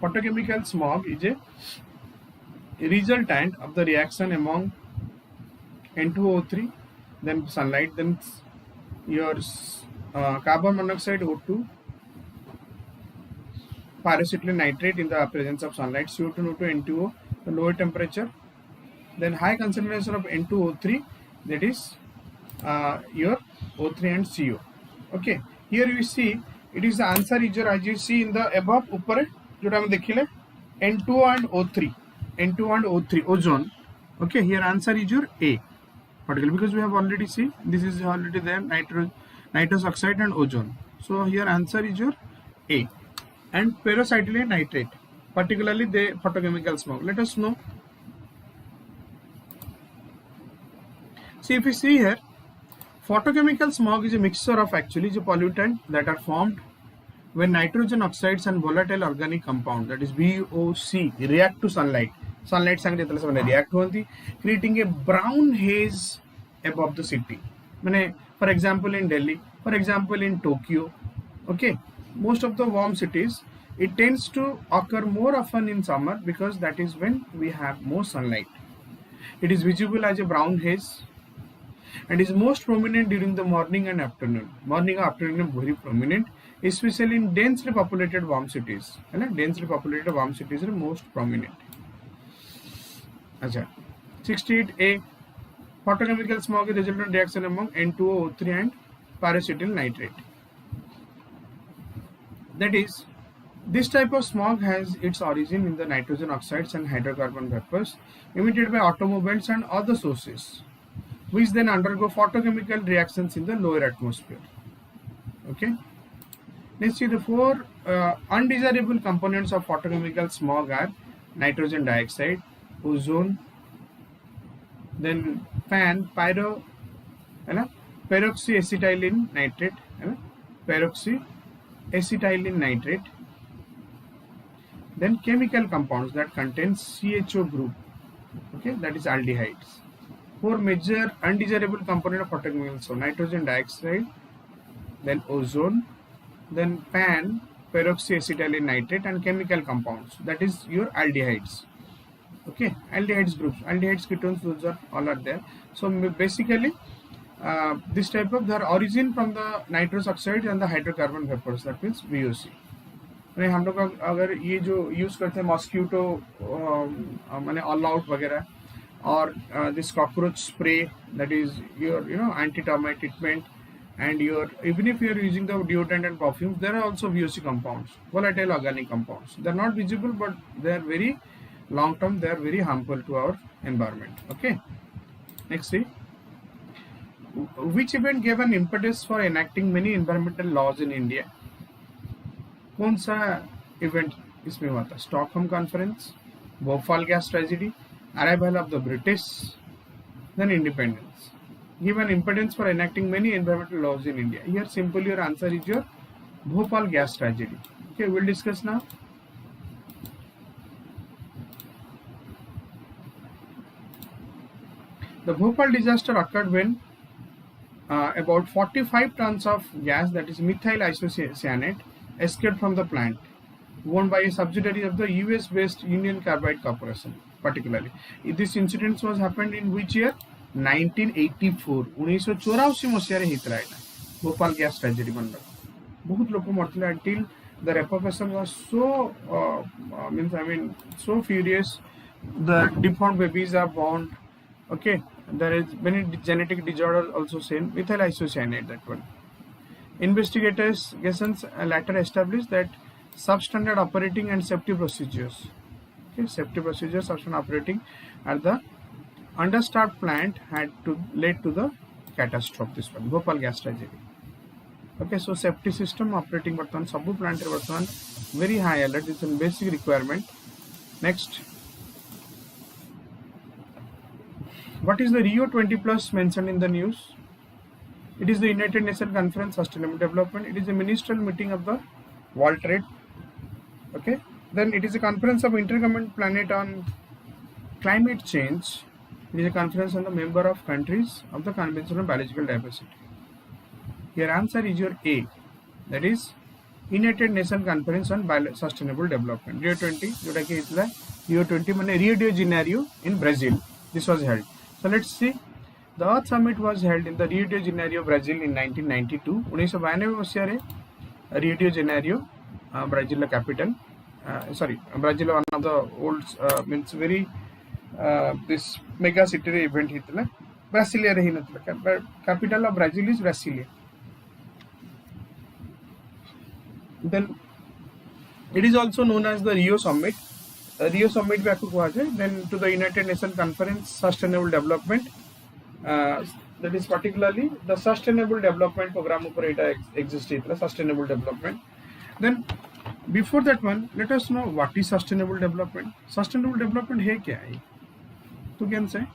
Photochemical smog is a resultant of the reaction among N2O3, then sunlight, then your carbon monoxide O2, paracetyl nitrate in the presence of sunlight, CO2, NO2, N2O, the lower temperature, then high concentration of N2O3, that is your O3 and CO. Okay, here you see it is the answer is your, as you see in the above upare जोटा हम देखिले N2 and O3, N2 and O3 ozone. Okay, here answer is your A particle, because we have already seen this is already there, nitrous oxide and ozone. So here answer is your A. And paracetyl nitrate, particularly the photochemical smog. Let us know. See, if you see here, photochemical smog is a mixture of actually the pollutant that are formed when nitrogen oxides and volatile organic compound, that is VOC, react to sunlight. Sunlight sang react होती, creating a brown haze above the city. For example in Delhi, for example in Tokyo. Okay, most of the warm cities, it tends to occur more often in summer because that is when we have more sunlight. It is visible as a brown haze and is most prominent during the morning and afternoon. Morning and afternoon are very prominent, especially in densely populated warm cities. Densely populated warm cities are most prominent. 68A, photochemical smog is resultant reaction among N2O, O3 and paracetyl nitrate. That is, this type of smog has its origin in the nitrogen oxides and hydrocarbon vapors emitted by automobiles and other sources, which then undergo photochemical reactions in the lower atmosphere. Okay. Let's see the four undesirable components of photochemical smog are nitrogen dioxide, ozone, then peroxyacetylene nitrate, peroxyacetylene nitrate, then chemical compounds that contain CHO group, okay, that is aldehydes. Four major undesirable component of photochemical, so nitrogen dioxide, then ozone, then peroxyacetylene nitrate, and chemical compounds, that is your aldehydes. Okay, aldehydes groups, aldehydes, ketones, those are all are there. So basically this type of their origin from the nitrous oxides and the hydrocarbon vapors, that means VOC. मैंने हम लोग अगर ये जो use करते हैं mosquito मैंने all out वगैरह और this cockroach spray, that is your anti termite treatment, and your even if you are using the deodorant and perfumes, there are also VOC compounds, volatile organic compounds. They are not visible, but they are very long term, they are very harmful to our environment. Okay, next see, which event gave an impetus for enacting many environmental laws in India? कौन सा event इसमें हुआ था? Stockholm Conference, Bhopal gas tragedy, arrival of the British, then independence. Give an impetus for enacting many environmental laws in India. Here simply your answer is your Bhopal gas tragedy. Okay, we'll discuss now. The Bhopal disaster occurred when about 45 tons of gas, that is methyl isocyanate, escaped from the plant owned by a subsidiary of the US based Union Carbide Corporation. Particularly, this incident was happened in which year? 1984, 1984 मसीह होता है Bhopal gas tragedy बंद बहुत लोग मरते until the repercussion was so so furious. The deformed babies are born. Okay, there is many genetic disorder also seen, methyl isocyanate, that one. Investigators later established that substandard operating and safety procedures, okay, safety procedures, substandard operating at the understaffed plant had led to the catastrophe, this one, Bhopal gas tragedy. Okay, so safety system operating bartan sabu plant re bartan very high alert is a basic requirement. Next, what is the Rio 20 plus mentioned in the news? It is the United Nations Conference Sustainable Development. It is a ministerial meeting of the World Trade. Okay. Then it is a conference of Intergovernmental Planet on Climate Change. It is a conference on the member of countries of the Convention on Biological Diversity. Your answer is your A. That is United Nations Conference on Sustainable Development. Rio 20, Rio 20 means Rio de Janeiro in Brazil. This was held. So let's see. The Earth Summit was held in the Rio de Janeiro, Brazil in 1992. 1992 Rio de Janeiro, Brazil capital. Brazil one of the old means very this mega city event hitla. Brasilia re hinatla. Capital of Brazil is Brasilia. Then it is also known as the Rio Summit. Rio Summit then to the United Nations Conference Sustainable Development. That is particularly the Sustainable Development Program exists. Sustainable Development. Then before that one, let us know what is Sustainable Development. Sustainable Development है क्या है? You can say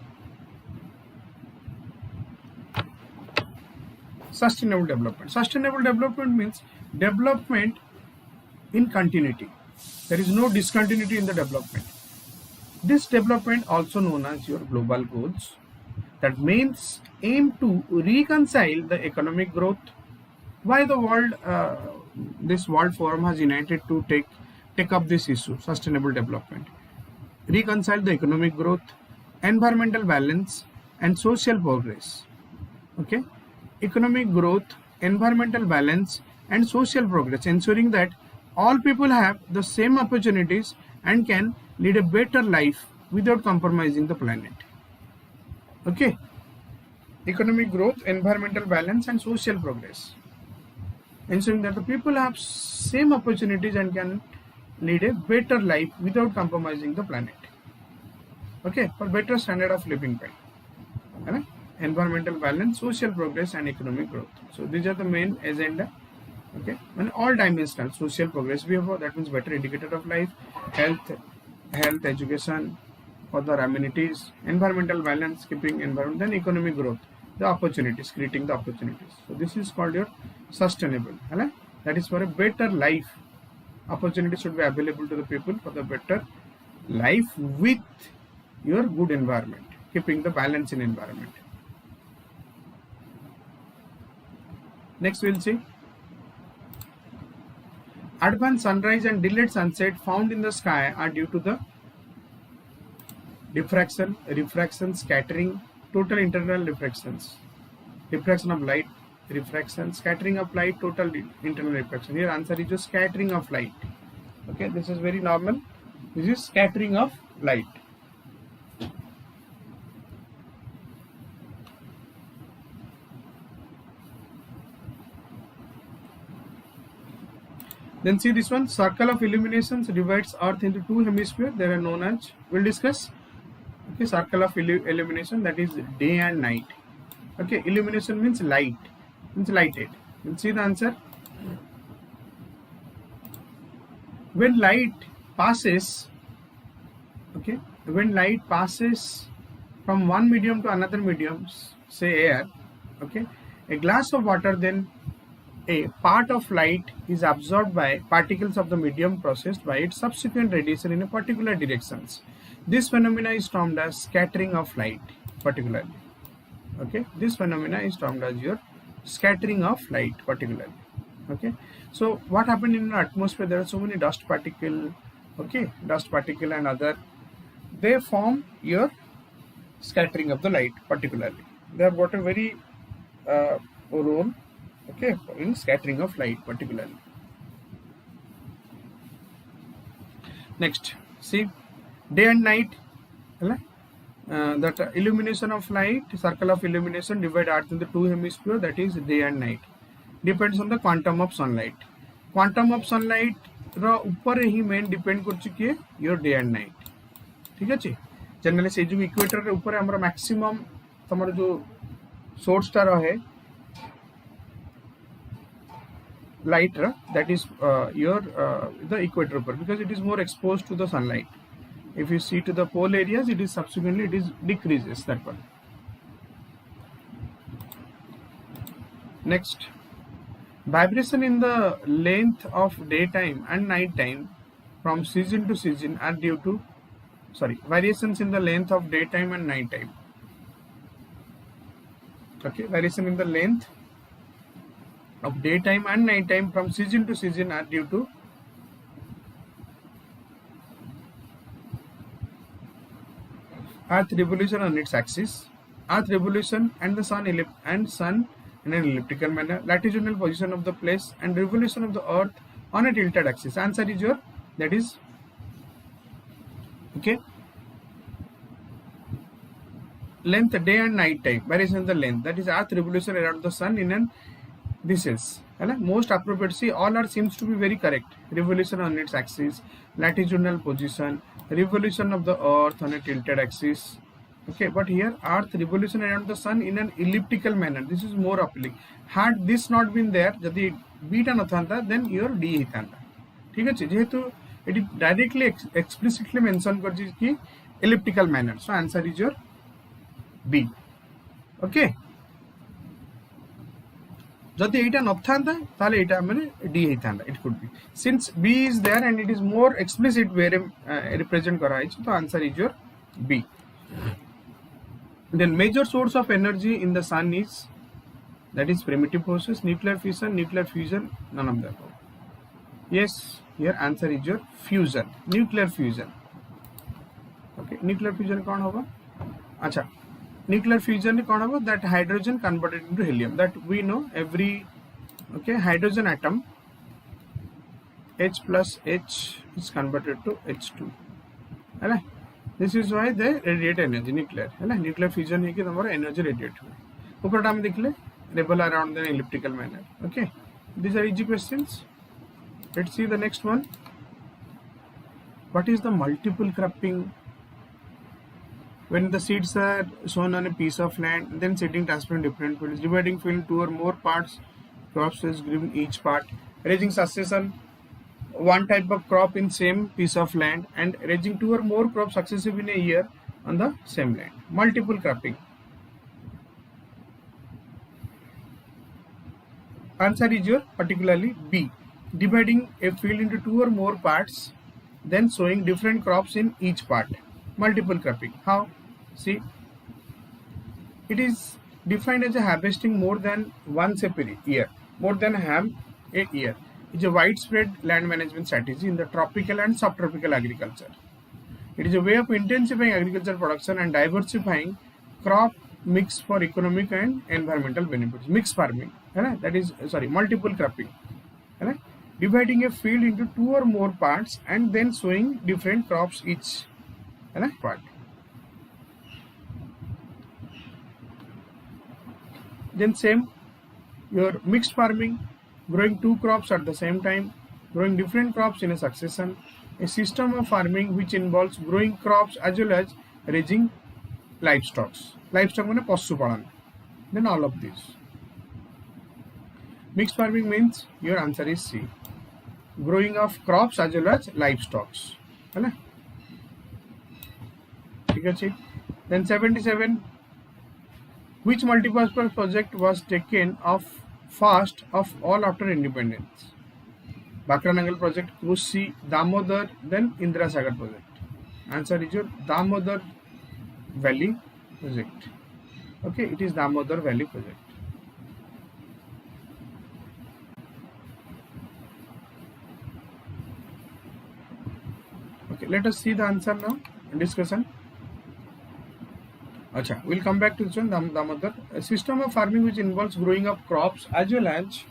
Sustainable Development. Sustainable Development means development in continuity. There is no discontinuity in the development. This development, also known as your global goals, that means aim to reconcile the economic growth. Why the world, this World Forum has united to take up this issue, sustainable development. Reconcile the economic growth, environmental balance, and social progress. Okay, economic growth, environmental balance, and social progress, ensuring that all people have the same opportunities and can lead a better life without compromising the planet. Okay, economic growth, environmental balance, and social progress, ensuring that the people have same opportunities and can lead a better life without compromising the planet. Okay, for better standard of living by. Right? Environmental balance, social progress, and economic growth. So these are the main agenda. Okay, and all dimensional social progress we have, that means better indicator of life, health, education, other amenities, environmental balance, keeping environment, then economic growth, the opportunities, creating the opportunities. So this is called your sustainable. That is for a better life. Opportunities should be available to the people for the better life with your good environment, keeping the balance in environment. Next we'll see. Advanced sunrise and delayed sunset found in the sky are due to the diffraction, refraction, scattering, total internal refractions, refraction of light, refraction, scattering of light, total internal refraction. Here answer is just scattering of light. Okay, this is very normal. This is scattering of light. Then see this one, circle of illuminations divides Earth into two hemispheres. They are known as, we'll discuss. Okay, circle of illumination, that is day and night. Okay, illumination means light, means lighted. We'll see the answer. When light passes, okay, when light passes from one medium to another medium, say air, okay, a glass of water, then a part of light is absorbed by particles of the medium processed by its subsequent radiation in a particular directions. This phenomena is termed as scattering of light, particularly. Okay, this phenomena is termed as your scattering of light, particularly. Okay, so what happened in the atmosphere? There are so many dust particle. Okay, dust particle and other, they form your scattering of the light, particularly. They have got a very role. Okay, in scattering of light, particularly. Next, see, day and night, that illumination of light, circle of illumination divide Earth into two hemispheres, that is day and night. Depends on the quantum of sunlight. Quantum of sunlight रा ऊपर ही main depend कर चुकी है your day and night. ठीक अच्छे, generally से जो equator ऊपर हमर मैक्सिमम तमर जो सोर्स टा रहे light that is the equator upper, because it is more exposed to the sunlight. If you see to the pole areas, it is subsequently it is decreases that one. Next, vibration in the length of daytime and nighttime from season to season are due to variations in the length of daytime and nighttime. Okay, variation in the length of daytime and nighttime from season to season are due to Earth revolution on its axis, Earth revolution and the sun in an elliptical manner, latitudinal position of the place and revolution of the Earth on a tilted axis. Answer is your, that is, okay, length day and night time, variation in the length, that is Earth revolution around the sun in an, this is most appropriate. See, all are seems to be very correct. Revolution on its axis, latitudinal position, revolution of the Earth on a tilted axis. Okay, but here Earth revolution around the sun in an elliptical manner. This is more appealing. Had this not been there, जदि B टा नथांता, then your D हितांता. ठीक है, जेहेतु it directly explicitly mention करछि कि elliptical manner. So answer is your B. Okay. जदि एटा नथांता ताले एटा माने D हितांता. It could be. Since B is there and it is more explicit where represent करा है, तो answer is your B. Then major source of energy in the sun is, that is primitive forces, nuclear fusion, none of them. Yes, here answer is your fusion, nuclear fusion. Okay, nuclear fusion कौन होगा? अच्छा, nuclear fusion में कौन होगा? That hydrogen converted into helium. That we know every, okay, hydrogen atom H plus H is converted to H2. है ना? This is why they radiate energy, nuclear. है ना? Nuclear fusion है कि तुम्हारा energy radiate हुआ. ऊपर टाइम देख ले, revolve around the elliptical manner. Okay, these are easy questions. Let's see the next one. What is the multiple cropping? When the seeds are sown on a piece of land, then seeding transfer in different fields, dividing field two or more parts, crops is given each part, raising succession, one type of crop in same piece of land, and raising two or more crops successive in a year on the same land. Multiple cropping. Answer is your particularly B. Dividing a field into two or more parts, then sowing different crops in each part. Multiple cropping. How? See, it is defined as a harvesting more than once a year, more than a year. It's a widespread land management strategy in the tropical and subtropical agriculture. It is a way of intensifying agricultural production and diversifying crop mix for economic and environmental benefits. Mixed farming, that is multiple cropping. Dividing a field into two or more parts and then sowing different crops each part. Then same, your mixed farming, growing two crops at the same time, growing different crops in a succession, a system of farming which involves growing crops as well as raising livestock. Livestock means pashu palan. Then all of these. Mixed farming means your answer is C. Growing of crops as well as livestock. Then 77. Which multi-purpose project was taken off first of all after independence? Bakranangal project, Krushi, Damodar, then Indira Sagar project. Answer is your Damodar Valley project. Okay, it is Damodar Valley project. Okay, let us see the answer now. Discussion. Acha, we'll come back to this one. Damodar. A system of farming which involves growing of crops as well as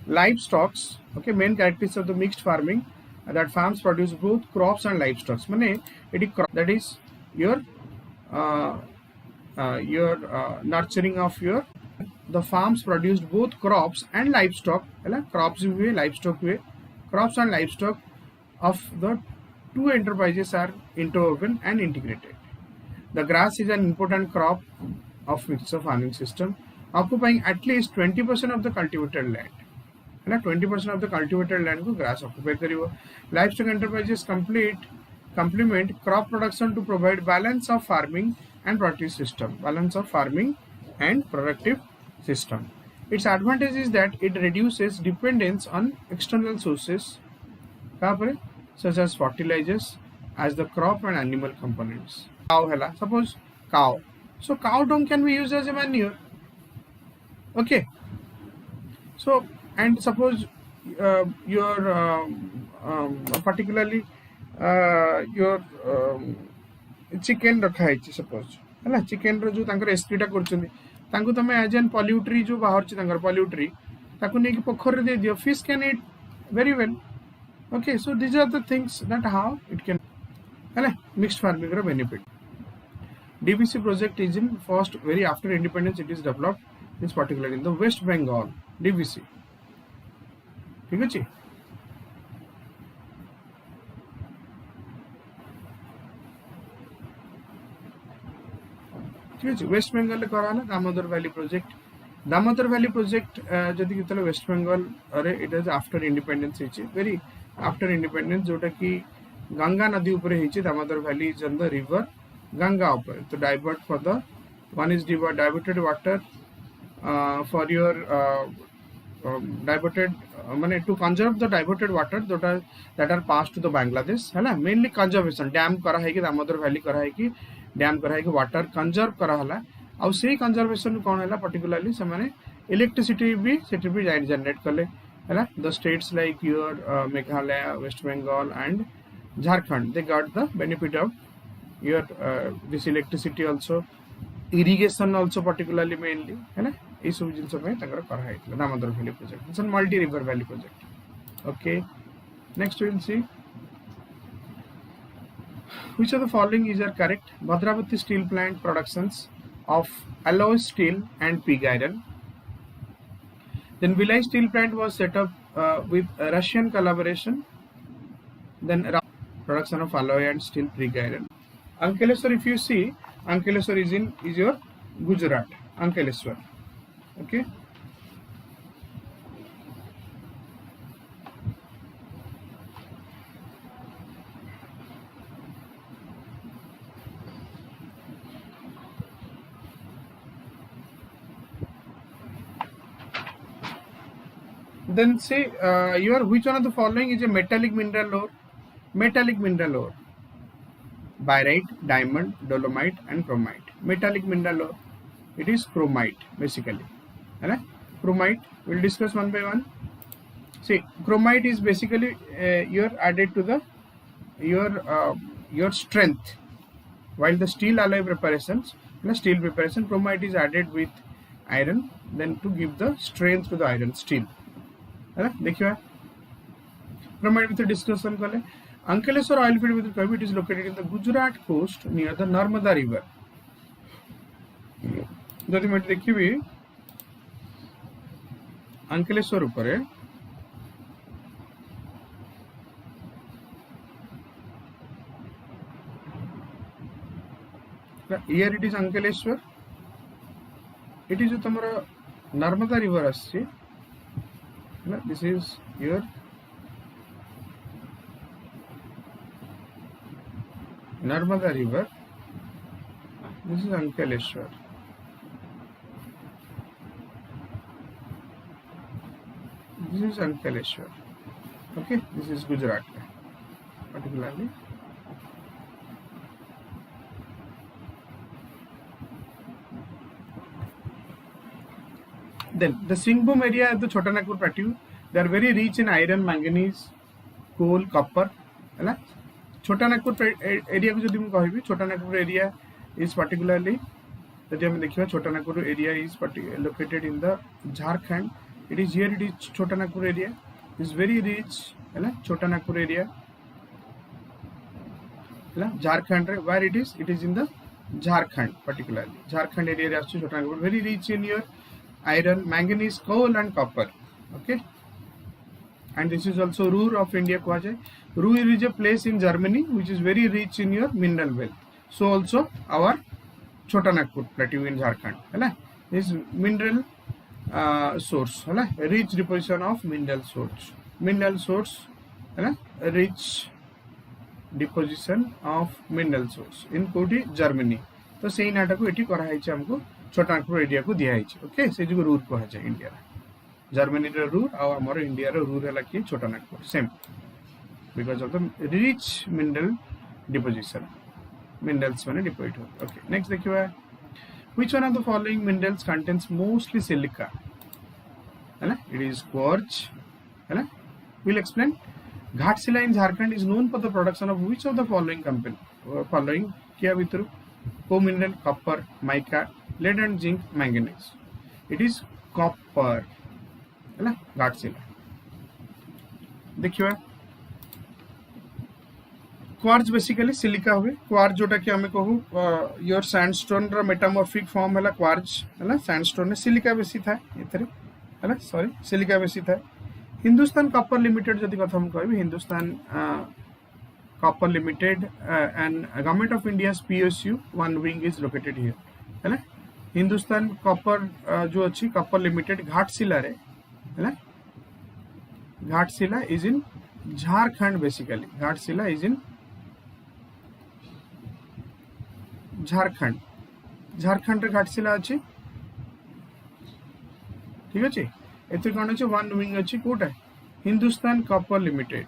livestock. Okay, main characteristics of the mixed farming that farms produce both crops and livestock. That is your nurturing of your, the farms produced both crops and livestock. Crops huए, livestock huए. Crops and livestock of the two enterprises are interwoven and integrated. The grass is an important crop of mixed farming system, occupying at least 20% of the cultivated land. 20% of the cultivated land को grass occupy करियो. Livestock enterprises complement crop production to provide balance of farming and productive system. Balance of farming and productive system. its advantage is that it reduces dependence on external sources such as fertilizers as the crop and animal components. Cow hela, suppose cow, so cow dung can be used as a manure. Okay, so and suppose your particularly your chicken रखा है suppose है ना, chicken रो जो तांकर एस्ट्रीटा करछन तांको तमे as an पॉल्यूटरी जो बाहर छि तांकर पॉल्यूटरी ताको ने कि पोखर रे दे दियो, fish can eat very well. Okay, so these are the things that how it can, है ना, mixed farming row benefit. DBC project is in first very after independence it is developed, this particularly in the West Bengal. DBC ठीक अछि. West Bengal कराला Damodar valley project. Damodar valley project जदि केतले West Bengal अरे it is after independence हिची, very after independence, जोटा कि गंगा नदी ऊपर हिची. Damodar valley is on the river Ganga ऊपर, तो divert for the one is diverted water for your diverted माने to conserve the diverted water that are pass to the Bangladesh, है ना. मेनली कंजर्वेशन डैम करा है कि दामोदर वैली करा है कि डैम करा है कि वाटर कंजर्व करा हला. आ से कंजर्वेशन कोन हला पर्टिकुलरली से माने इलेक्ट्रिसिटी भी सेट भी जनरेट करले, है ना. The states like your Meghalaya, West Bengal and Jharkhand, they got the benefit of your this electricity also, irrigation also particularly mainly, है ना. ये सब जिनस में तंगर करा है Damodar valley project. It's a multi river valley project. Okay, next we will see which of the following is are correct. Bhadravati steel plant productions of alloy steel and pig iron. Then Vilai steel plant was set up with Russian collaboration. Then production of alloy and steel pig iron. Ankleshwar, if you see, Ankleshwar is your Gujarat. Ankleshwar. Okay. Then say your which one of the following is a metallic mineral ore? Metallic mineral ore: Byrite, diamond, dolomite and chromite. Metallic mineral ore, it is chromite basically, है ना. Chromite we'll discuss one by one. See, chromite is basically you're added to the your strength, while the steel alloy preparations, steel preparation, chromite is added with iron then to give the strength to the iron steel, है ना. देखिए chromite with discussion कले. Ankleshwar oil field with कहबी, it is located in the Gujarat coast near the Narmada river. जदि मैं देखिबी अंकलेश्वर ऊपर here it is Ankleshwar, it is तुम्हारा Narmada river आसी, this is your Narmada river, this is Ankleshwar. This is Ankleshwar. Okay, this is Gujarat particularly. Then the Singhbhum area at the Chotanagpur plateau, they are very rich in iron, manganese, coal, copper, है ना. Chotanagpur area को जदि हम कहबी, Chotanagpur area is particularly, जदि हम देखिबा Chotanagpur area is located in the Jharkhand. It is here, it is Chotanagpur area, is very rich, है ना. Chotanagpur area, है ना, Jharkhand रे, where it is in the Jharkhand particularly. Jharkhand area is Chotanagpur, very rich in your iron, manganese, coal and copper. Okay, and this is also Ruhr of India. Ruhr is a place in Germany which is very rich in your mineral wealth. So also our Chotanagpur plateau in Jharkhand, है ना, is mineral source, है ना, rich deposition of mineral source, है ना, rich deposition of mineral source in कोटी Germany. तो सही नाटा को एटी करा है हमको छोटा नागपुर एरिया को दिया है ओके से जो रूर कह जाए इंडिया जर्मनी रो रूर आ हमर इंडिया रो रूर है कि छोटा Nagpur same because of the rich mineral deposition minerals माने डिपोजिट हो ओके नेक्स्ट देखिबा which one of the following minerals contains mostly silica है ना इट इज क्वार्ज है ना will explain Ghatshila in Jharkhand is known for the production of which of the following company following क्या भीतर को mineral copper mica lead and zinc manganese it is copper है ना घाटशिला देखिए क्वार्ज बेसिकली सिलिका हुए quartz जोटा कि हमें कहू योर सैंडस्टोन रो मेटामॉर्फिक फॉर्म है क्वार्ज है ना सैंडस्टोन में सिलिका बेसी था एथरे है ना सॉरी सिलिका बेसी था हिंदुस्तान कॉपर लिमिटेड जदि कथा हम कहबी Hindustan copper limited and government of India's PSU one wing is located here है ना हिंदुस्तान कॉपर जो अच्छी कॉपर लिमिटेड घाटशिला रे है ना Ghatshila is in Jharkhand basically Ghatshila is in Jharkhand Jharkhand रे घाटशिला अच्छी ठीक अच्छे एते कोन अच्छे वन विंग अच्छी कोटा हिंदुस्तान कॉपर लिमिटेड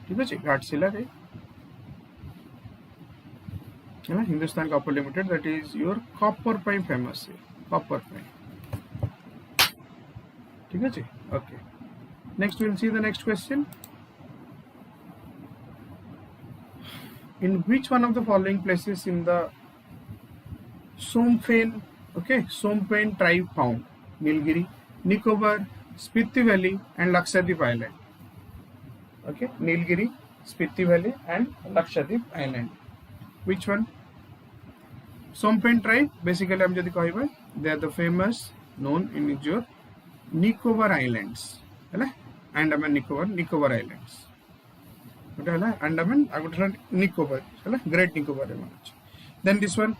ठीक अच्छे घाटशिला रे है ना Hindustan copper limited that is your copper पाई फेमस है कॉपर पाई ठीक है जी okay next will see the next question in which one of the following places in the Sompen tribe found Nilgiri, Nicobar, Spiti Valley and Lakshadweep Island okay Nilgiri, Spiti Valley and Lakshadweep Island which one Sompen tribe basically हम जदि कहबे they are the famous known in your Nicobar Islands है ना Andaman Nicobar Islands गोटे है अंडमान आ गोटे निकोबार है great Nicobar then this one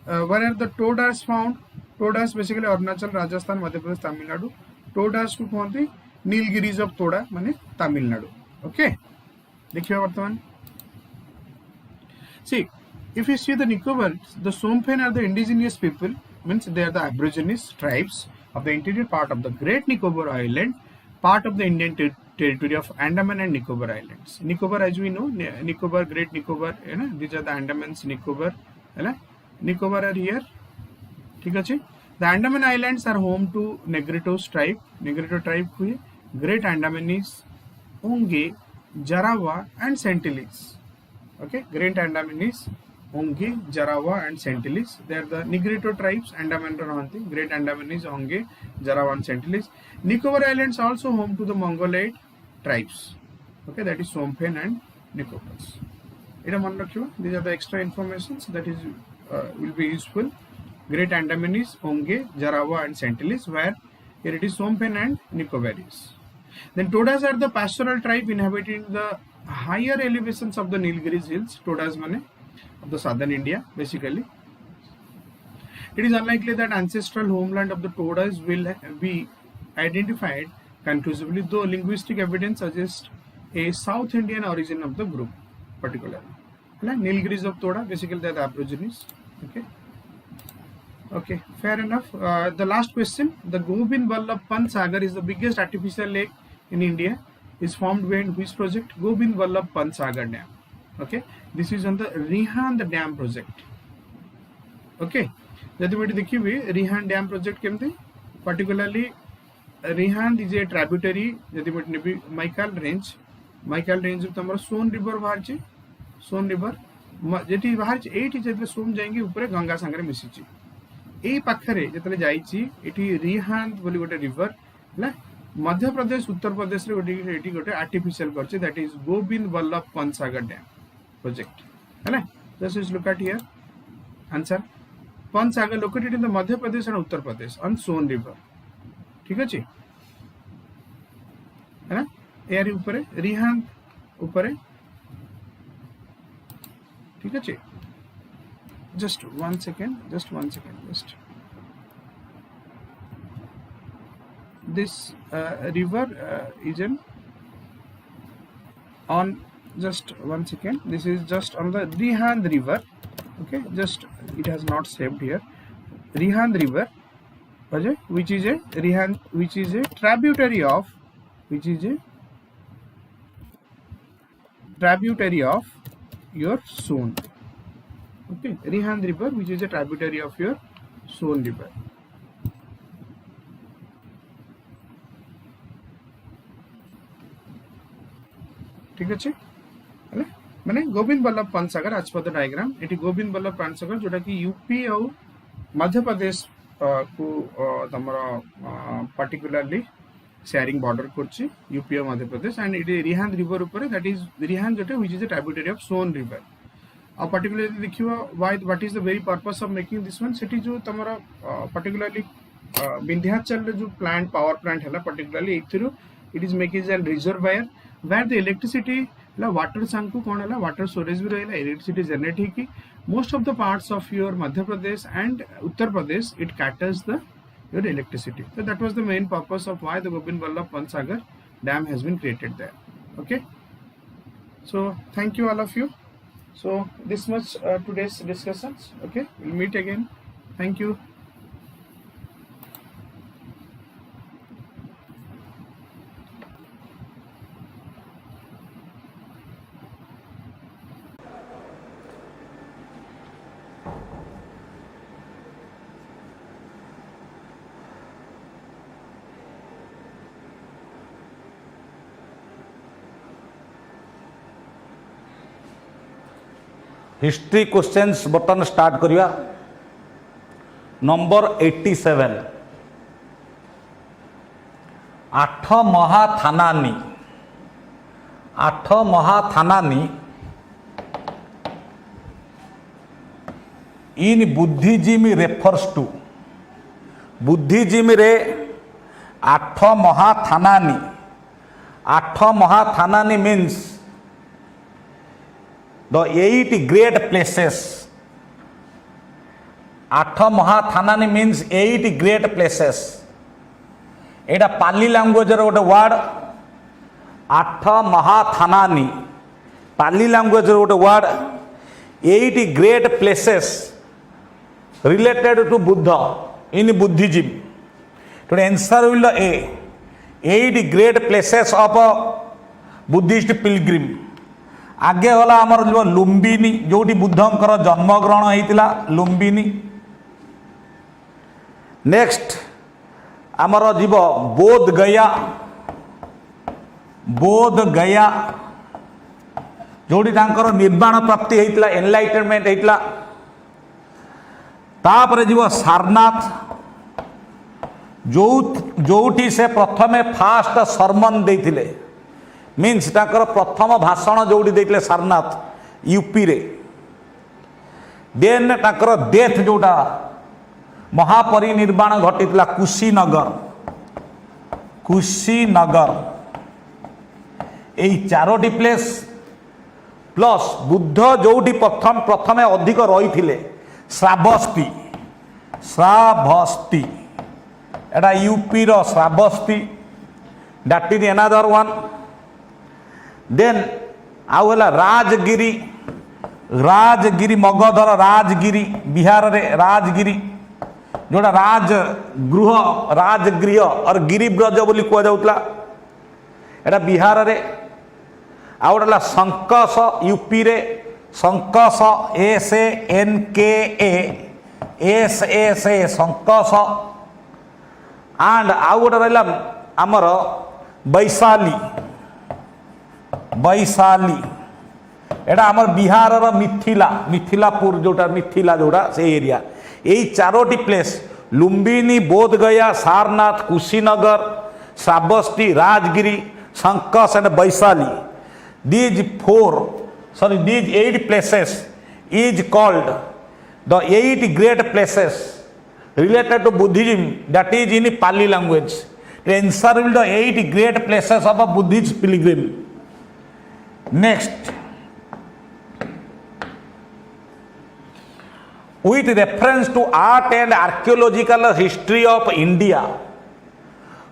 where are the Todas found Todas basically Arunachal Rajasthan Madhya Pradesh Tamil Nadu Todas को कहते नीलगिरीज ऑफ तोड़ा माने तमिलनाडु ओके देखिए वर्तमान सी if you see the Nicobar the Sompen are the indigenous people means they are the aborigines tribes of the interior part of the Great Nicobar Island part of the Indian territory of Andaman and Nicobar Islands. Nicobar, as we know, Nicobar, Great Nicobar, you know, these are the Andamans, Nicobar, you know, Nicobar are here. The Andaman Islands are home to Negrito's tribe. Negrito tribe who Great Andamanese, Onge, Jarawa, and Sentinels. Okay, Great Andamanese, Onge, Jarawa, and Sentinels. They are the Negrito tribes. Andaman Rahanti, Great Andamanese, Onge, Jarawa, and Sentinels. Nicobar Islands also home to the Mongoloid tribes. Okay, that is Sompen and Nicobars. These are the extra informations that is will be useful. Great Andamanese, Onge, Jarawa, and Sentinels, where here it is Sompen and Nicobaris. Then Todas are the pastoral tribe inhabiting the higher elevations of the Nilgiris hills. Todas mane of the southern India, basically. It is unlikely that ancestral homeland of the Todas will be identified conclusively, though linguistic evidence suggests a South Indian origin of the group, particularly. Nilgiris of Toda, basically they are the Aborigines. Okay, fair enough. The last question: the Gobind Vallabh Pant Sagar is the biggest artificial lake in India. Is formed when which project? Gobind Vallabh Pant Sagar Dam. Okay, this is on the Rihand Dam project. Okay, जदि मैं देखिए Rihand Dam project केमते particularly Rihand is a tributary जदि मैं नेबी Michael range तमर सोन river बाहर छि सोन river jetty बाहर छि एठी जेतले सोम जाएंगे ऊपर गंगा संगरे मिसी छि ए पाखरे जेतले जाई छि एठी रिहांद बोली गोटे रिवर है मध्य प्रदेश उत्तर प्रदेश रे एठी गोटे आर्टिफिशियल करछि that is Govind Vallabh Pant Sagar dam project है ना just look at here answer Pant Sagar located in the Madhya Pradesh and Uttar Pradesh on Son river ठीक अच्छे है ना यार ऊपर रिहांद ऊपर ठीक अच्छे just one second this river is on just one second this is just on the Rihand river Okay, just it has not saved here. Rihand River, which is a tributary of your Son. Okay, Rihand River, which is a tributary of your Son River. ठीक अच्छे माने गोविंद बल्लभ पंत सागर आज पर diagram ये गोविंद बल्लभ पंत सागर जोटा कि UP और मध्य प्रदेश को तमरा पर्टिकुलरली शेयरिंग बॉर्डर करछि यूपी और Madhya Pradesh and it Rihand river ऊपर दैट इज रिहांद जोटे which is a tributary of Son river और पर्टिकुलरली देखियो what is the very purpose of making this one city जो तमरा पर्टिकुलरली विंध्याचल जो प्लांट पावर प्लांट है पर्टिकुलरली इथरु it is making an reservoir where the electricity water sanku kon hela water storage भी रहला electricity generate he most of the parts of your Madhya Pradesh and Uttar Pradesh it caters the your electricity. So that was the main purpose of why the Govind Ballabh Pant Sagar dam has been created there. Okay, so thank you all of you. So this much today's discussions. Okay, we'll meet again. Thank you. History questions button start करिया number 87 आठ महाथानानी इन बुद्धिजीम refers to बुद्धिजीम रे आठ महाथानानी means the 8 great places. आठ महाथानानी means 8 great places. एटा पाली language रो गोटे word आठ महाथानानी पाली language रो गोटे word 8 great places related to Buddha in Buddhism. To answer will be A 8 great places of a Buddhist pilgrim. आगे गला आमर जो लुम्बिनी जोटी बुद्धंकर जन्मग्रहण होता लुम्बिनी नेक्स्ट आमर जीव बोध गया जोटी तांकर निर्वाण प्राप्ति होता एनलाइटनमेंट होता तापर जीव सारनाथ जोटी से प्रथमे फास्ट सरमन देथिले मीन्स ताकर प्रथम भाषण जोड़ी देते सारनाथ यूपी रे देन ताकर डेथ जोटा महापरिनिर्वाण घटीला कुशीनगर यही चारोटी प्लेस प्लस बुद्ध जोटी प्रथमे अधिक रही श्रावस्ती एटा यूपी रो Shravasti that is another one then आउला राजगिरी मगधर राजगिरी बिहार रे राजगिरी जोड़ा राजगृह और गिरिब्रज बोली कह जाउतला एटा बिहार रे आउला संकस यूपी रे संकस SANKA संकस एंड आउ गोटे रहा आमर वैशाली एटा आमर बिहार रो मिथिलापुर जोड़ा से एरिया यही चारोटी place Lumbini Bodh Gaya Sarnath Kushinagar Shravasti Rajgiri Sankisa and Vaishali these 8 places is called the 8 great places related to Buddhism that is in Pali language. The answer will be the 8 great places of a Buddhist pilgrim. Next, with reference to art and archaeological history of India,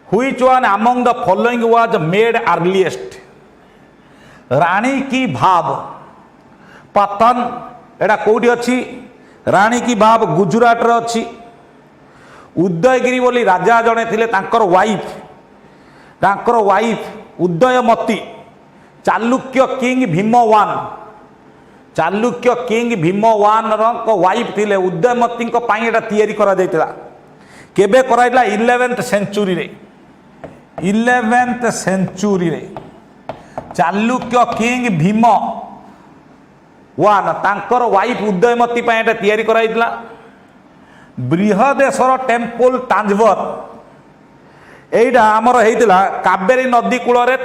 which one among the following was made earliest? रानी की भाव पतन एटा कौटी अच्छी राणी की बाब गुजरात रे अच्छी उदयगिरी बोली राजा जड़े थे तांकर wife Udayamati Chalukya king Bhim one Chalukya king Bhim one wife थिले उदयमती एटा तैयारी करा जायतिला केबे कराइला 11th सेंचुरी रे चालुक्य किंग भीम वन तांकर वाइफ उदयमती एटा तैयारी कराइला बृहदेश्वर टेम्पल तांजवर एटा आमर हेइतिला कावेरी नदी कूल रे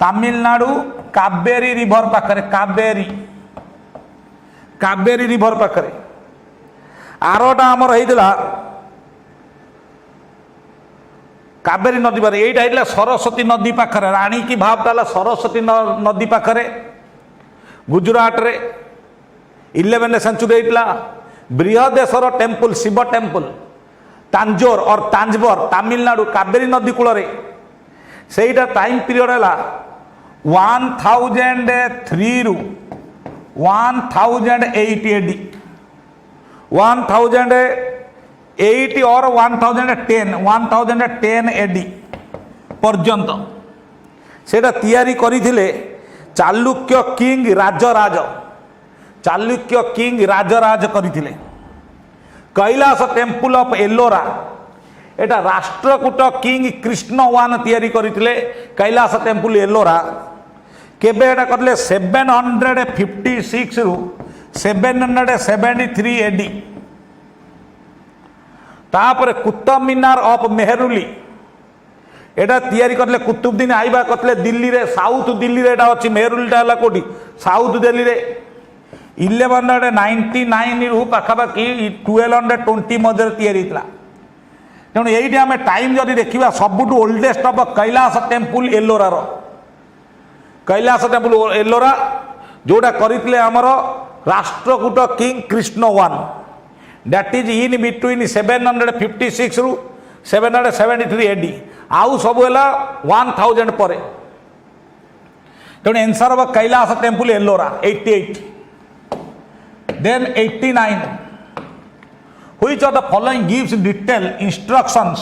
तमिलनाडु कावेरी रिवर पाखरे कावेरी रिवर पाखरे आरोटा आमर हेइतिला कावेरी नदी पर एटा हेइतिला सरस्वती नदी पाखरे रानी की भाव ताला सरस्वती नदी पाखरे गुजरात रे 11th सेंचुरी हेइतिला बृहदेश्वर टेम्पल शिव टेम्पल तांजोर और तांजवर तमिलनाडु कावेरी नदी कूल रे सेटा टाइम पीरियड है 1003 रु 1008 AD 1080 और 1010 AD पर्यंत सेटा तैयारी करिथिले चालुक्य किंग राजराज करिथिले कैलास टेम्पल ऑफ एलोरा एटा राष्ट्रकूट किंग कृष्ण वन तैयारी करथिले कैलास टेम्पल एलोरा केबे एटा करले 756 रु 773 AD तापर कुतुब मीनार ऑफ मेहरुली एटा तैयारी करले कुतुबुद्दीन आइबा करले दिल्ली रे साउथ दिल्ली रे एटा अछि मेहरुलीटा हला कोठी साउथ दिल्ली रे 1199 रु पाखापाखि 1220 मध्य तैयारी थी तेणु ये आम टाइम जदि देखा सबुठ oldest of Kailash temple Ellora जोटा करते आमर Rashtrakuta king Krishna one that is in between 756 रु 773 AD आउ सब है 1000 पर तेणु answer of Kailash temple Ellora 88 then 89 which of the following gives detailed instructions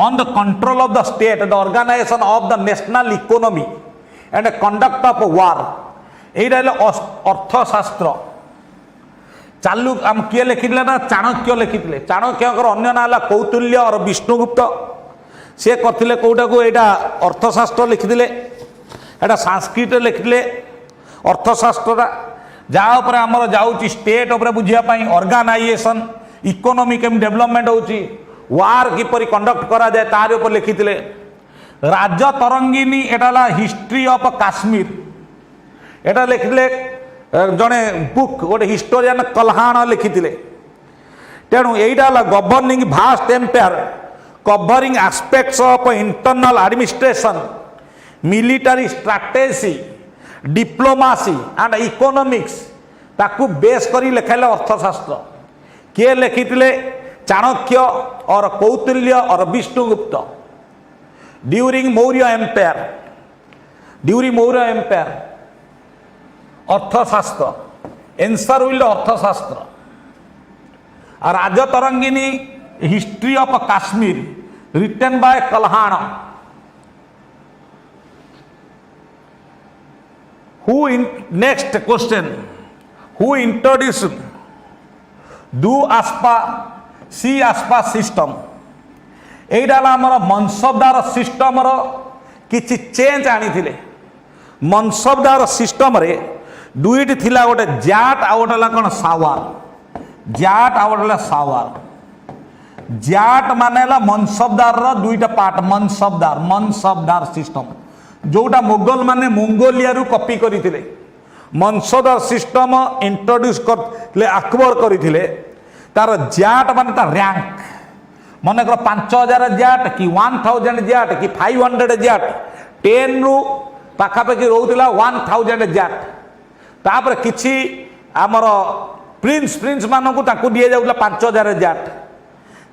on the control of the state the organization of the national economy and the conduct of war एटा अर्थशास्त्र चालु आम किए लिखिले ना चाणक्य लिखिले चाणक्य अन्य ना कौटिल्य और विष्णुगुप्त सी करथिले कोटा को एटा अर्थशास्त्र लिखिले एटा संस्कृत लिखिले अर्थशास्त्रटा जहाँ पर आमर जाऊँगी स्टेट उपर बुझापी ऑर्गेनाइजेशन इकोनॉमी केम डेवलपमेंट होची वार किपरि कंडक्ट करा जाए तार ऊपर लिखिले राजतरंगिनी एटा हिस्ट्री ऑफ काश्मीर एटा लिखिले जड़े बुक गोटे हिस्टोरियन कल्हाण लिखिले तेणु यहीटा governing vast empire covering aspects of internal administration military strategy diplomacy and economics ताकू बेस करी लिखाइले अर्थशास्त्र किए लिखिले चाणक्य और कौटिल्य और Vishnugupta during Maurya empire Arthashastra answer will Arthashastra Rajatarangini history of Kashmir written by Kalhana next question who introduced do aspa सी आसपा सिस्टम एटा आमर मनसबदार सिस्टम किछि चेंज आनी मनसबदार सिस्टम रे दुईटी थिला गोटे जाट आ गोटे कौन सावार जाट आ गोटे सावार जाट माने मनसबदार दुईटा पार्ट मनसबदार सिस्टम जोटा मुगल माने मंगोलिया रु कॉपी करथिले मनसबदार सिस्टम इंट्रोड्यूस करले अकबर करथिले तार जाट माने तार रैंक मनकर 5000 जाट कि 1000 जाट कि 500 जाट 10 रु पाखापाखि रोला 1000 जाट तापर किछि आमर प्रिंस मानकु ताकु दिया जाउला 5000 जाट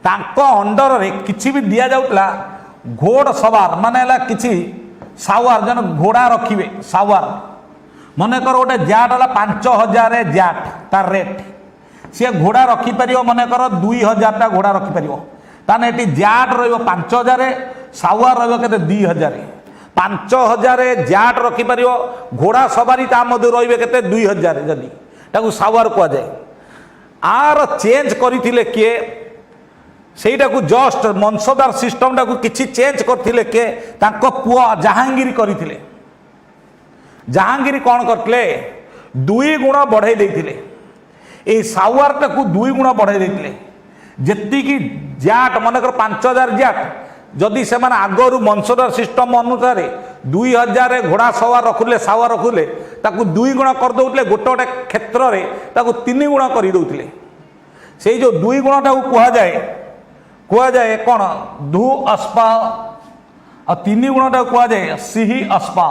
तांको अंडर रे किछि भी दिया जाउला घोड़ सवार माने किछि सावार जन घोड़ा रखिबे सावार ମନେକର ଗୋଟେ ଜ୍ୟାଟ୍ ହେଲା 5000 ଜ୍ୟାଟ୍ ତାର ରେଟ୍, ସିଏ ଘୋଡ଼ା ରଖିପାରିବ ମନେକର 2000ଟା ଘୋଡ଼ା ରଖିପାରିବ, ତାହେଲେ ଏଠି ଜ୍ୟାଟ୍ ରହିବ 5000, ସାୱାର ରହିବ କେତେ 2000। 5000 ଜ୍ୟାଟ୍ ରଖିପାରିବ, ଘୋଡ଼ା ସବାରି ତା ମଧ୍ୟରୁ ରହିବେ କେତେ 2000, ଯଦି ତାକୁ ସାୱାର କୁହାଯାଏ। ଆର ଚେଞ୍ଜ କରିଥିଲେ କିଏ, ସେଇଟାକୁ ଜଷ୍ଟ ବଂଶଧାର ସିଷ୍ଟମଟାକୁ କିଛି ଚେଞ୍ଜ କରିଥିଲେ କିଏ, ତାଙ୍କ ପୁଅ ଜାହାଙ୍ଗୀର କରିଥିଲେ। ଜାହାଙ୍ଗୀର କ'ଣ କରିଥିଲେ, 2 ଗୁଣ ବଢ଼େଇ ଦେଇଥିଲେ, এই ସାୱାରଟାକୁ 2 ଗୁଣ ବଢ଼େଇ ଦେଇଥିଲେ। ଯେତିକି ଜ୍ୟାଟ୍ ମନେକର 5000 ଜ୍ୟାଟ୍, ଯଦି ସେମାନେ ଆଗରୁ ବଂଶଧର ସିଷ୍ଟମ ଅନୁସାରେ 2000 ଘୋଡ଼ା ସାୱାର ରଖୁଥିଲେ ତାକୁ 2 ଗୁଣ କରିଦେଉଥିଲେ, ଗୋଟେ ଗୋଟେ କ୍ଷେତ୍ରରେ ତାକୁ 3 ଗୁଣ କରିଦେଉଥିଲେ। ସେଇ ଯେଉଁ 2 ଗୁଣଟାକୁ କୁହାଯାଏ କ'ଣ ଧୁ ଅସ୍ପା, ଆଉ 3 ଗୁଣଟାକୁ କୁହାଯାଏ ସିହି ଅସ୍ପା।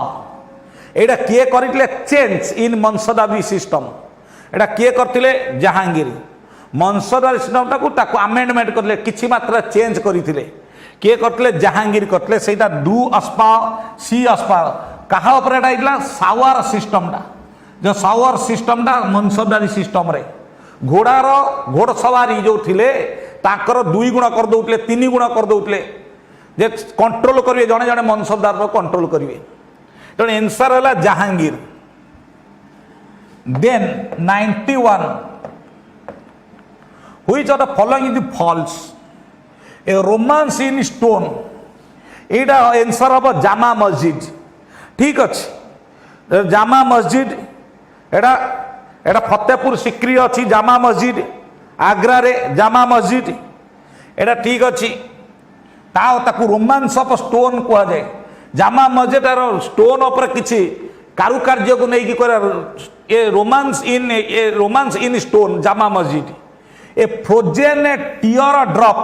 ଏଇଟା କିଏ କରିଥିଲେ ଚେଞ୍ଜ ଇନ୍ ବଂଶଧାରୀ ସିଷ୍ଟମ, ଏଇଟା କିଏ କରିଥିଲେ ଜାହାଙ୍ଗୀର। ବଂଶଧାରୀ ସିଷ୍ଟମଟାକୁ ତାକୁ ଆମେଣ୍ଡମେଣ୍ଟ କରିଥିଲେ, କିଛି ମାତ୍ରା ଚେଞ୍ଜ କରିଥିଲେ, କିଏ କରିଥିଲେ ଜାହାଙ୍ଗୀର କରିଥିଲେ। ସେଇଟା ଡୁ ଅସ୍ପା ସି ଅସ୍ପା କାହା ଉପରେ ଏଇଟା ହେଇଥିଲା, ସାୱାର ସିଷ୍ଟମଟା, ଯେଉଁ ସାୱାର ସିଷ୍ଟମଟା ବଂଶଧାରୀ ସିଷ୍ଟମରେ ଘୋଡ଼ସବାରୀ ଯେଉଁ ଥିଲେ ତାଙ୍କର 2 ଗୁଣ କରିଦେଉଥିଲେ, 3 ଗୁଣ କରିଦେଉଥିଲେ, ଯେ କଣ୍ଟ୍ରୋଲ କରିବେ, ଜଣେ ଜଣେ ବଂଶଧାରର କଣ୍ଟ୍ରୋଲ କରିବେ। ତେଣୁ ଏନ୍ସର ହେଲା ଜାହାଙ୍ଗୀର। ଦେନ୍ 91, which of the following is false? A romance in stone, এইটা এনসার হব জামা মসজিদ। ঠিক আছে, জামা মসজিদ এটা এটা ফতেপুর সিক্রি অছি জামা মসজিদ, আগ্রারে জামা মসজিদ, এটা ঠিক ଅଛି। ତାକୁ ରୋମାନ୍ସ ଅଫ୍ ଷ୍ଟୋନ୍ କୁହାଯାଏ। ଜାମା ମସଜିଦର ଷ୍ଟୋନ୍ ଉପରେ କିଛି କାରୁକାର୍ଯ୍ୟକୁ ନେଇକି ଏ romance in stone Jama Masjid. A frozen teardrop,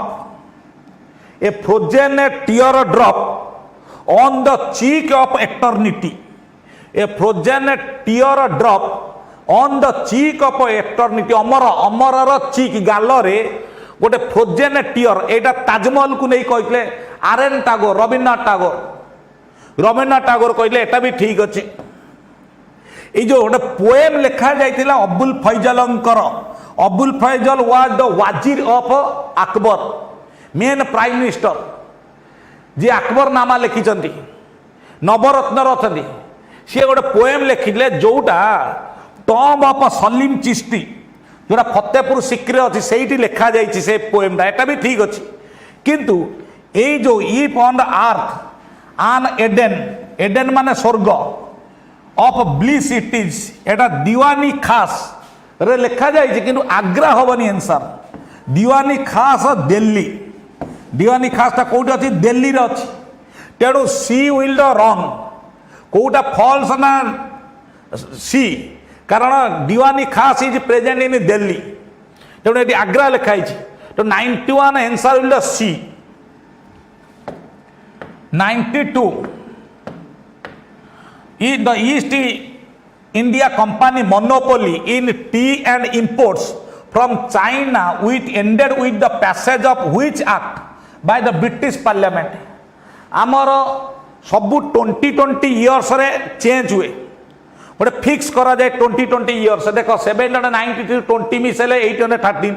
a frozen tear drop on the cheek of eternity, a frozen tear drop on the cheek of eternity, ଅମରର ଚିକ୍ ଗାଲରେ ଗୋଟେ ଫ୍ରୋଜେନ୍ ଟିୟର, ଏଇଟା ତାଜମହଲକୁ ନେଇ କହିଥିଲେ ଆର୍ଏନ୍ ଟାଗୋର, ରବୀନ୍ଦ୍ରନାଥ ଟାଗୋର କହିଲେ, ଏଟା ବି ଠିକ୍ ଅଛି। এই যে ଗୋଟେ ପୋଏମ୍ ଲେଖା ଯାଇଥିଲା ଅବୁଲ ଫୈଜଲଙ୍କର, Abul Faizal was the wazir of Akbar, main prime minister, जी अकबर नामा लिखिंट नवरत्नर अच्छा सी गोटे पोएम लिखिले जोटा टॉम ऑफ सलीम चिश्ती जोटा फतेहपुर सिक्री अच्छी से लिखा जाइए से पोएमटा, एटा भी ठीक अच्छे। किंतु ये जो इफ ऑन द अर्थ आन एडेन, एडेन माने स्वर्ग ऑफ ब्लिस इट इज, एटा दीवानी खास रे लिखा जाइए, किंतु आग्रा हबनी आंसर। दीवानी खास दिल्ली, दीवानी खासटा कौटी अच्छी दिल्ली रे अच्छी, तेणु सी विल द रंग कौटा फॉल्स ना सी, कारण दीवानी खास इज प्रेजेंट इन दिल्ली, तेणु ये आग्रा लिखाई। तो 91 answer will the C. 92 the East India Company monopoly in tea and imports from China with ended with the passage of which act by the British parliament. आमर सबू 2020 years रे change हुए, गोटे fix करा जाए 2020 इयर्स। देख 793 20 मिसेले 813,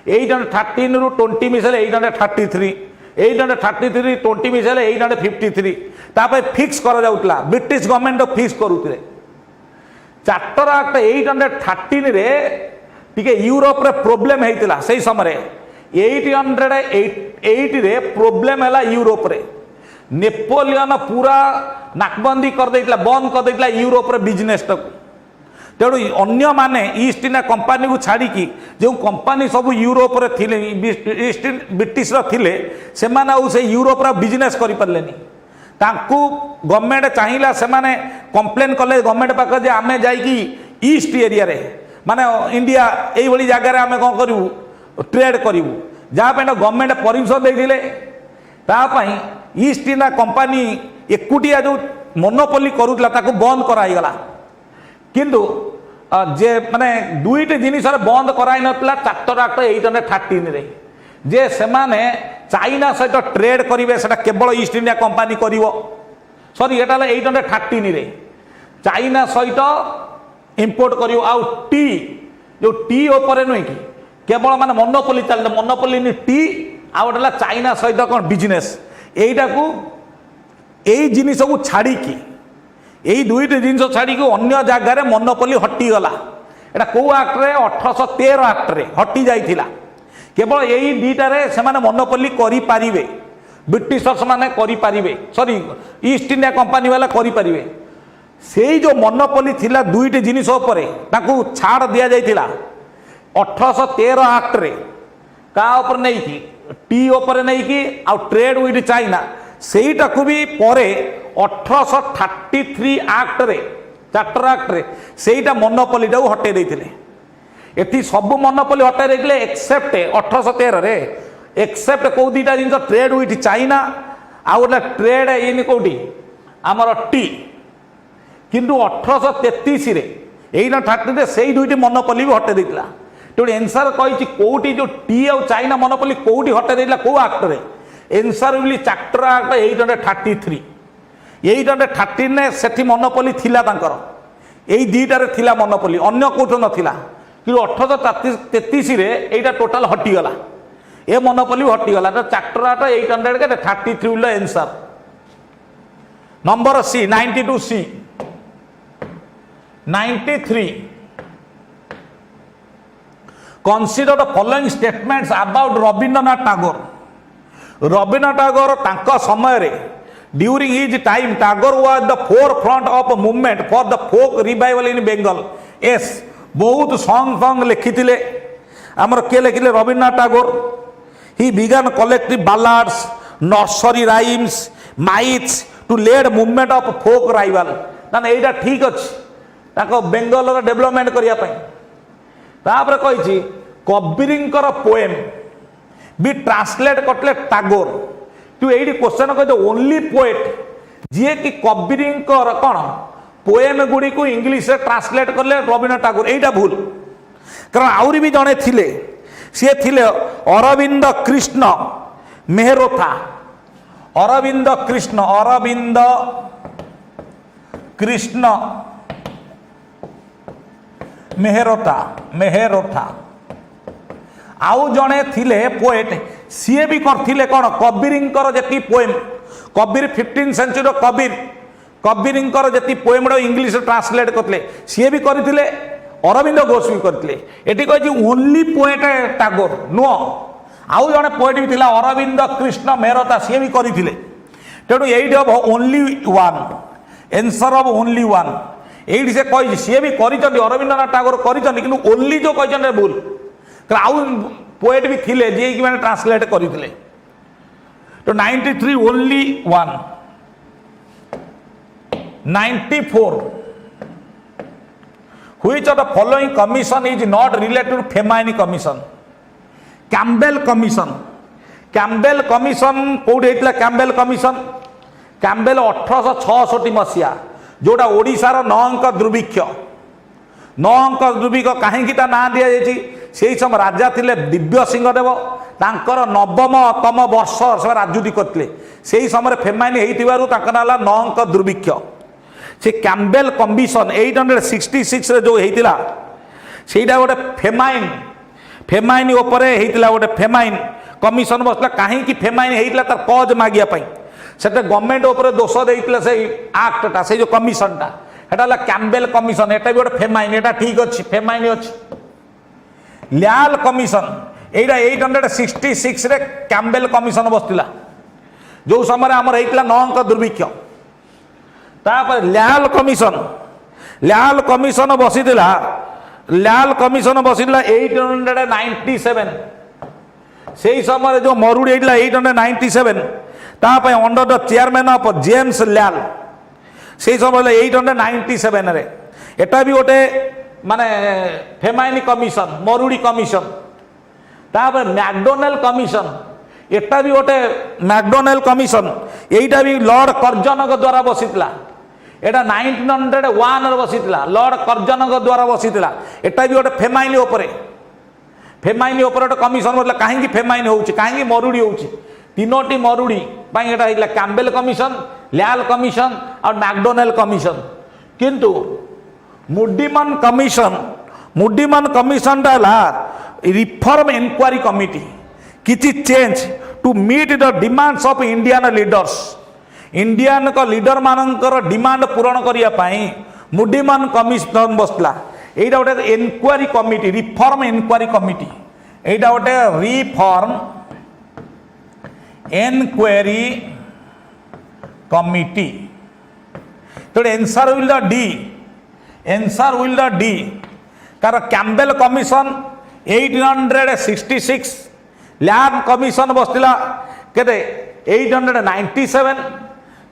813 रु 20 मिसेले 833, 833 20 मिसेले 853, तापर फिक्स करा जाउतला, ब्रिटिश गवर्नमेंट फिक्स करूतले। चार्टर एक्ट 813 रे टिके यूरोप रे प्रॉब्लम हेतिला, सेही समय 808 रे प्रॉब्लम हैला यूरोप रे। नेपोलियन पूरा नाकबंदी कर देइतला, बंद कर देइतला यूरोप रे बिजनेस तक। तेणु अन्य माने ईस्ट इंडिया कंपनी को छाड़ी की जो कंपनी सब यूरोप रे थिले, ईस्ट ब्रिटिश रो थिले, से माने आउ से यूरोप रे बिजनेस करि परलेनी। ताकू गवर्नमेंट चाहिला, से माने कंप्लेन कले गवर्नमेंट पाख जे आमे जाई की ईस्ट एरिया रे माने इंडिया एई भली जगह रे आमे कोन करिवु ट्रेड करूँ, जहाँ गवर्नमेंट परमिशन देते ईस्ट इंडिया कंपनी एकुटिया जो मोनोपोली करूला ताको बंद कराईगला। किंतु जे माने दुईटी जिनिस बंद कराई नतला चार्टर एक्ट 813 रे, जे से माने चाइना सहित ट्रेड करेंगे से केवल ईस्ट इंडिया कंपनी करिवो, सॉरी एटा 813 रे चाइना सहित इंपोर्ट करियो आउ टी जो टी ओपर नुहे कि केवल माने मोनोपोली चलते मोनोपोली नि टी आउ गोटे चाइना सहित कौन बिजनेस यहीटा को यही जिनिस को छाड़ी यही दुईटी जिनिस छाड़ी अन्य जगार मोनोपोली हटिगला एटा कौ आक्ट रे 1813 आक्ट रे हटि जाइथिला केवल यही दुईटारे से मोनोपोली करि पारिबे ब्रिटिशर्स माने करि पारिबे सॉरी ईस्ट इंडिया कंपनी वाला करि पारिबे से जो मोनोपोली थिला दुईटी जिनिस उपरे ताकू छाड़ दिया जाइथिला 1813 आक्ट रे का ऊपर नहीं की टी ऊपर नहीं की आ ट्रेड विथ चाइना सेटा को भी परे 1833 आक्ट रे चार्टर आक्ट रे सेटा मोनोपोली टाऊ हटे देथिले एथि सब मोनोपोली हटे देथिले एक्सेप्ट 1813 रे एक्सेप्ट को दीटा जिन ट्रेड विथ चाइना आ गोटे ट्रेड इन कोटी आमर टी किंतु 1833 रे 1830 रे सेई दुईटी मोनोपोली भी हटे देथिला तेणु एनसर कही कौटी जो टी आ चाइना मोनोपोली कौटी हटे देला कौ आक्ट रे एनसर विल चार्टर आक्ट 833 813 ने सेठी मोनोपोली थिला तांकर एई दीटारे थिला मोनोपोली अन्य कोठो नथिला कि 1833 रे एटा टोटल हटि गला ए मोनोपोली हटि गला तो charter act 833 will answer number C 92 C 93 consider the following statements about Rabindranath Tagore. Rabindranath Tagore तांका समय रे during his time Tagore was the forefront of a movement for the folk revival in Bengal. Yes, बहुत song लिखिथिले हमर के लिखिले Rabindranath Tagore. He began collective ballads, nursery rhymes, myths to lead movement of folk revival. ना एटा ठीक अछि ताको बेंगल रो development करिया पई तापर कही कबीरंकर पोएम भी ट्रांसलेट करते टागोर तू ये क्वेश्चन कह ओनली पोएट जी कि कबीरंकर कौन पोएम गुड़ी को इंग्लिश रे ट्रांसलेट करले रविन्द्रनाथ टागोर एटा भूल कारण आउरी भी जड़े थिले सी थिले अरविंद कृष्ण मेहरोथा अरविंद कृष्ण मेहरोथा आउ जड़े थिले पोएट सी भी करथिले कौन कबीरंकर जति पोएम कबीर 15 सेंचुरी कबीरंकर जति पोएम इंग्लिश ट्रांसलेट करथिले सी भी करथिले अरविंद घोष भी करथिले एटी कहि ओनली पोएट टागोर नो आउ जड़े पोएट भी थिला अरविंद कृष्ण मेहरोता सी भी करथिले तेणु eight of only one answer of only one eight से कहि सी भी करिसथि अरविंद्रनाथ टागोर करिसथि किंतु ओनली जो कहिसथि भूल आउ पोएट भी थिले जे कि माने ट्रांसलेट करिथिले तो 93 only one 94 which of the following commission is not related to famine commission Campbell commission कोड हेतला कैम्बेल कैम्बेल 1866 मसिया जोटा ओडिशार 9 अंक दुर्भिक्ष 9 अंक दुर्भिक्ष कहीं ना दि जाइए से समय राजा थिले दिव्य सिंह देव तांकर 9तम वर्ष से राजनीति करते से समय फेमाइन होता ना 9 अंक दुर्भिक्ष से कैम्बेल कमीशन 866 रे जो होता सेटा गोटे फेमाइन उपरे होता गोटे फेमाइन कमीशन बसला कहीं फेमाइन होता तार कज मागिया से गवर्नमेंट उपर दोष देते से आक्टा से जो कमीशनटा एटा कैम्बेल कमीशन एटा भी गोटे फेमाइन एटा ठीक अच्छी फेमाइन अच्छी ल्याल कमीशन एटा 866 रे कैम्बेल कमीशन बसला जो समय आमर होता 9 अंक दुर्भिक्ष तापर ल्याल कमीशन बसीला 897 से समय जो मरुड़ी होता 897 ताप under the chairman of James Lyall से समय 897 रे एटा भी गोटे माने फेमाइन कमीशन मरुड़ी कमीशन तापर मैकडोनेल कमीशन एटा भी गोटे मैकडोनेल कमीशन एटा भी लॉर्ड कर्जनक द्वारा बसीला एटा 1901 रे बसीला लॉर्ड कर्जनक द्वारा बसीला एटा भी गोटे फेमाइन उपरे गोटे कमीशन मतलब कहीं फेमाइन होउची कहीं मरुड़ी होउची तीनोटी मरुड़ी पाई एटा हिला कैम्बेल कमीशन ल्याल कमीशन और मैकडोनेल कमीशन किंतु Muddiman commission reform inquiry committee किछि change to meet the demands of Indian leaders Indian को लीडर मानकर डिमांड पूरण करिया पाई मुडीमन कमिशन बसला एटा गोटे inquiry committee reform inquiry committee एटा गोटे रिफॉर्म इंक्वायरी कमिटी तो आंसर विल द डी कार कैम्बेल कमिशन 1866 लैंड कमिशन बसला केते 897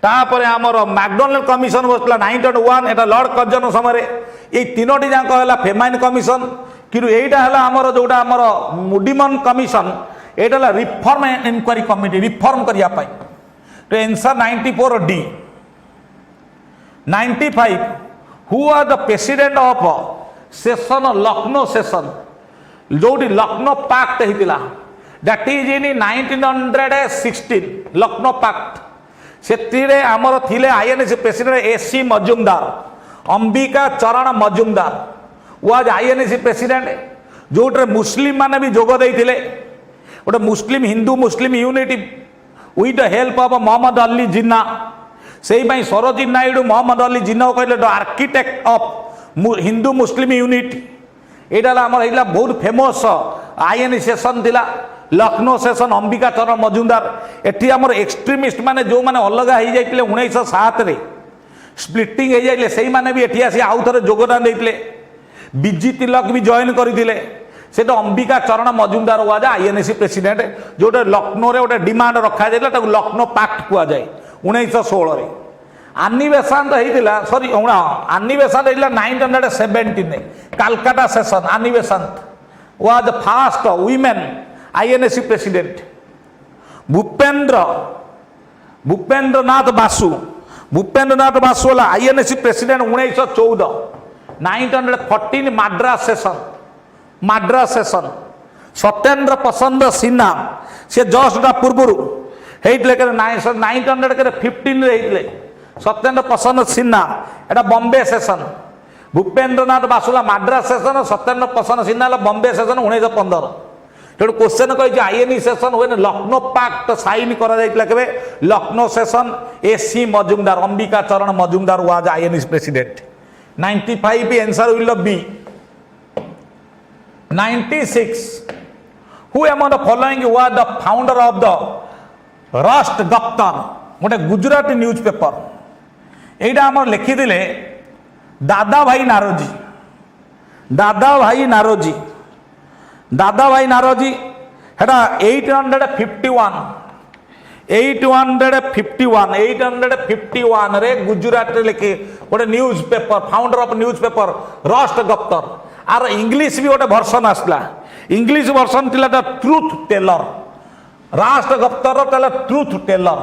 तापर आमर मैकडोनाल्ड कमिशन बसला 901 एटा लॉर्ड कर्जन समय ये तीनोटी जाक है फेमाइन कमिशन कि एटा है आमर जोटा आमर मुडीमन कमिशन एटा रिफॉर्म इंक्वायरी कमिटी रिफॉर्म करिया पाई तो answer 94 D 95 who are the president of session Lucknow session जोटी लखनऊ पैक्ट होता that is in 1916 Lucknow pact से आमर थिले INC president AC Majumdar Ambika Charan Majumdar was INC president जोटे मुस्लिम माने भी जोग देइथिले गोटे Muslim Hindu Muslim unity with the help of Mohammad Ali Jinnah से सरोजिनी नायडू मोहम्मद अली जिन्ना कहले the architect of Hindu Muslim unity यहाँ आम बहुत फेमस आईएन सेशन थिला लखनऊ सेशन अंबिका चरण मजुमदार एटी आमर एक्सट्रीमिस्ट माने जो माने अलग हो जाते 1907 स्प्लिटिंग हो जाते से माने भी एटी आसी आउ थे योगदान देते बीजी तिलक भी जॉइन करते से तो अंबिका चरण मजुमदार हुआ जाए आईएनसी प्रेसिडेंट जोटे लखनऊ रे गोटे डिमांड रखा जाता लखनऊ पैक्ट कहुए 1916 आनिवेशांत होता सॉरी आनिवेशांत होता 1917 Calcutta session Annie Besant was first women INC president Bhupendra Nath Basu वाला INC president 1914 1914 Madras session Satyendra Prasanna Sinha से जस्ट पूर्व होते 1915 सत्येंद्र पसंद सिन्हा एटा बॉम्बे सेशन भूपेंद्र नाथ बासुला माड्रास सेशन सत्येंद्र पसंद सिन्हा बॉम्बे सेशन 1915 तेणु क्वेश्चन कही आईएनई सेशन हुए लखनऊ पैक्ट साइन कर Lucknow session AC Majumdar Ambika Charan Majumdar was INC president 95 answer will be 96 who among the following was the founder of the Rast Goftar गोटे Gujarati news paper यहाँ आम लिखिले दादा भाई नारोजी हेटा 851 रे गुजरात लिखे गोटे news paper founder of news paper राष्ट्र गप्तर आर इंग्लिश भी गोटे वर्सन आसला इंग्लिश वर्सन थिला द ट्रूथ टेलर राष्ट्र गप्तर ट्रूथ टेलर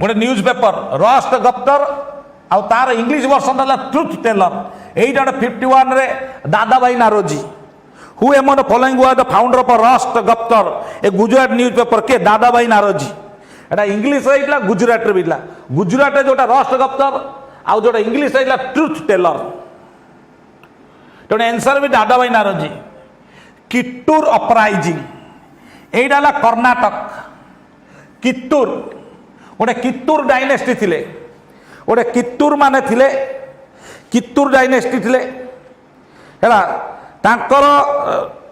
गोटे न्यूज पेपर राष्ट्र गप्तर आउ तार इंग्लिश वर्सन ट्रूथ टेलर 851 रे Dada Bhai Naoroji who among the following was the founder of राष्ट्र गप्तर ए गुजरात न्यूज पेपर के दादा भाई नारोजी एटा इंग्लिश रहितला गुजरात रे बिला गुजरात रे जोटा राष्ट्र गप्तर आउ जोटा इंग्लिश रहितला ट्रूथ टेलर तेणु आंसर भी दादा भाई नारोजी किट्टूर अपराइजिंग एटा ला कर्नाटक कित्तूर गोटे कित्तूर डायनेस्टी थिले गोटे कित्तूर माने थिले कित्तूर डायनेस्टी थिले हेला तांकर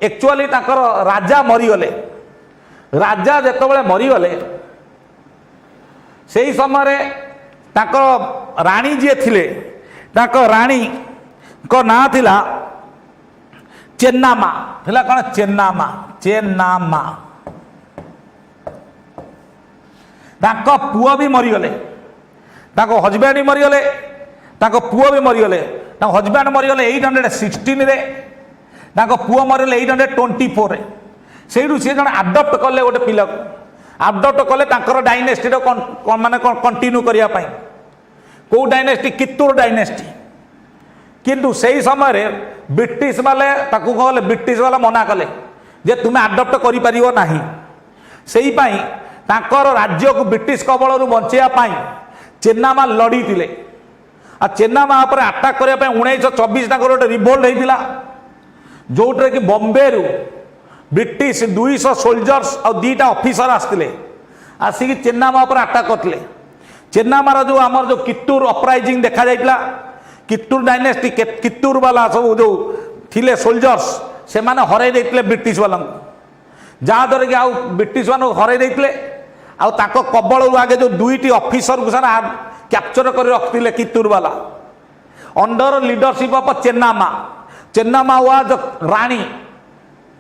एक्चुअली तांकर राजा मरीगले राजा जेतबेले मरीगले सेही समय तांकर रानी जे थिले तांकर रानी को ना थिला चेन्नामा थिला कौन चेन्नामा तांको पुओ भी मरीगले तांको हजबैंड भी मरीगले तांको पुओ भी मरीगले तांको हजबैंड मरीगले 816 रे तांको पुओ मरीगले 824 रे सेठू सी जन आडप्ट कले गोटे पिला आडप्ट कले तांकर डायनेस्टी माने कंटिन्यू करिया पाई को डायनेस्टी कित्तूर डायनेस्टी किंतु सही समय ब्रिटिश वाले ताकू कहले ब्रिटिश वाला मना कले जे तुम्हें आडप्ट करि परिबो नाही सेही पाई तांकर राज्य को ब्रिटिश कबल बचाइया चेन्नामा लड़ी थिले आ चेन्नामा पर अटैक करने 1924 गोटे रिवोल्ट होता जोटे कि बॉम्बे रु ब्रिटिश 200 सोल्जर्स और 2टा ऑफिसर आसते आसिक चेन्नामा पर अटैक करते चेन्नामार जो आमर जो कित्तूर अपराइजिंग देखा जाइला कित्तूर डायनेस्टी कित्तूर वाला सब जो थिले सोल्जर्स से माने हरै देइतले ब्रिटिश वाला जहाँद्वारा कि आउ ब्रिटिश मान हरै देइतले आउ ताको कबल आगे जो 2टी ऑफिसर को सारा कैप्चर कर रखते कित्तूर वाला under leadership of चेन्नामा चेन्नामा was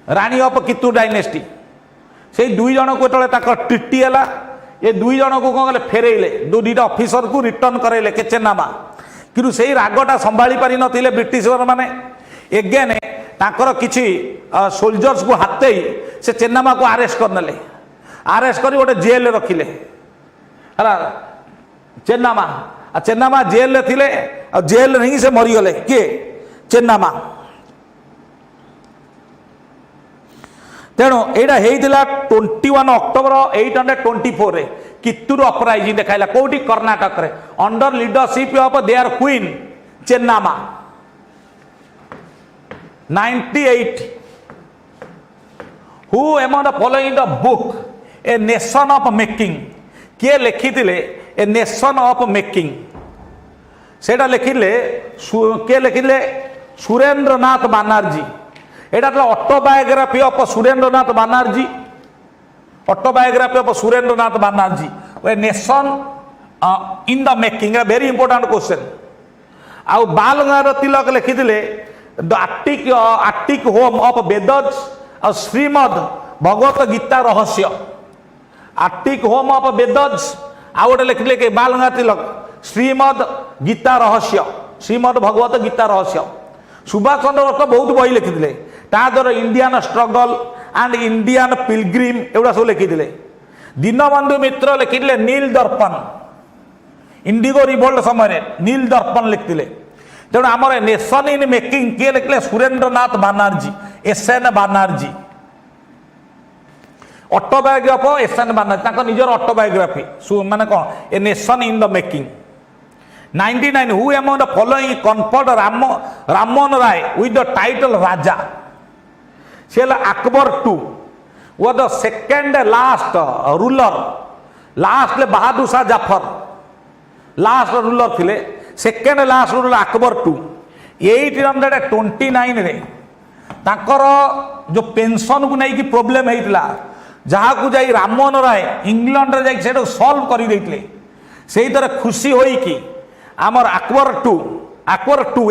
Rani of Kittur dynasty से 2 जन को जो ट्रिटी है ये 2 जन को कौन कले फेरेले 2टा ऑफिसर को रिटर्न करेले के चेन्नामा कि से रागटा संभाली पारि नथिले ब्रिटिश माने एगेन ताकर किछि सोल्जर्स को हाते से चेन्नामा को अरेस्ट करनेले अरेस्ट कर गोटे जेल रखिले है चेन्नामा चेन्नामा जेल रे थिले जेल नहीं से मरीगले किए चेन्नामा तेणु यहाँ 21 अक्टोबर 824 रे कित्तूर अपराइजिंग देखाइला कोठी कर्णाटक रे under leadership of their queen Chennamma 98 who among the following the book a nation of making किए लिखिथिले ए नेशन ऑफ मेकिंग सेटा लिखिले किए लिखिले सुरेंद्रनाथ बनर्जी एटा तो autobiography of Surendranath Banerjee autobiography of Surendranath Banerjee a nation in the making very important question आउ बालगंगाधर तिलक लिखिथिले the arctic home of Vedas और श्रीमद भगवत गीता रहस्य आर्टिक होम ऑफ वेदस आउ गोटे लिखिले कि बालगंगाधर तिलक श्रीमद गीता रहस्य श्रीमद भगवत गीता रहस्य सुभाष चंद्र बोस बहुत बही लिखिले ताद्वारा Indian struggle and Indian pilgrim एगुड़ा सब लिखिले दीनबंधु मित्र लिखिले नील दर्पण इंडिगो रिवोल्ट समय नील दर्पण लिखिले तेणु आमर नेशन इन मेकिंग किए लिखिले Surendranath Banerjee SN Banerjee autobiography SN Banerjee निजर ऑटोबायोग्राफी माने कौन a nation in the making 99 who among the following conferred Rammohan Roy with the title Raja से Akbar II was the second last ruler last Bahadur Shah Zafar last ruler थिले second last ruler Akbar II 1829 रे ताकर जो pension को नहीं कि प्रॉब्लम होता जहाँ को जाई राममोहन राय इंग्लैंड रे जाई सेटा सॉल्व कर देइतले सेही तरह खुशी होई कि आमर Akbar II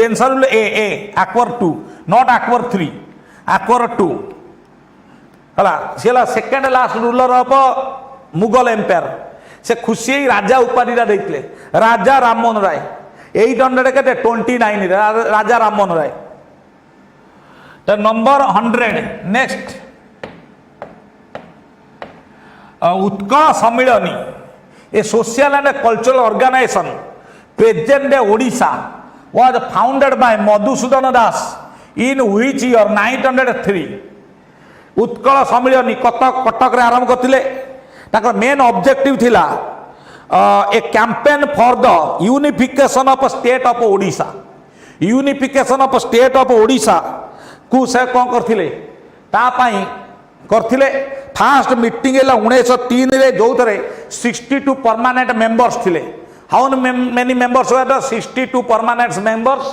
answer A Akbar II not Akbar III Akbar II हला सेला second last ruler of Mughal empire से खुशी राजा उपाधि देइतले राजा राममोहन राय 829 राजा राममोहन राय तो number 100 next Utkal Sammilani a social and cultural organisation present Odisha was founded by Madhusudan Das in which year 903 Utkal Sammilani Cuttack रे आरंभ करते मेन ऑब्जेक्टिव थिला a campaign for the unification of state of Odisha unification of state of Odisha को से कौन करथिले करथिले फास्ट मीटिंग है 1903 रे जो 62 परमानेंट मेंबर्स थिले how many members were the 62 permanent members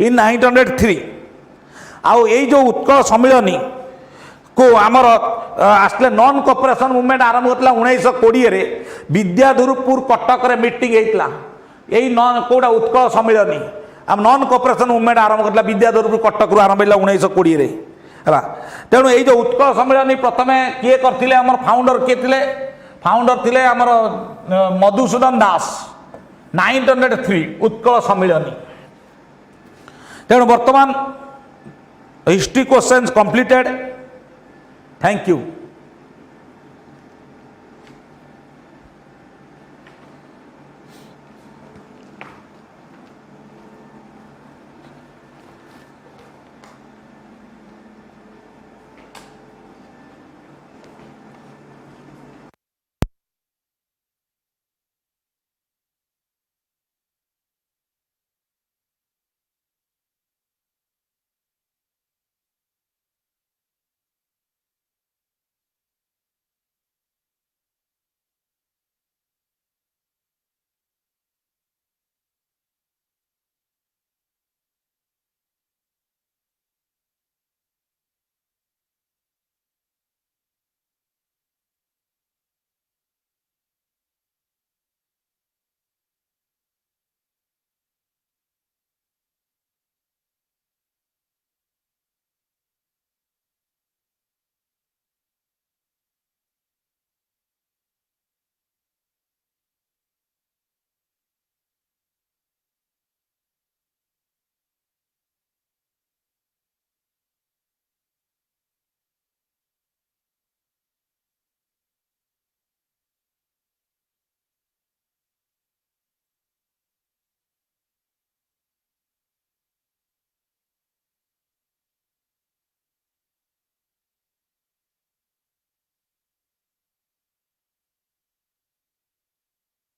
in 903 आउ ये जो उत्कल सम्मिलनी को आमर आसले नॉन कोऑपरेशन मूवमेंट आरंभ होता 1920 रे विद्याधरपुर कटक रे मीटिंग होता यही नॉन कोड़ा उत्कल सम्मिलनी आम नॉन कोऑपरेशन मूवमेंट आरंभ करता विद्याधरपुर कटक रु आरंभ होता 1920 रे है तेणु ये जो उत्कल सम्मिलनी प्रथम किए करथिले आमर फाउंडर किए थिले फाउंडर थिले आमर मधुसूदन दास 903 उत्कल सम्मिलनी तेणु वर्तमान history questions completed thank you.